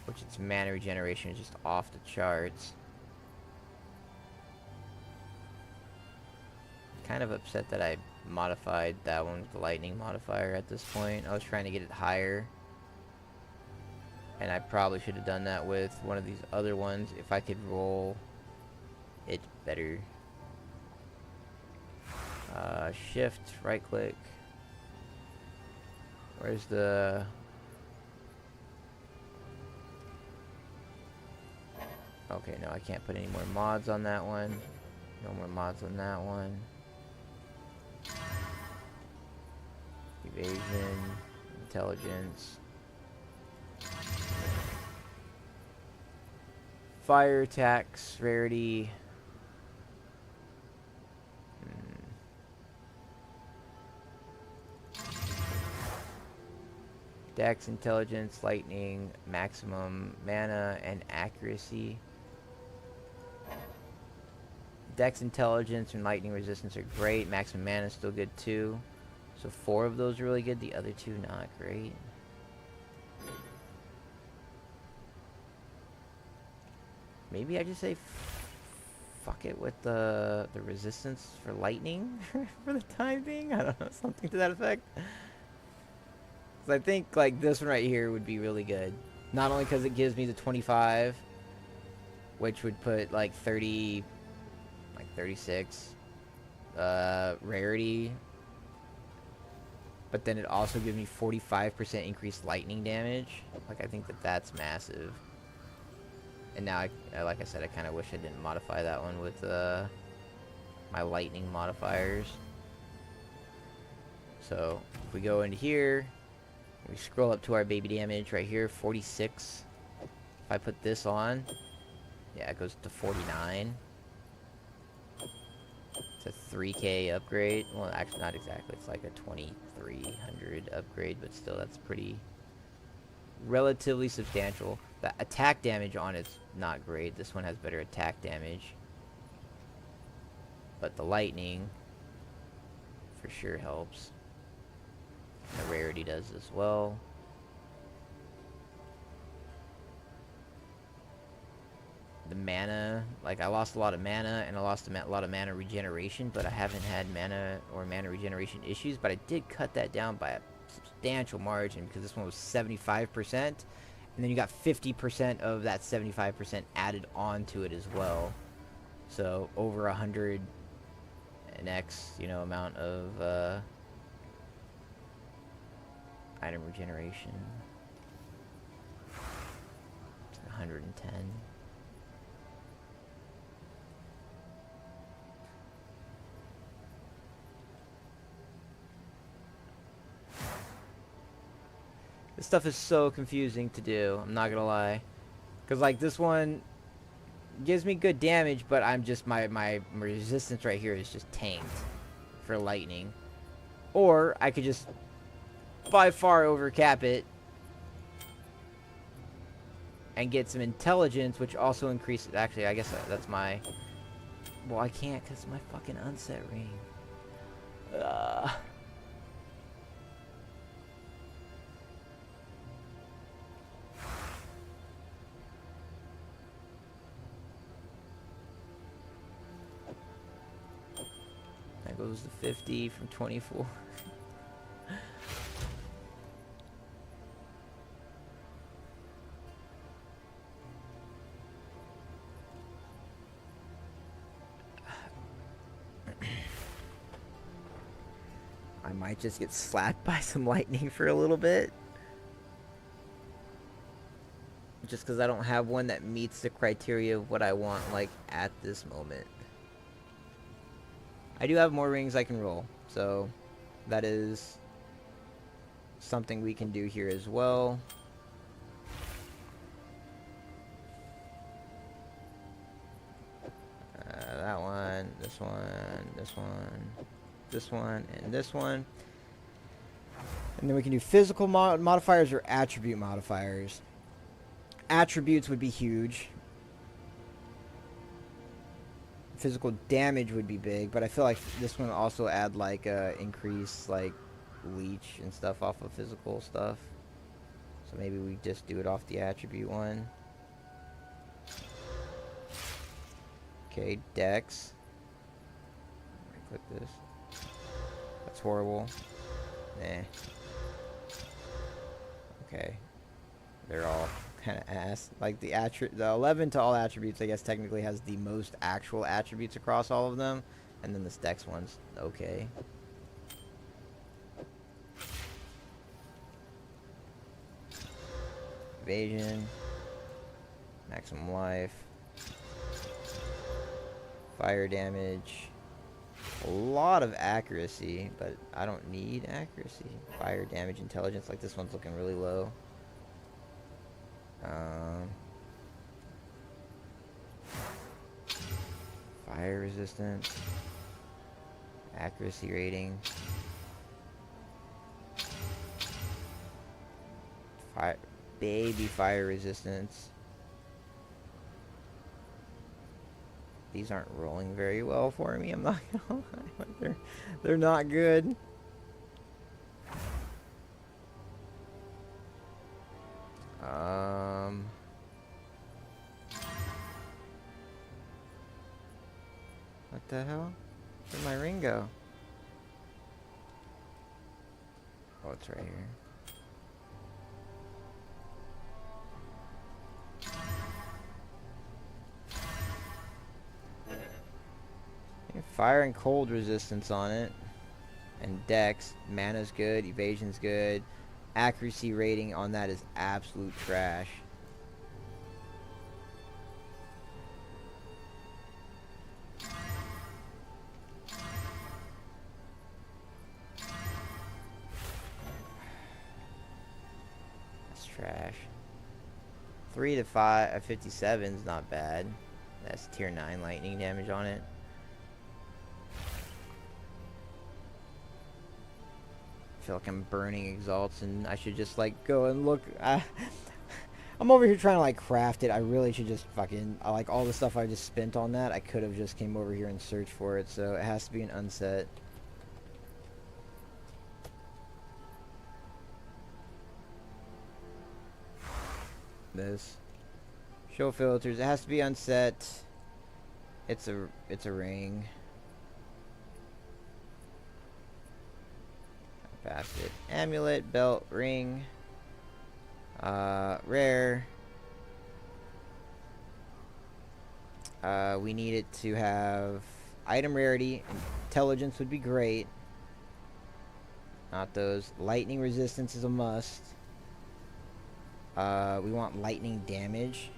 Which its mana regeneration is just off the charts. Kind of upset that I modified that one with the lightning modifier at this point. I was trying to get it higher. And I probably should have done that with one of these other ones if I could roll it better. Shift, right click. Where's the... Okay, no, I can't put any more mods on that one. No more mods on that one. Evasion, intelligence. Fire attacks, rarity. Dex, intelligence, lightning, maximum mana, and accuracy. Dex, intelligence, and lightning resistance are great. Maximum mana is still good too. So 4 of those are really good. The other 2 not great. Maybe I just say fuck it with the resistance for lightning for the time being. I don't know, something to that effect. So I think like this one right here would be really good. Not only because it gives me the 25, which would put like 30, like 36 rarity, but then it also gives me 45% increased lightning damage. Like I think that that's massive. And now, like I said, I kind of wish I didn't modify that one with my lightning modifiers. So, if we go into here, we scroll up to our baby damage right here, 46. If I put this on, yeah, it goes to 49. It's a 3k upgrade. Well, actually, not exactly. It's like a 2300 upgrade, but still, that's pretty... relatively substantial. The attack damage on it's not great. This one has better attack damage. But the lightning for sure helps. The rarity does as well. The mana, like I lost a lot of mana and I lost a lot of mana regeneration, but I haven't had mana or mana regeneration issues, but I did cut that down by a substantial margin because this one was 75%, and then you got 50% of that 75% added onto it as well. So over 100 an X, you know, amount of item regeneration. It's 110. This stuff is so confusing to do, I'm not gonna lie. Because, like, this one gives me good damage, but I'm just my resistance right here is just tanked for lightning. Or I could just by far overcap it and get some intelligence, which also increases. Actually, I guess that's my. Well, I can't because my fucking unset ring. That goes to 50 from 24. I might just get slapped by some lightning for a little bit. Just because I don't have one that meets the criteria of what I want, like, at this moment. I do have more rings I can roll, so that is something we can do here as well. That one, this one, this one, this one, and this one. And then we can do physical modifiers or attribute modifiers. Attributes would be huge. Physical damage would be big, but I feel like this one also add like increase like leech and stuff off of physical stuff. So maybe we just do it off the attribute one. Okay, dex. Click this. That's horrible. Nah. Okay. They're all kind of ass. Like the 11 to all attributes, I guess technically has the most actual attributes across all of them, and then this dex one's okay. Evasion, maximum life, fire damage, a lot of accuracy, but I don't need accuracy. Fire damage, intelligence, like this one's looking really low. Fire resistance, accuracy rating, baby fire resistance. These aren't rolling very well for me, I'm not gonna lie. They're not good. What the hell? Where'd my ring go? Oh, it's right here. Fire and cold resistance on it. And dex. Mana's good. Evasion's good. Accuracy rating on that is absolute trash. That's trash. 3 to 5, 57 is not bad. That's tier 9 lightning damage on it. I feel like I'm burning exalts and I should just like go and look. I'm over here trying to like craft it. I really should just fucking like all the stuff I just spent on that. I could have just came over here and searched for it. So it has to be an unset. This show filters. It has to be unset. It's a ring. Basket, amulet, belt, ring, rare. We need it to have item rarity. Intelligence would be great. Not those. Lightning resistance is a must. We want lightning damage.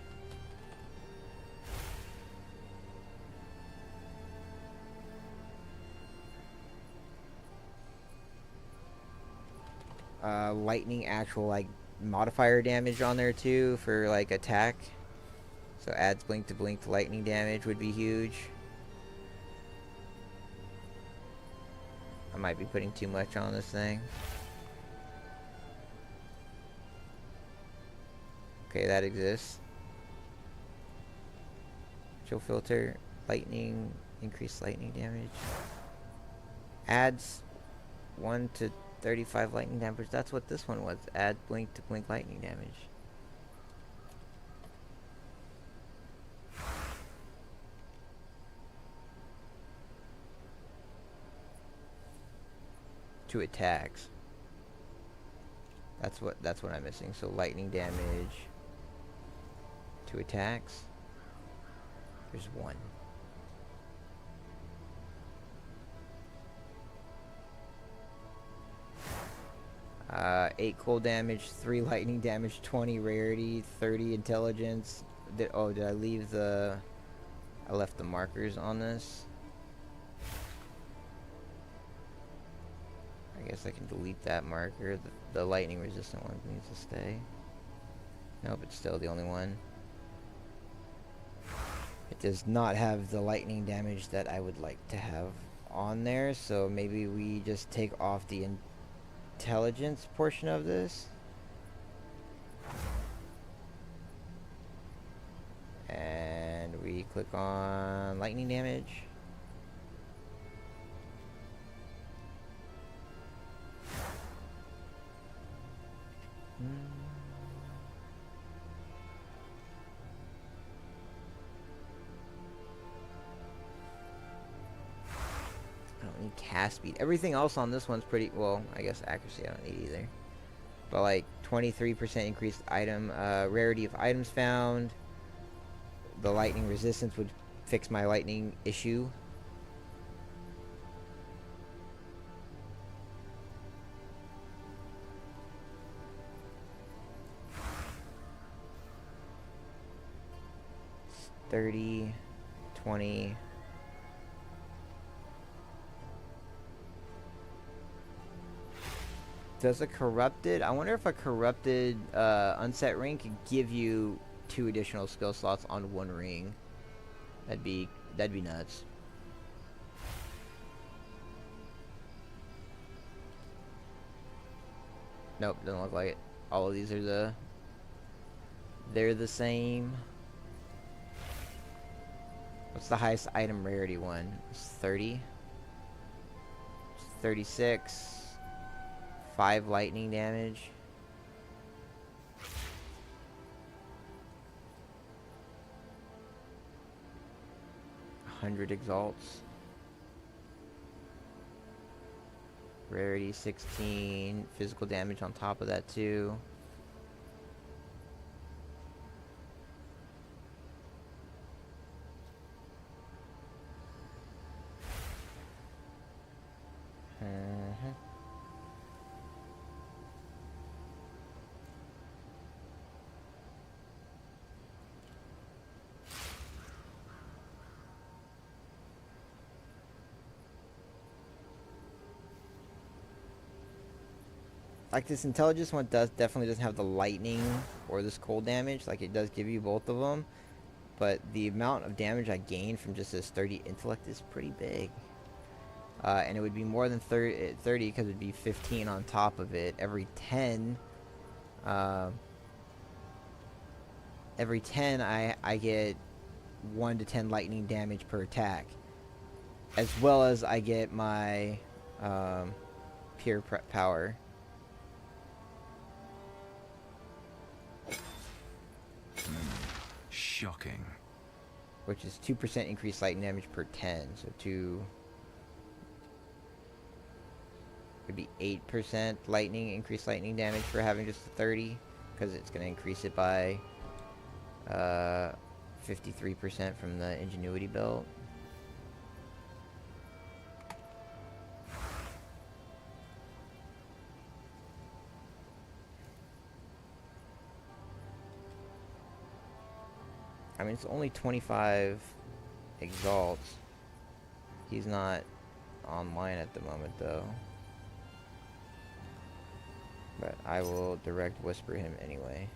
Lightning actual like modifier damage on there too for like attack. So adds blink to blink lightning damage would be huge. I might be putting too much on this thing. Okay, that exists. Chill filter, lightning, increased lightning damage. Adds 1 to 35 lightning damage. That's what this one was. Add blink to blink lightning damage. To attacks. That's what I'm missing. So lightning damage to attacks. There's 1. 8 cold damage, 3 lightning damage, 20 rarity, 30 intelligence. Did I leave the... I left the markers on this. I guess I can delete that marker. The lightning resistant one needs to stay. Nope, it's still the only one. It does not have the lightning damage that I would like to have on there, so maybe we just take off the intelligence portion of this. And we click on lightning damage. I don't need cast speed. Everything else on this one's pretty... Well, I guess accuracy I don't need either. But like 23% increased item rarity of items found. The lightning resistance would fix my lightning issue. $30, $20. Does a corrupted... I wonder if a corrupted unset ring could give you 2 additional skill slots on 1 ring. That'd be nuts. Nope, doesn't look like it. All of these are they're the same. What's the highest item rarity one? It's 30. It's 36. 5 lightning damage. $100 exalts. Rarity 16. Physical damage on top of that too. Like this intelligence one definitely doesn't have the lightning or this cold damage. Like it does give you both of them, but the amount of damage I gain from just this 30 intellect is pretty big. And it would be more than 30 because it would be 15 on top of it. Every 10 I get 1 to 10 lightning damage per attack, as well as I get my pure power. Shocking. Which is 2% increased lightning damage per 10. So 2 would be 8% increased lightning damage for having just 30, because it's going to increase it by 53% from the ingenuity belt. I mean, it's only 25 exalts. He's not online at the moment, though. But I will direct whisper him anyway.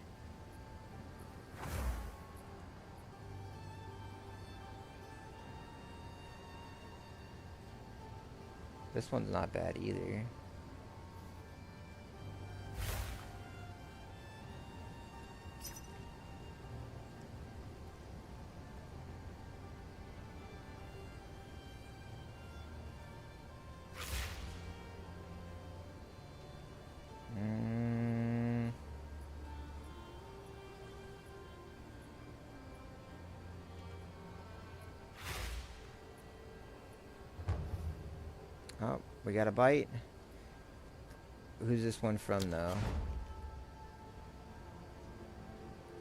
This one's not bad either. Oh, we got a bite. Who's this one from, though?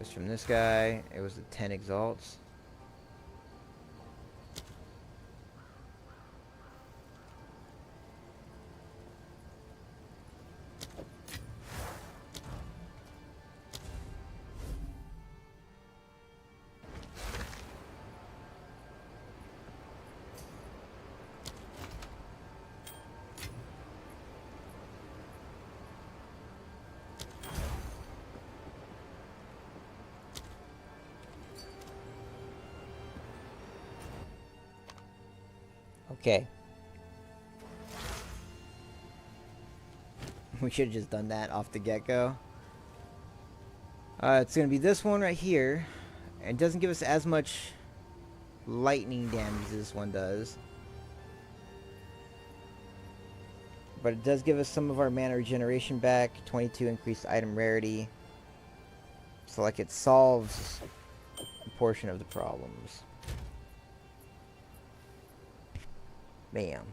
It's from this guy. It was the 10 exalts. Okay. We should have just done that off the get-go. It's going to be this one right here. It doesn't give us as much lightning damage as this one does. But it does give us some of our mana regeneration back. 22 increased item rarity. So like it solves a portion of the problems. Bam.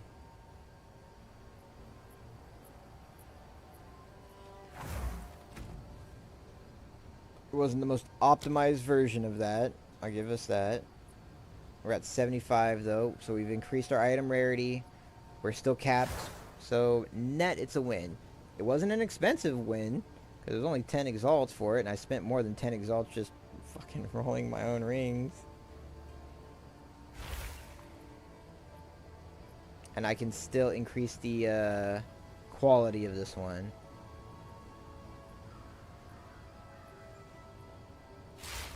It wasn't the most optimized version of that. I'll give us that. We're at 75 though, so we've increased our item rarity. We're still capped. So net, it's a win. It wasn't an expensive win, because there's only 10 exalts for it, and I spent more than 10 exalts just fucking rolling my own rings. And I can still increase the quality of this one.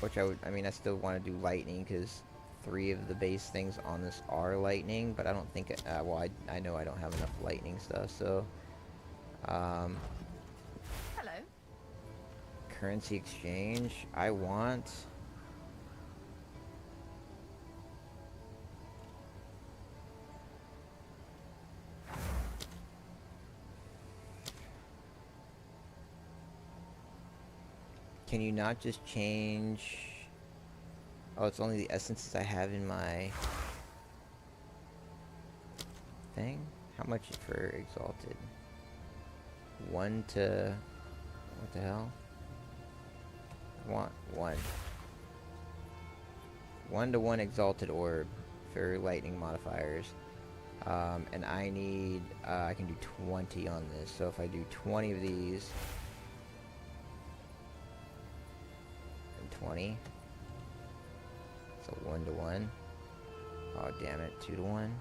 Which I mean, I still want to do lightning, because 3 of the base things on this are lightning, but I don't think, well, I know I don't have enough lightning stuff, so, Hello. currency exchange, I want, can you not just change, oh, it's only the essences I have in my thing? How much for exalted? 1 to, what the hell? Want 1. 1 to 1 exalted orb for lightning modifiers. And I need, I can do 20 on this. So if I do 20 of these, and 20, so 1 to 1. Oh, damn it, 2 to 1.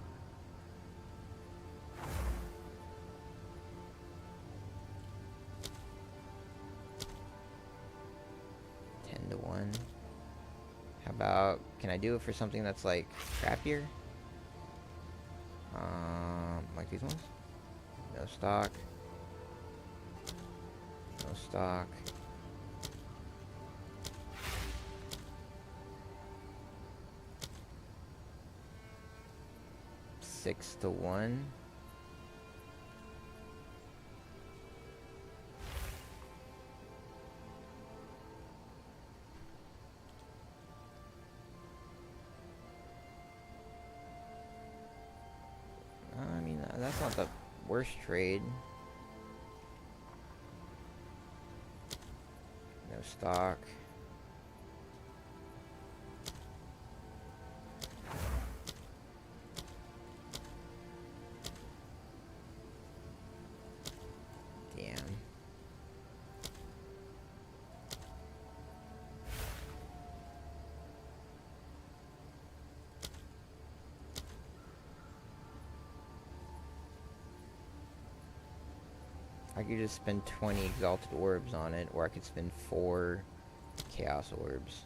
10 to 1. How about, can I do it for something that's like crappier? Like these ones? No stock. No stock. Six to 1. I mean, that's not the worst trade. No stock. Damn. I could just spend 20 exalted orbs on it, or I could spend 4 chaos orbs.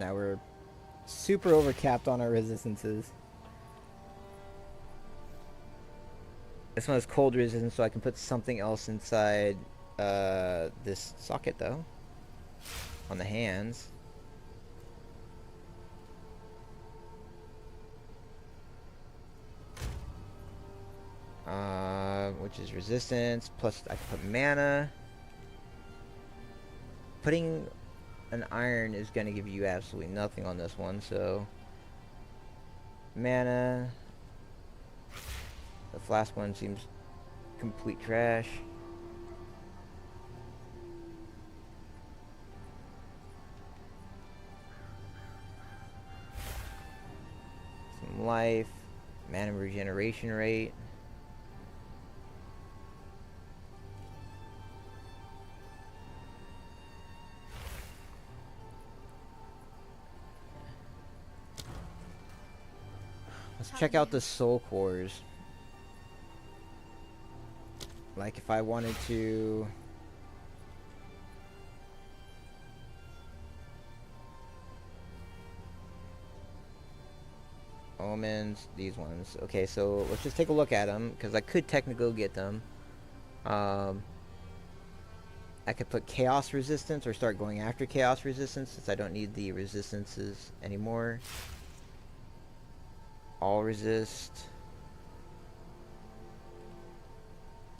Now we're super overcapped on our resistances. This one has cold resistance, so I can put something else inside this socket, though. On the hands. Which is resistance, plus I can put mana. Putting an iron is going to give you absolutely nothing on this one, so... Mana. The last one seems complete trash. Some life. Mana regeneration rate. Let's check out the soul cores. Like if I wanted to... Omens, these ones. Okay, so let's just take a look at them, because I could technically go get them. I could put chaos resistance or start going after chaos resistance, since I don't need the resistances anymore. All resist.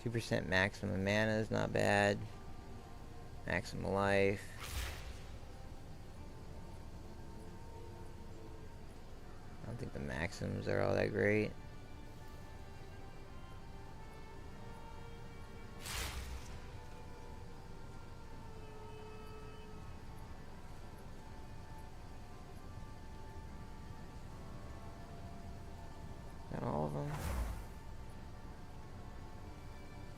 2% maximum mana is not bad. Maximum life. I don't think the maxims are all that great. Got all of them.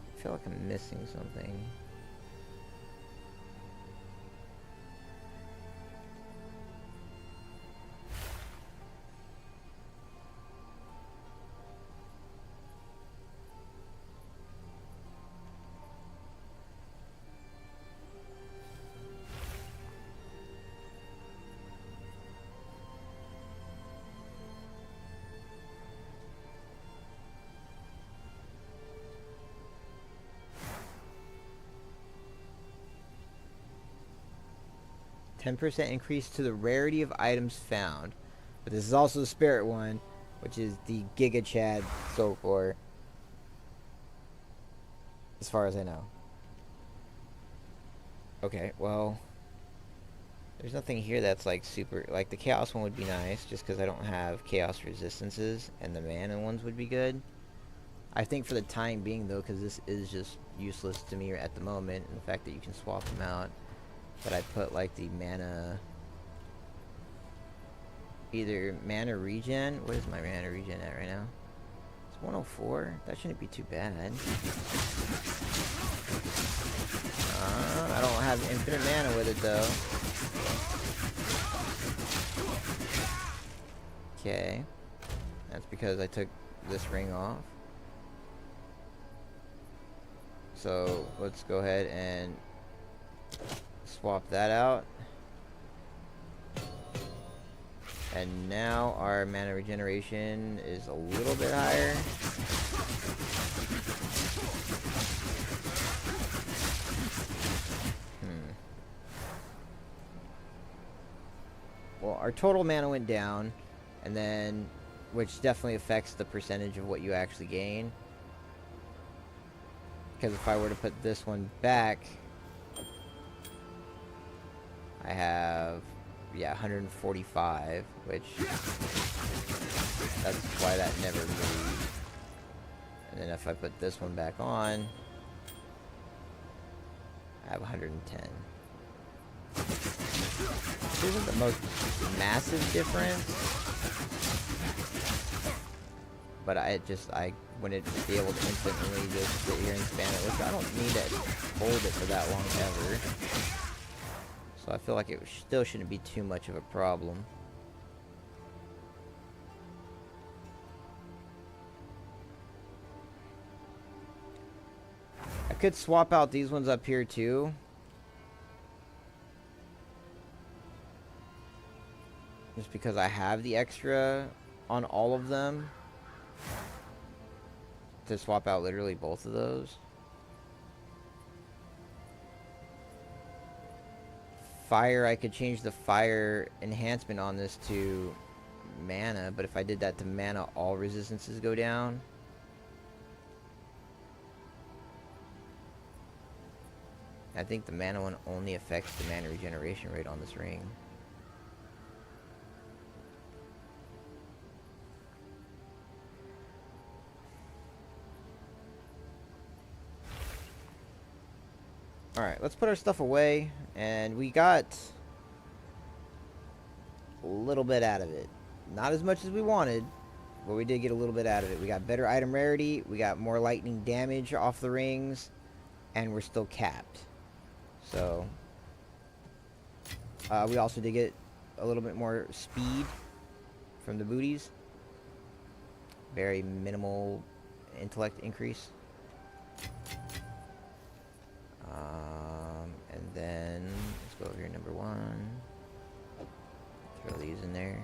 I feel like I'm missing something. %10 increase to the rarity of items found. But this is also the spirit one, which is the Giga Chad Soul Core. As far as I know. Okay, well, there's nothing here that's like super, like the Chaos one would be nice, just because I don't have Chaos resistances, and the mana ones would be good. I think for the time being though, because this is just useless to me at the moment, and the fact that you can swap them out, but I put like the mana, either mana regen. What is my mana regen at right now? It's 104. That shouldn't be too bad. I don't have infinite mana with it though. Okay, that's because I took this ring off. So let's go ahead and swap that out. And now our mana regeneration is a little bit higher. Well, our total mana went down, and then, which definitely affects the percentage of what you actually gain. Because if I were to put this one back, I have, yeah, 145, which, that's why that never moved. And then if I put this one back on, I have 110. This isn't the most massive difference, but I wouldn't be able to instantly just sit here and spam it, which I don't need to hold it for that long ever. So I feel like it still shouldn't be too much of a problem. I could swap out these ones up here too. Just because I have the extra on all of them to swap out literally both of those. Fire, I could change the fire enhancement on this to mana, but if I did that to mana, all resistances go down. I think the mana one only affects the mana regeneration rate on this ring. Alright, let's put our stuff away, and we got a little bit out of it. Not as much as we wanted, but we did get a little bit out of it. We got better item rarity, we got more lightning damage off the rings, and we're still capped. So, we also did get a little bit more speed from the booties. Very minimal intellect increase. And then, let's go over here, number 1. Throw these in there.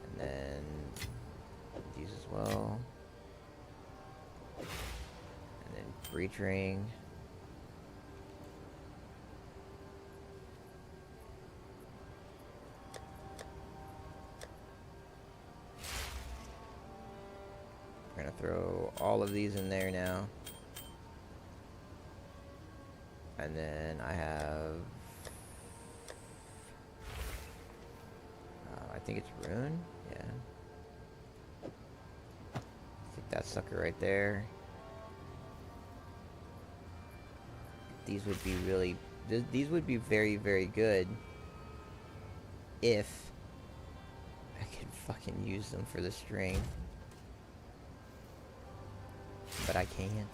And then, these as well. And then, breach ring. We're gonna throw all of these in there now. And then I have... I think it's Rune? Yeah. Stick that sucker right there. These would be really... These would be very, very good if I could fucking use them for the string. But I can't.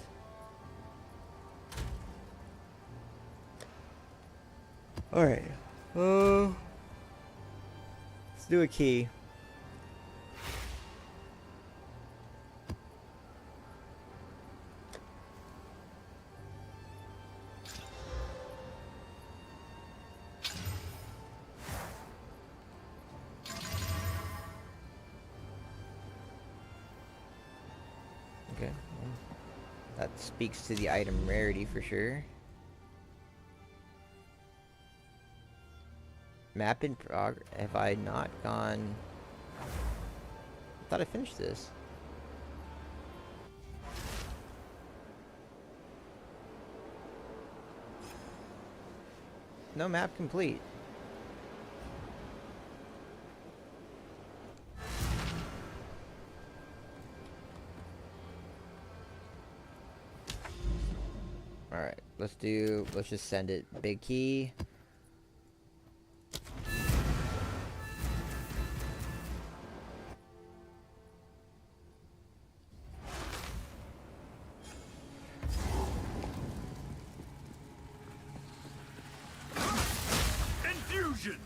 Alright. Let's do a key. Okay. That speaks to the item rarity for sure. Map in progress. Have I not gone? I thought I finished this. No map complete. Alright, let's just send it. Big key. Infusion!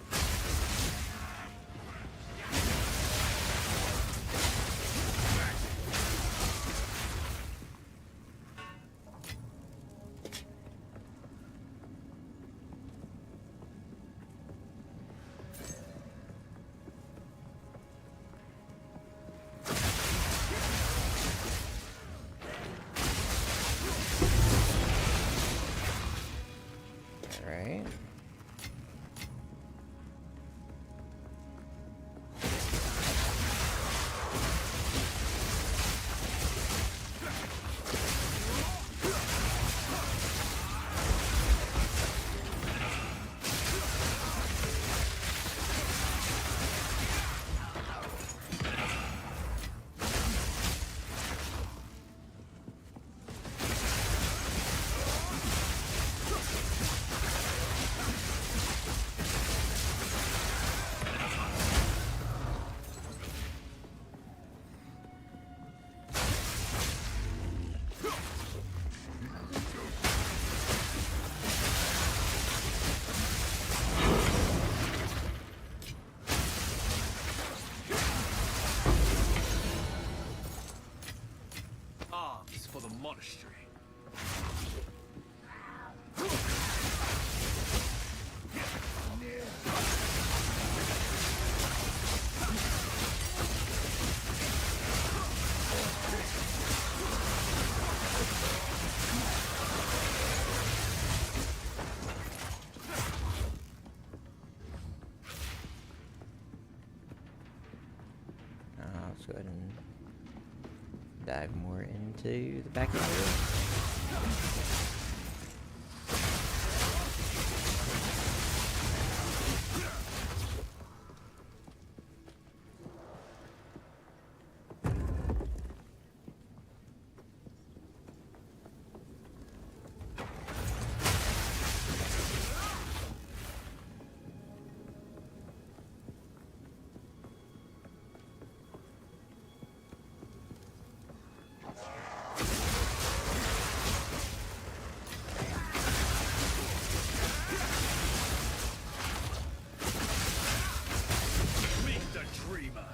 go ahead and dive more into the back of the room. Meet the dreamer.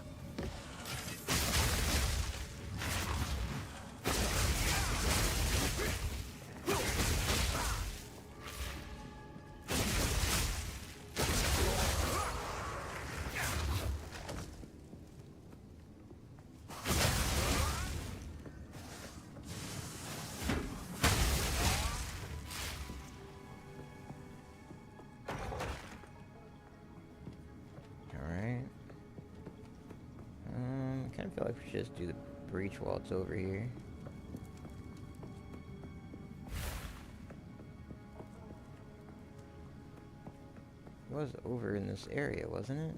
Alright. Kind of feel like we should just do the breach while it's over here. It was over in this area, wasn't it?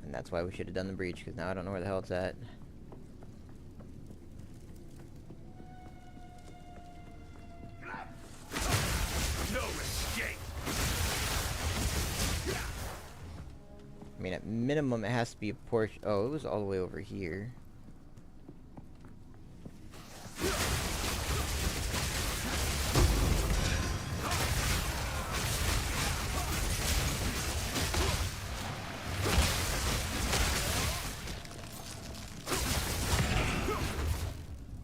And that's why we should have done the breach, because now I don't know where the hell it's at. No escape. I mean, at minimum, it has to be a portion. Oh, it was all the way over here.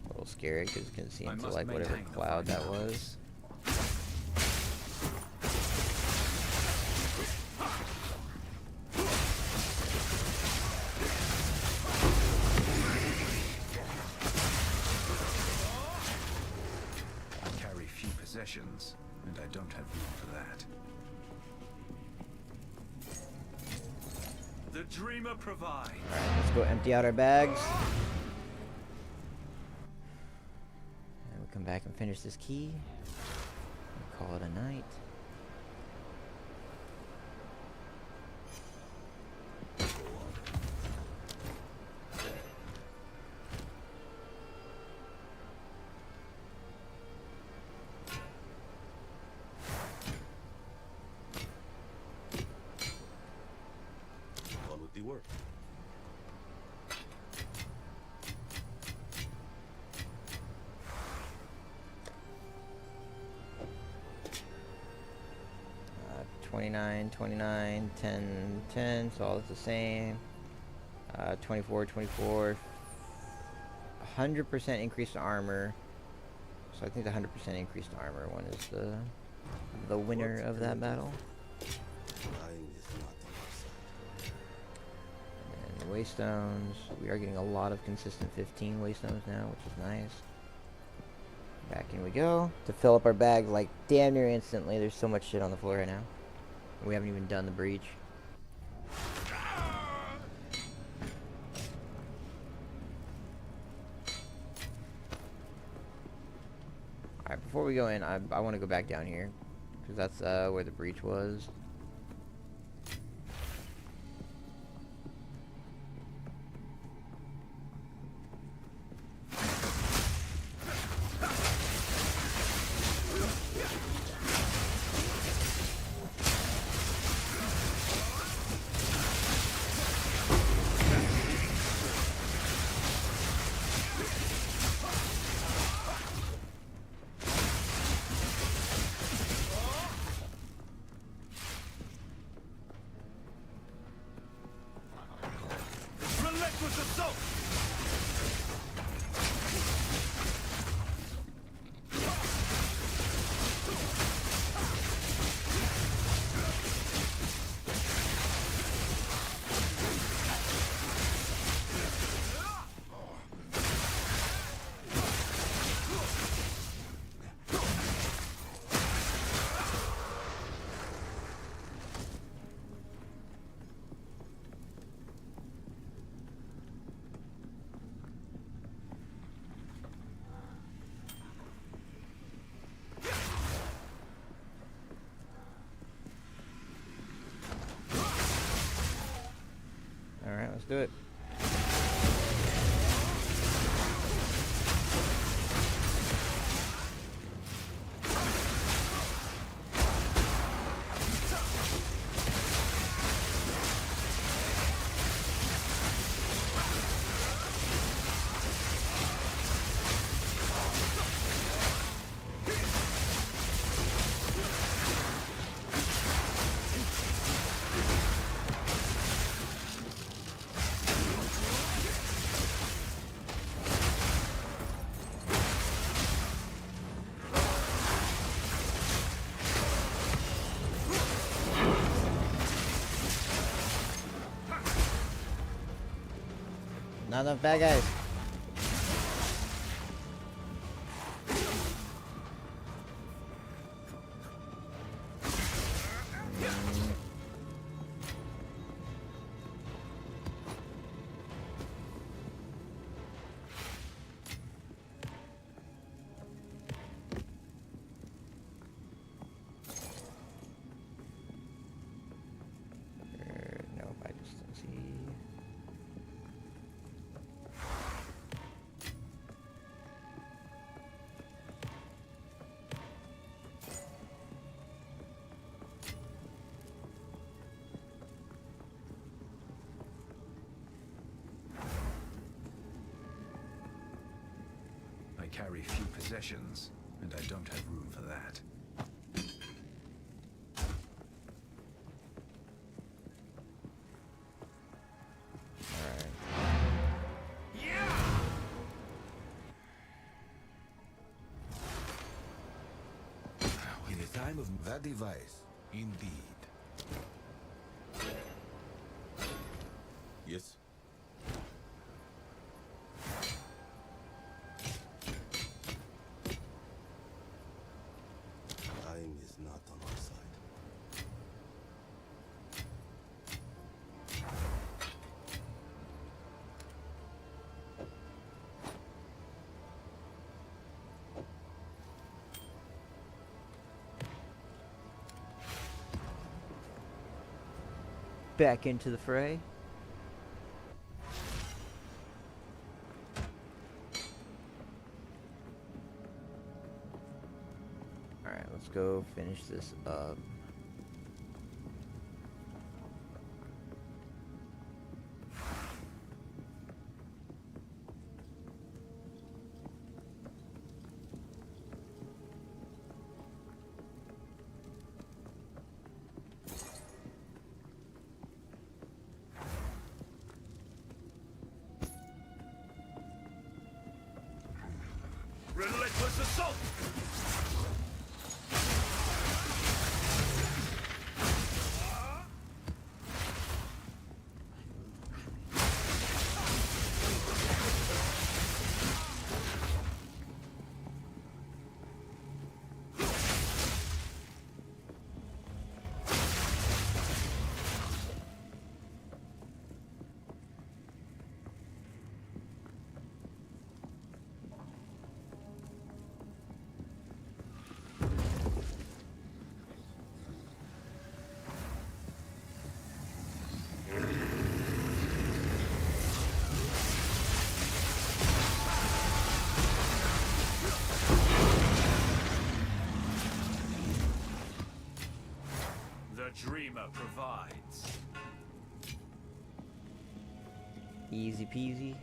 A little scary because you can see I into must like whatever maintain the cloud fine that was. I carry few possessions, and I don't have room for that. The dreamer provides. Alright, let's go empty out our bags. And we'll come back and finish this key. We'll call it a night. On with the work. Uh, 29, 29, 10, 10, so all is the same. 24, 24. 100% increased armor. So I think the 100% increased armor one is the winner of that battle. Dying is not on our side. And waystones. We are getting a lot of consistent 15 waystones now, which is nice. Back in we go. To fill up our bags like damn near instantly. There's so much shit on the floor right now. We haven't even done the breach. Alright, before we go in, I want to go back down here. Because that's where the breach was. Alright, let's do it. Not enough bad guys. Nope, I just don't see. I carry few possessions, and I don't have room for that. In the time of that device, indeed. Yes. Time is not on our side. Back into the fray. Alright, let's go finish this up. Relentless assault! The dreamer provides. Easy peasy.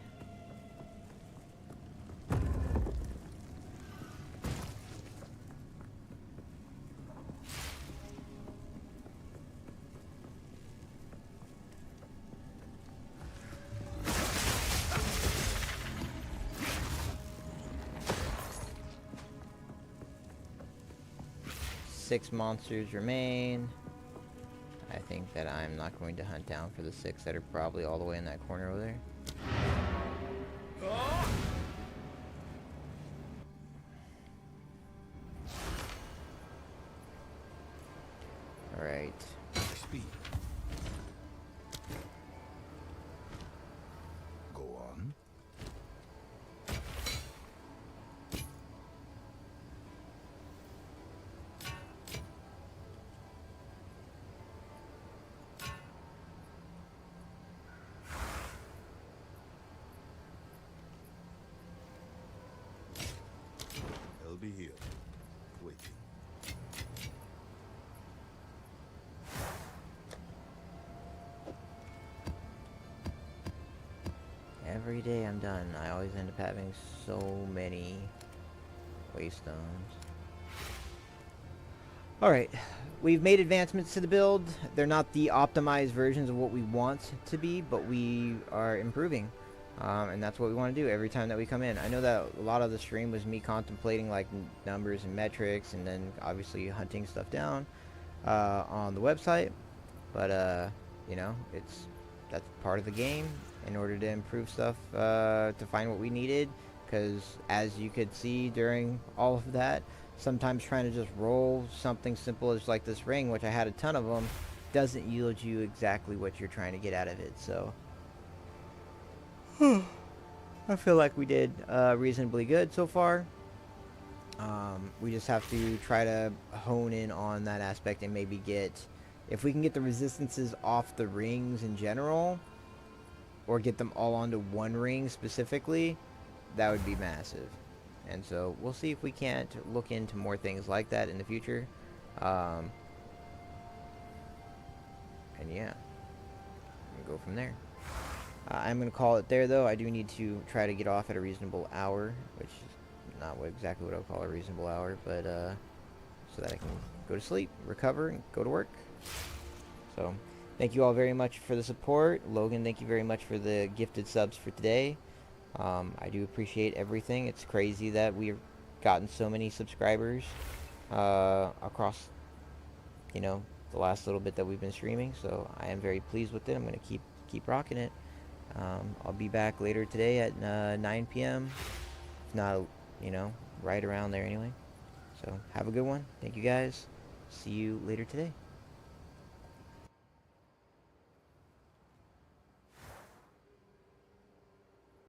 Six monsters remain. I think that I'm not going to hunt down for the six that are probably all the way in that corner over there. Alright. Speed. Go on. be here, waiting. Every day I'm done, I always end up having so many waystones. Alright, we've made advancements to the build. They're not the optimized versions of what we want to be, but we are improving. And that's what we want to do every time that we come in. I know that a lot of the stream was me contemplating like numbers and metrics, and then obviously hunting stuff down on the website. But you know, that's part of the game in order to improve stuff, to find what we needed. Because as you could see during all of that, sometimes trying to just roll something simple as like this ring, which I had a ton of them, doesn't yield you exactly what you're trying to get out of it. So I feel like we did reasonably good so far. We just have to try to hone in on that aspect and maybe get, if we can get the resistances off the rings in general, or get them all onto one ring specifically, that would be massive. And so we'll see if we can't look into more things like that in the future. And yeah, we'll go from there. I'm going to call it there, though. I do need to try to get off at a reasonable hour, which is not exactly what I would call a reasonable hour, but so that I can go to sleep, recover, and go to work. So thank you all very much for the support. Logan, thank you very much for the gifted subs for today. I do appreciate everything. It's crazy that we've gotten so many subscribers across, you know, the last little bit that we've been streaming. So I am very pleased with it. I'm going to keep rocking it. I'll be back later today at 9 p.m. If not, you know, right around there anyway. So have a good one. Thank you guys. See you later today.